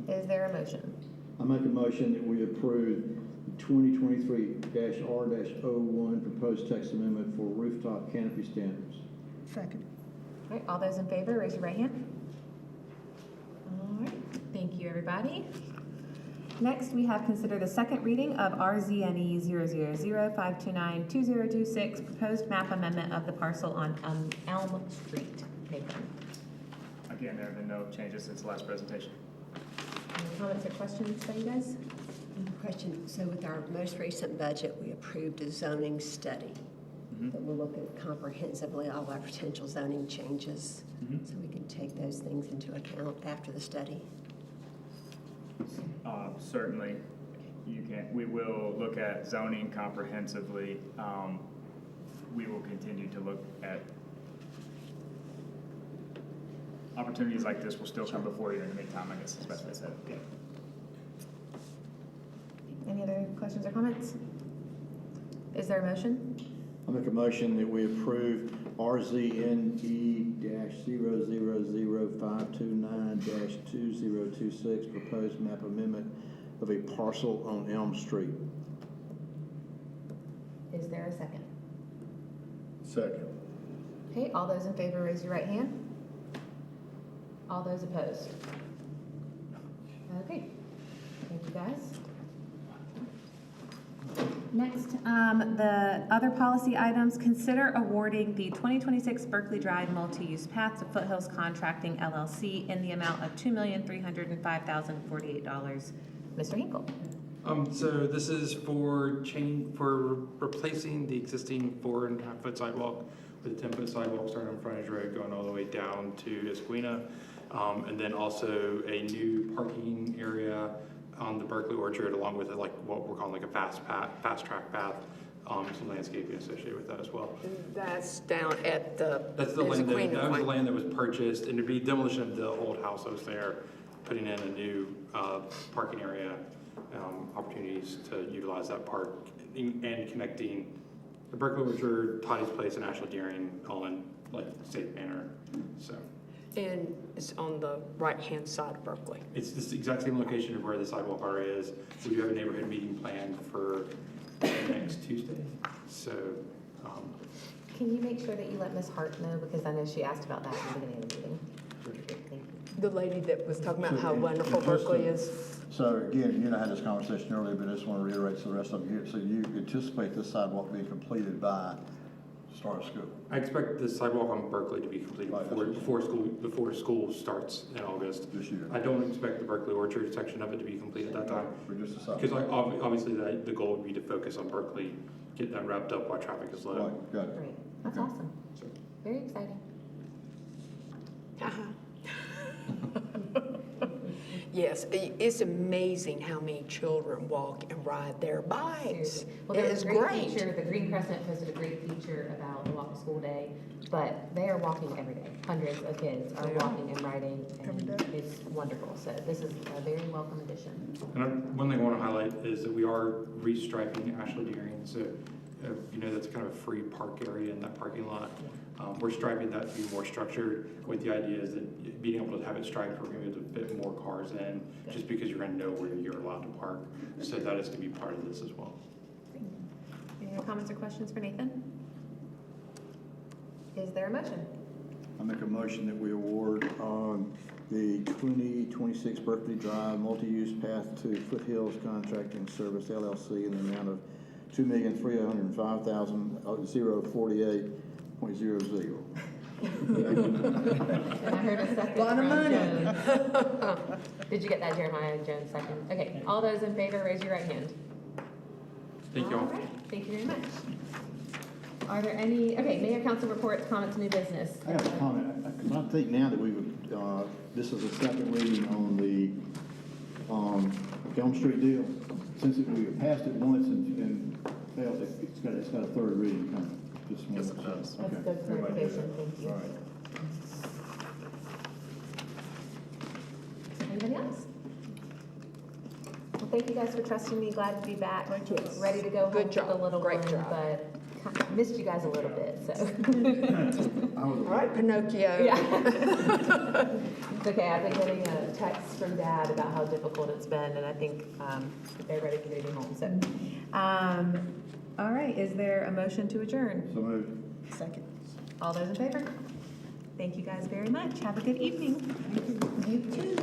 Is there a motion? I make a motion that we approve 2023-R-01 proposed text amendment for rooftop canopy standards. Second. All right, all those in favor, raise your right hand. All right, thank you, everybody. Next, we have considered the second reading of RZNE 000-529-2026, proposed map amendment of the parcel on Elm Street. Nathan, Again, there have been no changes since the last presentation. any comments or questions by you guys? Question, so with our most recent budget, we approved a zoning study that will look at comprehensively all our potential zoning changes, so we can take those things into account after the study. Certainly, you can. We will look at zoning comprehensively. We will continue to look at opportunities like this will still come before you in the meantime, I guess is the best way to say it. Yeah. Any other questions or comments? Is there a motion? I make a motion that we approve RZNE-000-529-2026 proposed map amendment of a parcel on Elm Street. Is there a second? Second. Okay, all those in favor, raise your right hand. All those opposed? Okay, thank you guys. Next, the other policy items, consider awarding the 2026 Berkeley Drive multi-use path to Foothills Contracting LLC in the amount of $2,305,048. Mr. Hinkle. So this is for replacing the existing 4.5-foot sidewalk with a 10-foot sidewalk starting on Frontage Road going all the way down to Esquina. And then also a new parking area on the Berkeley Orchard, along with like what we're calling like a fast track path, some landscaping associated with that as well. That's down at the. That's the land that was the land that was purchased, and to be demolition of the old house that was there, putting in a new parking area, opportunities to utilize that park, and connecting the Berkeley Orchard, Toddy's Place, and Ashley Deering all in like safe manner. So. And it's on the right-hand side of Berkeley. It's this exact same location of where the sidewalk already is. We do have a neighborhood meeting planned for next Tuesday. So, Can you make sure that you let Ms. Hart know, because I know she asked about that at the beginning of the meeting. Thank you. The lady that was talking about how wonderful Berkeley is. So again, you and I had this conversation earlier, but I just want to reiterate to the rest of you. So you anticipate this sidewalk being completed by start of school? I expect the sidewalk on Berkeley to be completed before school starts in August. This year. I don't expect the Berkeley Orchard section of it to be completed at that time. Because obviously the goal would be to focus on Berkeley, get that wrapped up while traffic is low. Right, got it. Great, that's awesome. Very exciting. Yes, it's amazing how many children walk and ride their bikes. Seriously. Well, It there's is a great great. feature, the Green Crescent posted a great feature about the Walk to School Day, but they are walking every day. Hundreds of kids are walking and riding, and it's wonderful. So this is a very welcome addition. And one thing I want to highlight is that we are restriping Ashley Deering, so that's kind of a free park area in that parking lot. We're striping that to be more structured, with the idea is that being able to have it striped, we're going to be able to fit more cars in, just because you're going to know where you're allowed to park. So that is going to be part of this as well. Any other comments or questions for Nathan? Is there a motion? I make a motion that we award the 2026 Berkeley Drive multi-use path to Foothills Contracting Service LLC in the amount of $2,305,048.00. And I heard a second Lot of from money. Jones. Did you get that, Jeremiah? Jones second. Okay, all those in favor, raise your right hand. Thank you all. All right, thank you very much. Are there any, okay, mayor, council reports, comments, new business? I got a comment, because I think now that this is a second reading on the Elm Street deal. Since we passed it once and failed, it's got a third reading coming. Just Yes, it does. That's good clarification, thank you. All right. Anybody else? Well, thank you guys for trusting me, glad to be back, ready to go home Good with job. the little Great one, job. but kind of missed you guys a little bit, so. All right, Pinocchio. Yeah. It's okay, I've been getting a text from Dad about how difficult it's been, and I think they're ready for me to be home, so. All right, is there a motion to adjourn? So moved. Second. All those in favor? Thank you guys very much. Have a good evening. You too.